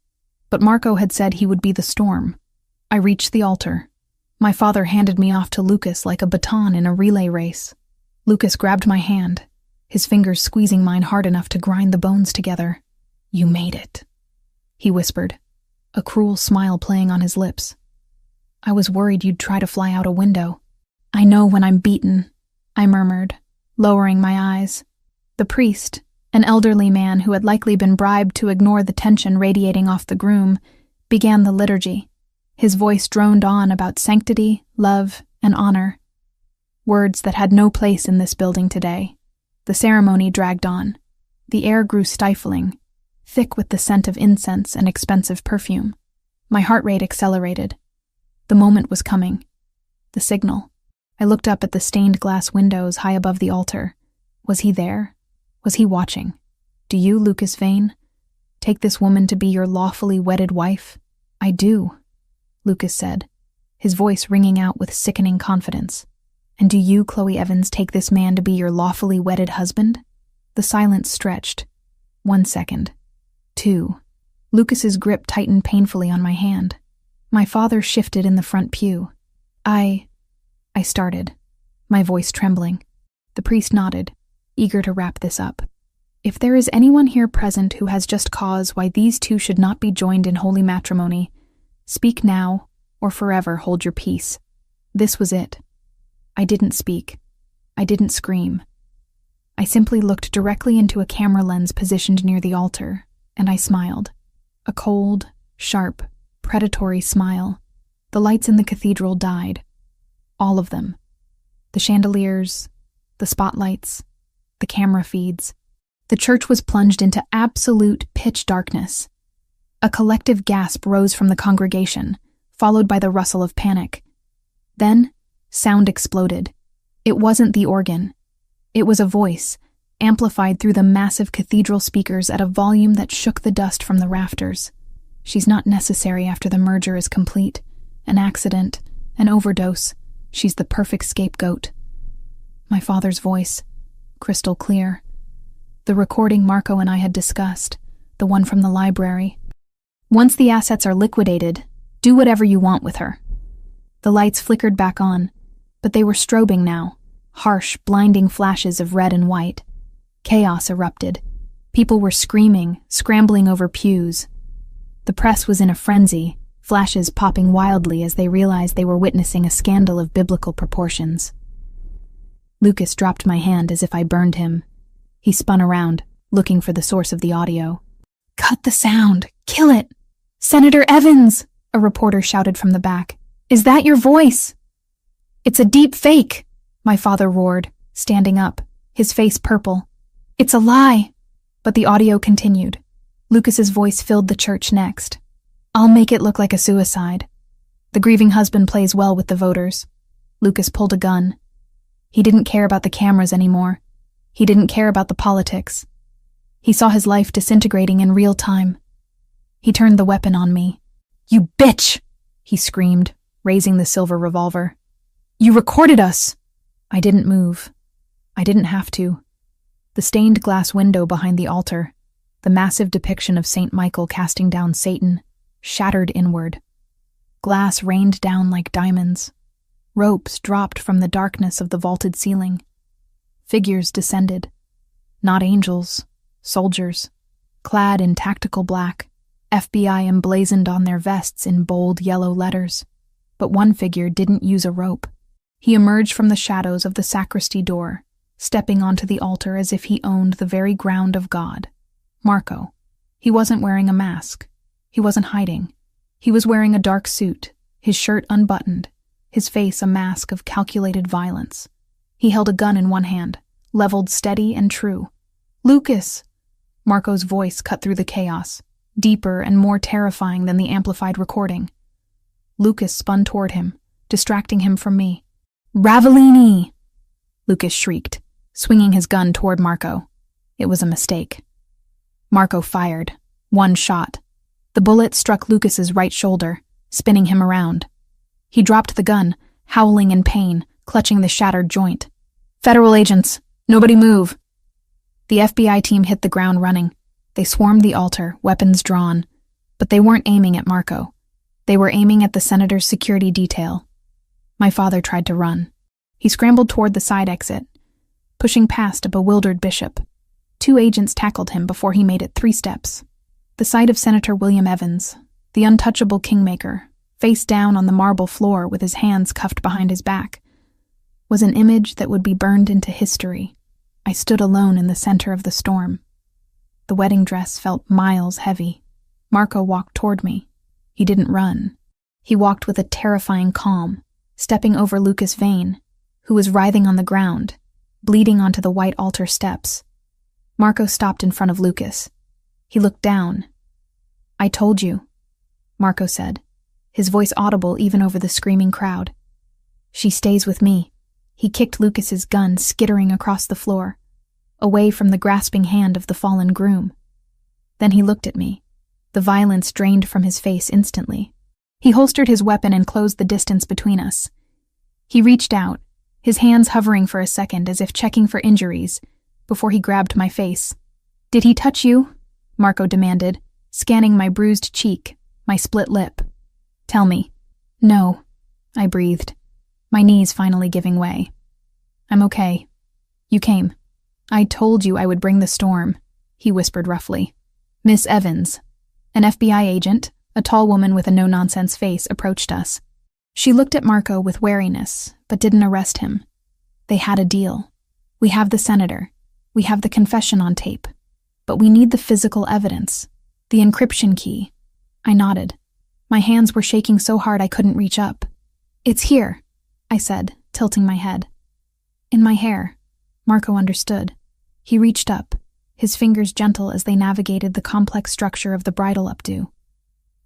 S1: But Marco had said he would be the storm. I reached the altar. My father handed me off to Lucas like a baton in a relay race. Lucas grabbed my hand, his fingers squeezing mine hard enough to grind the bones together. "You made it," he whispered, a cruel smile playing on his lips. "I was worried you'd try to fly out a window." "I know when I'm beaten," I murmured, lowering my eyes. The priest, an elderly man who had likely been bribed to ignore the tension radiating off the groom, began the liturgy. His voice droned on about sanctity, love, and honor. Words that had no place in this building today. The ceremony dragged on. The air grew stifling, thick with the scent of incense and expensive perfume. My heart rate accelerated. The moment was coming. The signal. I looked up at the stained glass windows high above the altar. Was he there? Was he watching? "Do you, Lucas Vane, take this woman to be your lawfully wedded wife?" "I do," Lucas said, his voice ringing out with sickening confidence. "And do you, Chloe Evans, take this man to be your lawfully wedded husband?" The silence stretched. 1 second. 2. Lucas's grip tightened painfully on my hand. My father shifted in the front pew. I started, my voice trembling. The priest nodded, eager to wrap this up. "If there is anyone here present who has just cause why these two should not be joined in holy matrimony, speak now or forever hold your peace." This was it. I didn't speak. I didn't scream. I simply looked directly into a camera lens positioned near the altar, and I smiled. A cold, sharp, predatory smile. The lights in the cathedral died. All of them. The chandeliers, the spotlights, the camera feeds. The church was plunged into absolute pitch darkness. A collective gasp rose from the congregation, followed by the rustle of panic. Then, sound exploded. It wasn't the organ. It was a voice, amplified through the massive cathedral speakers at a volume that shook the dust from the rafters. "She's not necessary after the merger is complete. An accident, an overdose. She's the perfect scapegoat." My father's voice, crystal clear. The recording Marco and I had discussed, the one from the library. "Once the assets are liquidated, do whatever you want with her." The lights flickered back on, but they were strobing now, harsh, blinding flashes of red and white. Chaos erupted. People were screaming, scrambling over pews. The press was in a frenzy, flashes popping wildly as they realized they were witnessing a scandal of biblical proportions. Lucas dropped my hand as if I burned him. He spun around, looking for the source of the audio. "Cut the sound! Kill it! Senator Evans!" a reporter shouted from the back. "Is that your voice?" "It's a deep fake," my father roared, standing up, his face purple. "It's a lie." But the audio continued. Lucas's voice filled the church next. "I'll make it look like a suicide. The grieving husband plays well with the voters." Lucas pulled a gun. He didn't care about the cameras anymore. He didn't care about the politics. He saw his life disintegrating in real time. He turned the weapon on me. "You bitch!" he screamed, raising the silver revolver. "You recorded us!" I didn't move. I didn't have to. The stained glass window behind the altar, the massive depiction of St. Michael casting down Satan, shattered inward. Glass rained down like diamonds. Ropes dropped from the darkness of the vaulted ceiling. Figures descended. Not angels, soldiers, clad in tactical black, FBI emblazoned on their vests in bold yellow letters. But one figure didn't use a rope. He emerged from the shadows of the sacristy door, stepping onto the altar as if he owned the very ground of God. Marco. He wasn't wearing a mask. He wasn't hiding. He was wearing a dark suit, his shirt unbuttoned, his face a mask of calculated violence. He held a gun in one hand, leveled steady and true. "Lucas!" Marco's voice cut through the chaos, deeper and more terrifying than the amplified recording. Lucas spun toward him, distracting him from me. "Ravellini!" Lucas shrieked, swinging his gun toward Marco. It was a mistake. Marco fired. One shot. The bullet struck Lucas's right shoulder, spinning him around. He dropped the gun, howling in pain, clutching the shattered joint. "Federal agents! Nobody move!" The FBI team hit the ground running. They swarmed the altar, weapons drawn. But they weren't aiming at Marco. They were aiming at the senator's security detail. My father tried to run. He scrambled toward the side exit, pushing past a bewildered bishop. 2 agents tackled him before he made it 3 steps. The sight of Senator William Evans, the untouchable kingmaker, face down on the marble floor with his hands cuffed behind his back, was an image that would be burned into history. I stood alone in the center of the storm. The wedding dress felt miles heavy. Marco walked toward me. He didn't run. He walked with a terrifying calm, stepping over Lucas Vane, who was writhing on the ground, bleeding onto the white altar steps. Marco stopped in front of Lucas. He looked down. "I told you," Marco said, his voice audible even over the screaming crowd. "She stays with me." He kicked Lucas's gun skittering across the floor, away from the grasping hand of the fallen groom. Then he looked at me. The violence drained from his face instantly. He holstered his weapon and closed the distance between us. He reached out, his hands hovering for a second as if checking for injuries, before he grabbed my face. "Did he touch you?" Marco demanded, scanning my bruised cheek, my split lip. "Tell me." "No," I breathed, my knees finally giving way. "I'm okay. You came." "I told you I would bring the storm," he whispered roughly. "Miss Evans." An FBI agent, a tall woman with a no-nonsense face, approached us. She looked at Marco with wariness, but didn't arrest him. They had a deal. "We have the senator. We have the confession on tape. But we need the physical evidence. The encryption key." I nodded. My hands were shaking so hard I couldn't reach up. "It's here," I said, tilting my head. "In my hair." Marco understood. He reached up, his fingers gentle as they navigated the complex structure of the bridal updo.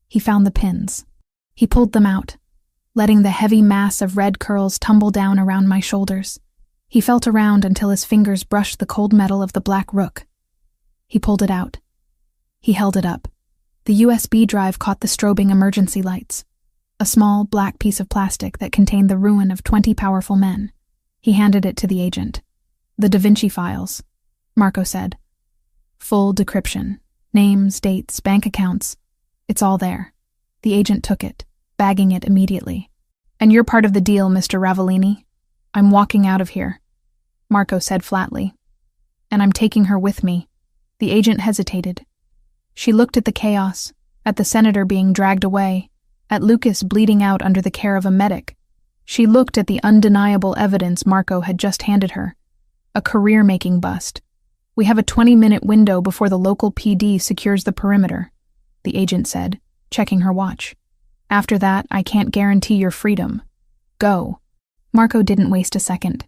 S1: He found the pins. He pulled them out, letting the heavy mass of red curls tumble down around my shoulders. He felt around until his fingers brushed the cold metal of the black rook. He pulled it out. He held it up. The USB drive caught the strobing emergency lights, a small black piece of plastic that contained the ruin of 20 powerful men. He handed it to the agent. "The Da Vinci files," Marco said. "Full decryption. Names, dates, bank accounts. It's all there." The agent took it, bagging it immediately. "And you're part of the deal, Mr. Ravellini. I'm walking out of here," Marco said flatly. "And I'm taking her with me." The agent hesitated. She looked at the chaos, at the senator being dragged away, at Lucas bleeding out under the care of a medic. She looked at the undeniable evidence Marco had just handed her. A career-making bust. We have a 20-minute window before the local PD secures the perimeter, the agent said, checking her watch. After that, I can't guarantee your freedom. Go. Marco didn't waste a second.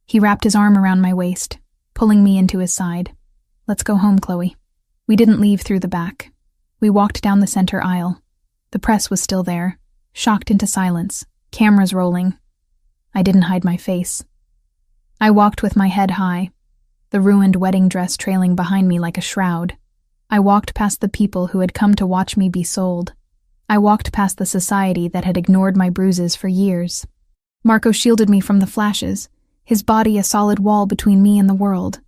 S1: He wrapped his arm around my waist, pulling me into his side. Let's go home, Chloe. We didn't leave through the back. We walked down the center aisle. The press was still there, shocked into silence, cameras rolling. I didn't hide my face. I walked with my head high, the ruined wedding dress trailing behind me like a shroud. I walked past the people who had come to watch me be sold. I walked past the society that had ignored my bruises for years. Marco shielded me from the flashes, his body a solid wall between me and the world.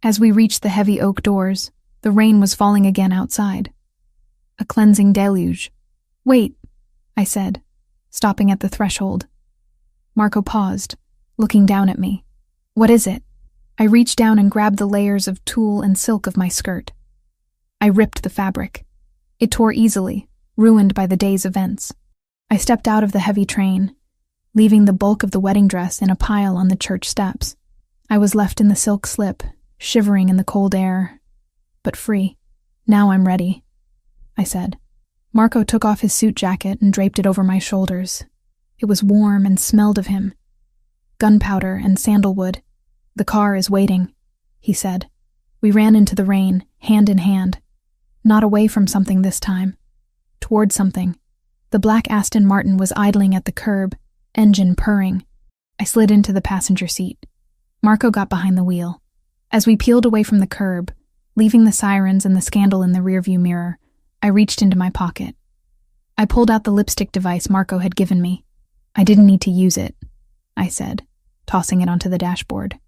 S1: As we reached the heavy oak doors, the rain was falling again outside. A cleansing deluge. Wait, I said, stopping at the threshold. Marco paused, looking down at me. What is it? I reached down and grabbed the layers of tulle and silk of my skirt. I ripped the fabric. It tore easily, ruined by the day's events. I stepped out of the heavy train, leaving the bulk of the wedding dress in a pile on the church steps. I was left in the silk slip, shivering in the cold air, but free. Now I'm ready, I said. Marco took off his suit jacket and draped it over my shoulders. It was warm and smelled of him. Gunpowder and sandalwood. The car is waiting, he said. We ran into the rain, hand in hand. Not away from something this time. Toward something. The black Aston Martin was idling at the curb, engine purring. I slid into the passenger seat. Marco got behind the wheel. As we peeled away from the curb, leaving the sirens and the scandal in the rearview mirror, I reached into my pocket. I pulled out the lipstick device Marco had given me. I didn't need to use it, I said, tossing it onto the dashboard.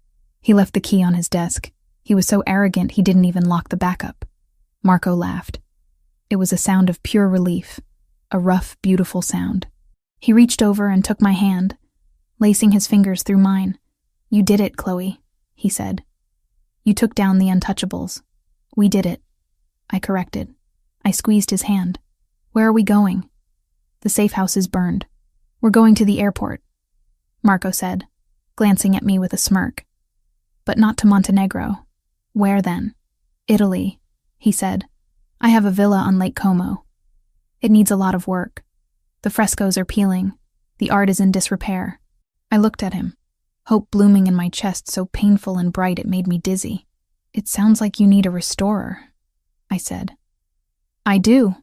S1: He left the key on his desk. He was so arrogant he didn't even lock the backup. Marco laughed. It was a sound of pure relief, a rough, beautiful sound. He reached over and took my hand, lacing his fingers through mine. You did it, Chloe, he said. You took down the untouchables. We did it. I corrected. I squeezed his hand. Where are we going? The safe house is burned. We're going to the airport, Marco said, glancing at me with a smirk. But not to Montenegro. Where then? Italy, he said. I have a villa on Lake Como. It needs a lot of work. The frescoes are peeling. The art is in disrepair. I looked at him, hope blooming in my chest so painful and bright it made me dizzy. It sounds like you need a restorer, I said. I do,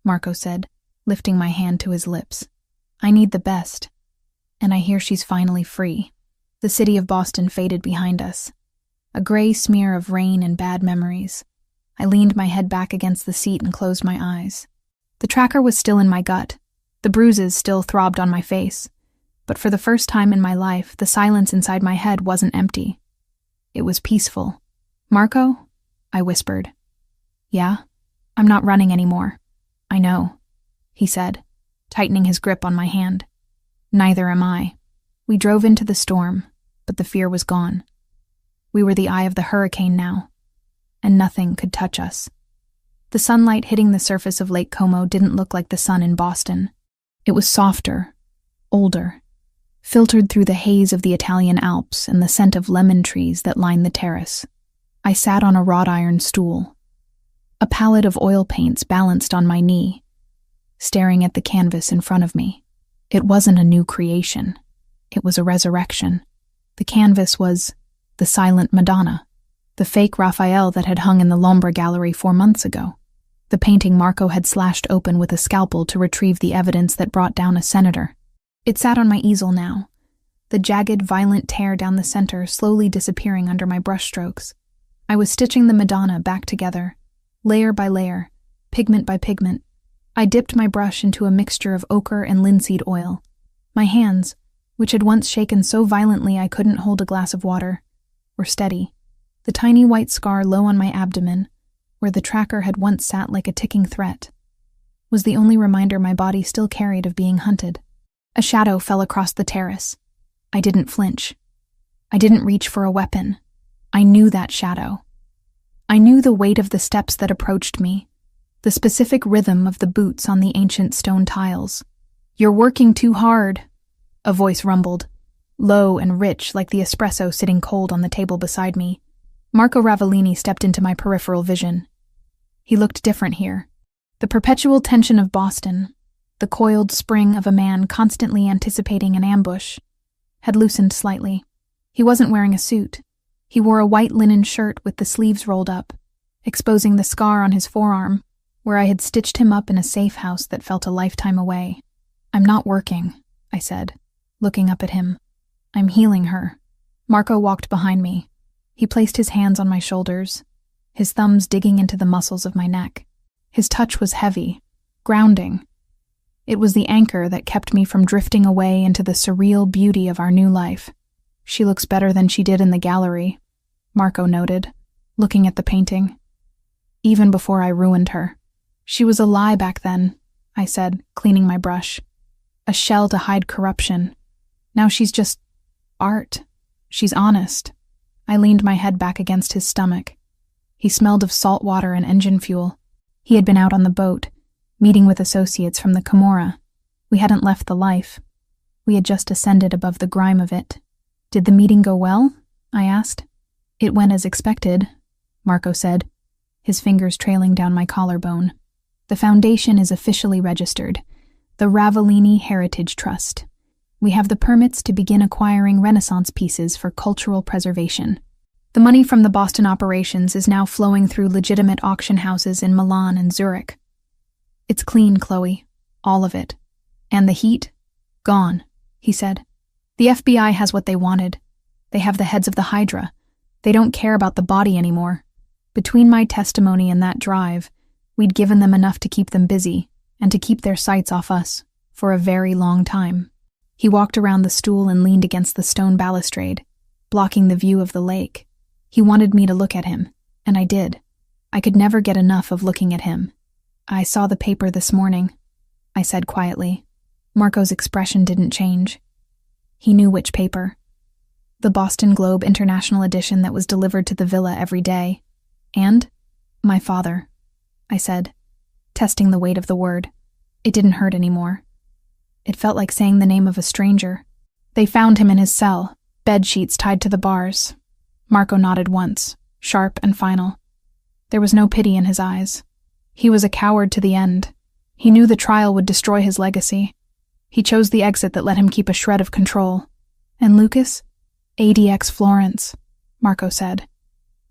S1: Marco said, lifting my hand to his lips. I need the best. And I hear she's finally free. The city of Boston faded behind us. A gray smear of rain and bad memories. I leaned my head back against the seat and closed my eyes. The tracker was still in my gut. The bruises still throbbed on my face. But for the first time in my life, the silence inside my head wasn't empty. It was peaceful. Marco? I whispered. Yeah? I'm not running anymore. I know, he said, tightening his grip on my hand. Neither am I. We drove into the storm, but the fear was gone. We were the eye of the hurricane now, and nothing could touch us. The sunlight hitting the surface of Lake Como didn't look like the sun in Boston. It was softer, older, filtered through the haze of the Italian Alps and the scent of lemon trees that lined the terrace. I sat on a wrought iron stool. A palette of oil paints balanced on my knee, staring at the canvas in front of me. It wasn't a new creation. It was a resurrection. The canvas was the silent Madonna, the fake Raphael that had hung in the Lombra gallery 4 months ago. The painting Marco had slashed open with a scalpel to retrieve the evidence that brought down a senator. It sat on my easel now, the jagged, violent tear down the center slowly disappearing under my brushstrokes. I was stitching the Madonna back together, layer by layer, pigment by pigment. I dipped my brush into a mixture of ochre and linseed oil. My hands, which had once shaken so violently I couldn't hold a glass of water, were steady. The tiny white scar low on my abdomen, where the tracker had once sat like a ticking threat, was the only reminder my body still carried of being hunted. A shadow fell across the terrace. I didn't flinch. I didn't reach for a weapon. I knew that shadow. I knew the weight of the steps that approached me, the specific rhythm of the boots on the ancient stone tiles. "You're working too hard," a voice rumbled, low and rich like the espresso sitting cold on the table beside me. Marco Ravellini stepped into my peripheral vision. He looked different here. The perpetual tension of Boston, the coiled spring of a man constantly anticipating an ambush, had loosened slightly. He wasn't wearing a suit. He wore a white linen shirt with the sleeves rolled up, exposing the scar on his forearm, where I had stitched him up in a safe house that felt a lifetime away. "I'm not working," I said, looking up at him. "I'm healing her." Marco walked behind me. He placed his hands on my shoulders, his thumbs digging into the muscles of my neck. His touch was heavy, grounding. It was the anchor that kept me from drifting away into the surreal beauty of our new life. "She looks better than she did in the gallery," Marco noted, looking at the painting. "Even before I ruined her. She was a lie back then," I said, cleaning my brush. "A shell to hide corruption. Now she's just art. She's honest." I leaned my head back against his stomach. He smelled of salt water and engine fuel. He had been out on the boat, meeting with associates from the Camorra. We hadn't left the life. We had just ascended above the grime of it. "Did the meeting go well?" I asked. "It went as expected," Marco said, his fingers trailing down my collarbone. "The foundation is officially registered, the Ravellini Heritage Trust. We have the permits to begin acquiring Renaissance pieces for cultural preservation. The money from the Boston operations is now flowing through legitimate auction houses in Milan and Zurich. It's clean, Chloe. All of it. And the heat? Gone," he said. "The FBI has what they wanted. They have the heads of the Hydra. They don't care about the body anymore. Between my testimony and that drive, we'd given them enough to keep them busy and to keep their sights off us for a very long time." He walked around the stool and leaned against the stone balustrade, blocking the view of the lake. He wanted me to look at him, and I did. I could never get enough of looking at him. "I saw the paper this morning," I said quietly. Marco's expression didn't change. He knew which paper. The Boston Globe International edition that was delivered to the villa every day. "And my father," I said, testing the weight of the word. It didn't hurt anymore. It felt like saying the name of a stranger. "They found him in his cell, bed sheets tied to the bars." Marco nodded once, sharp and final. There was no pity in his eyes. He was a coward to the end. He knew the trial would destroy his legacy. He chose the exit that let him keep a shred of control. "And Lucas?" "ADX Florence," Marco said,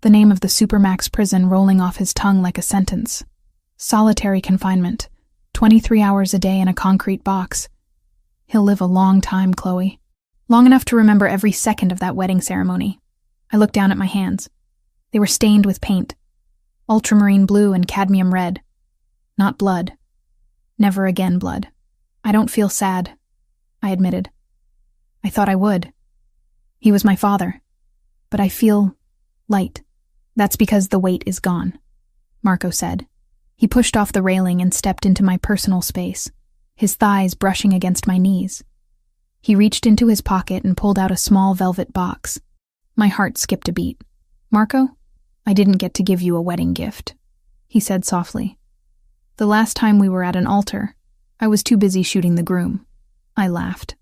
S1: the name of the Supermax prison rolling off his tongue like a sentence. "Solitary confinement, 23 hours a day in a concrete box. He'll live a long time, Chloe. Long enough to remember every second of that wedding ceremony." I looked down at my hands. They were stained with paint. Ultramarine blue and cadmium red. Not blood. Never again blood. "I don't feel sad," I admitted. "I thought I would. He was my father. But I feel light. That's because the weight is gone," Marco said. He pushed off the railing and stepped into my personal space, his thighs brushing against my knees. He reached into his pocket and pulled out a small velvet box. My heart skipped a beat. "Marco, I didn't get to give you a wedding gift," he said softly. "The last time we were at an altar, I was too busy shooting the groom." I laughed.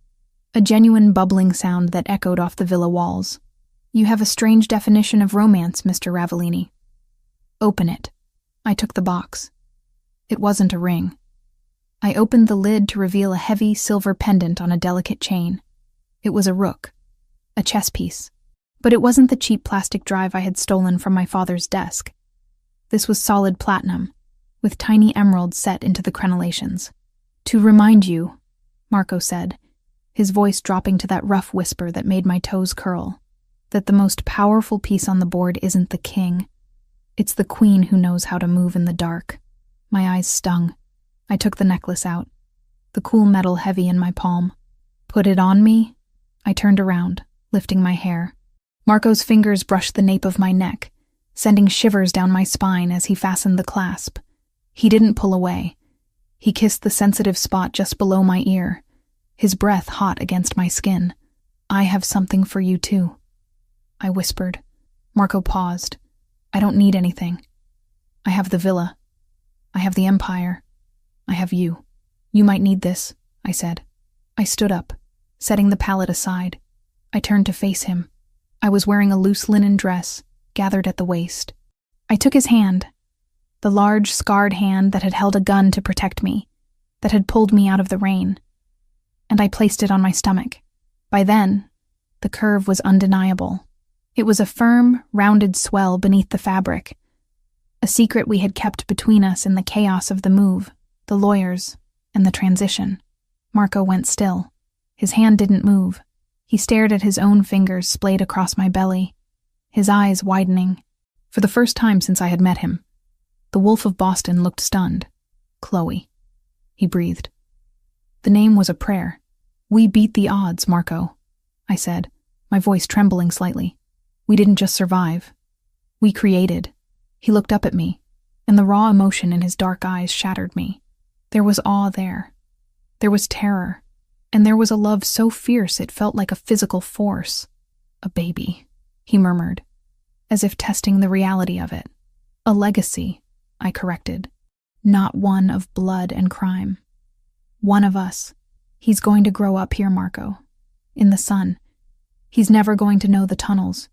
S1: A genuine bubbling sound that echoed off the villa walls. "You have a strange definition of romance, Mr. Ravellini." "Open it." I took the box. It wasn't a ring. I opened the lid to reveal a heavy silver pendant on a delicate chain. It was a rook, a chess piece. But it wasn't the cheap plastic drive I had stolen from my father's desk. This was solid platinum, with tiny emeralds set into the crenellations. "To remind you," Marco said, his voice dropping to that rough whisper that made my toes curl, "that the most powerful piece on the board isn't the king. It's the queen who knows how to move in the dark." My eyes stung. I took the necklace out, the cool metal heavy in my palm. "Put it on me?" I turned around, lifting my hair. Marco's fingers brushed the nape of my neck, sending shivers down my spine as he fastened the clasp. He didn't pull away. He kissed the sensitive spot just below my ear, his breath hot against my skin. "I have something for you too," I whispered. Marco paused. "I don't need anything. I have the villa. I have the empire. I have you. You might need this," I said. I stood up, setting the palette aside. I turned to face him. I was wearing a loose linen dress, gathered at the waist. I took his hand, the large, scarred hand that had held a gun to protect me, that had pulled me out of the rain, and I placed it on my stomach. By then, the curve was undeniable. It was a firm, rounded swell beneath the fabric, a secret we had kept between us in the chaos of the move, the lawyers, and the transition. Marco went still. His hand didn't move. He stared at his own fingers splayed across my belly, his eyes widening. For the first time since I had met him, the Wolf of Boston looked stunned. Chloe. He breathed. The name was a prayer. We beat the odds, Marco, I said, my voice trembling slightly. We didn't just survive. We created. He looked up at me, and the raw emotion in his dark eyes shattered me. There was awe there. There was terror, and there was a love so fierce it felt like a physical force. A baby, he murmured, as if testing the reality of it. A legacy, I corrected, not one of blood and crime. One of us. He's going to grow up here, Marco, in the sun. He's never going to know the tunnels.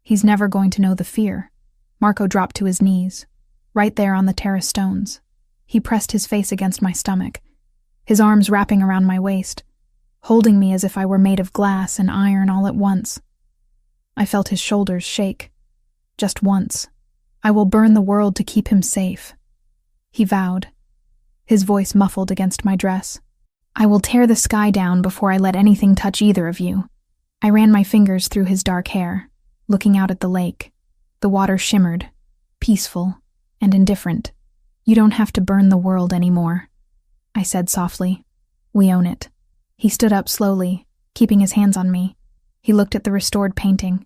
S1: He's never going to know the fear. Marco dropped to his knees, right there on the terrace stones. He pressed his face against my stomach, his arms wrapping around my waist, holding me as if I were made of glass and iron all at once. I felt his shoulders shake. Just once. I will burn the world to keep him safe, he vowed, his voice muffled against my dress. I will tear the sky down before I let anything touch either of you. I ran my fingers through his dark hair, looking out at the lake. The water shimmered, peaceful and indifferent. You don't have to burn the world anymore, I said softly. We own it. He stood up slowly, keeping his hands on me. He looked at the restored painting,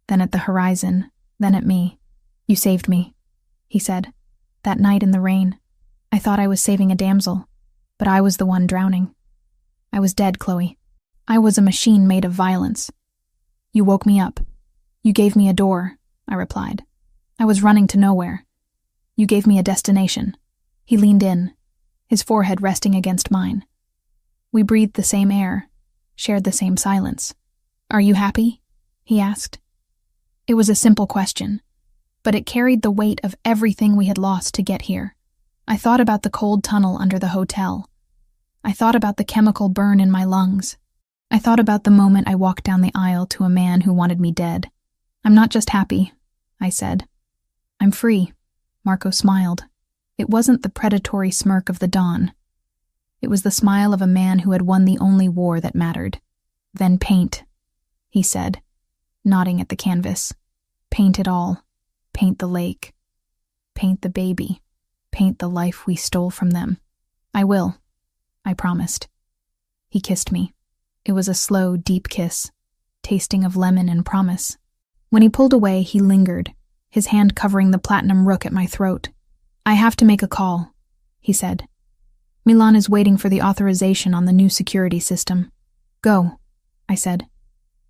S1: then at the horizon, then at me. You saved me, he said. That night in the rain, I thought I was saving a damsel, but I was the one drowning. I was dead, Chloe. I was a machine made of violence. You woke me up. You gave me a door, I replied. I was running to nowhere. You gave me a destination. He leaned in, his forehead resting against mine. We breathed the same air, shared the same silence. Are you happy? He asked. It was a simple question, but it carried the weight of everything we had lost to get here. I thought about the cold tunnel under the hotel. I thought about the chemical burn in my lungs. I thought about the moment I walked down the aisle to a man who wanted me dead. I'm not just happy, I said. I'm free. Marco smiled. It wasn't the predatory smirk of the dawn. It was the smile of a man who had won the only war that mattered. Then paint, he said, nodding at the canvas. Paint it all. Paint the lake. Paint the baby. Paint the life we stole from them. I will, I promised. He kissed me. It was a slow, deep kiss, tasting of lemon and promise. When he pulled away, he lingered, his hand covering the platinum rook at my throat. I have to make a call, he said. Milan is waiting for the authorization on the new security system. Go, I said.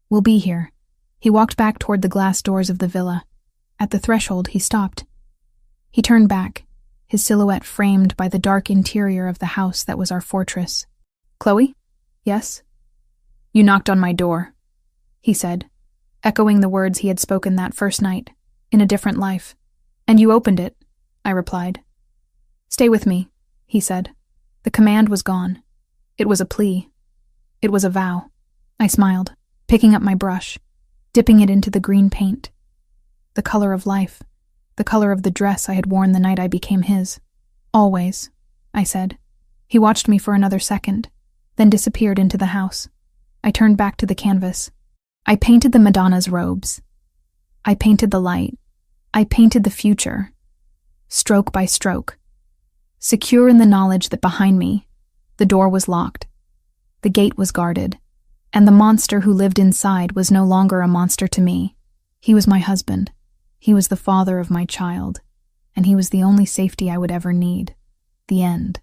S1: We'll be here. He walked back toward the glass doors of the villa. At the threshold, he stopped. He turned back, his silhouette framed by the dark interior of the house that was our fortress. Chloe? Yes? You knocked on my door, he said, echoing the words he had spoken that first night, in a different life. And you opened it, I replied. Stay with me, he said. The command was gone. It was a plea. It was a vow. I smiled, picking up my brush, dipping it into the green paint. The color of life, the color of the dress I had worn the night I became his. Always, I said. He watched me for another second, then disappeared into the house. I turned back to the canvas. I painted the Madonna's robes. I painted the light. I painted the future, stroke by stroke, secure in the knowledge that behind me, the door was locked, the gate was guarded, and the monster who lived inside was no longer a monster to me. He was my husband. He was the father of my child, and he was the only safety I would ever need. The end.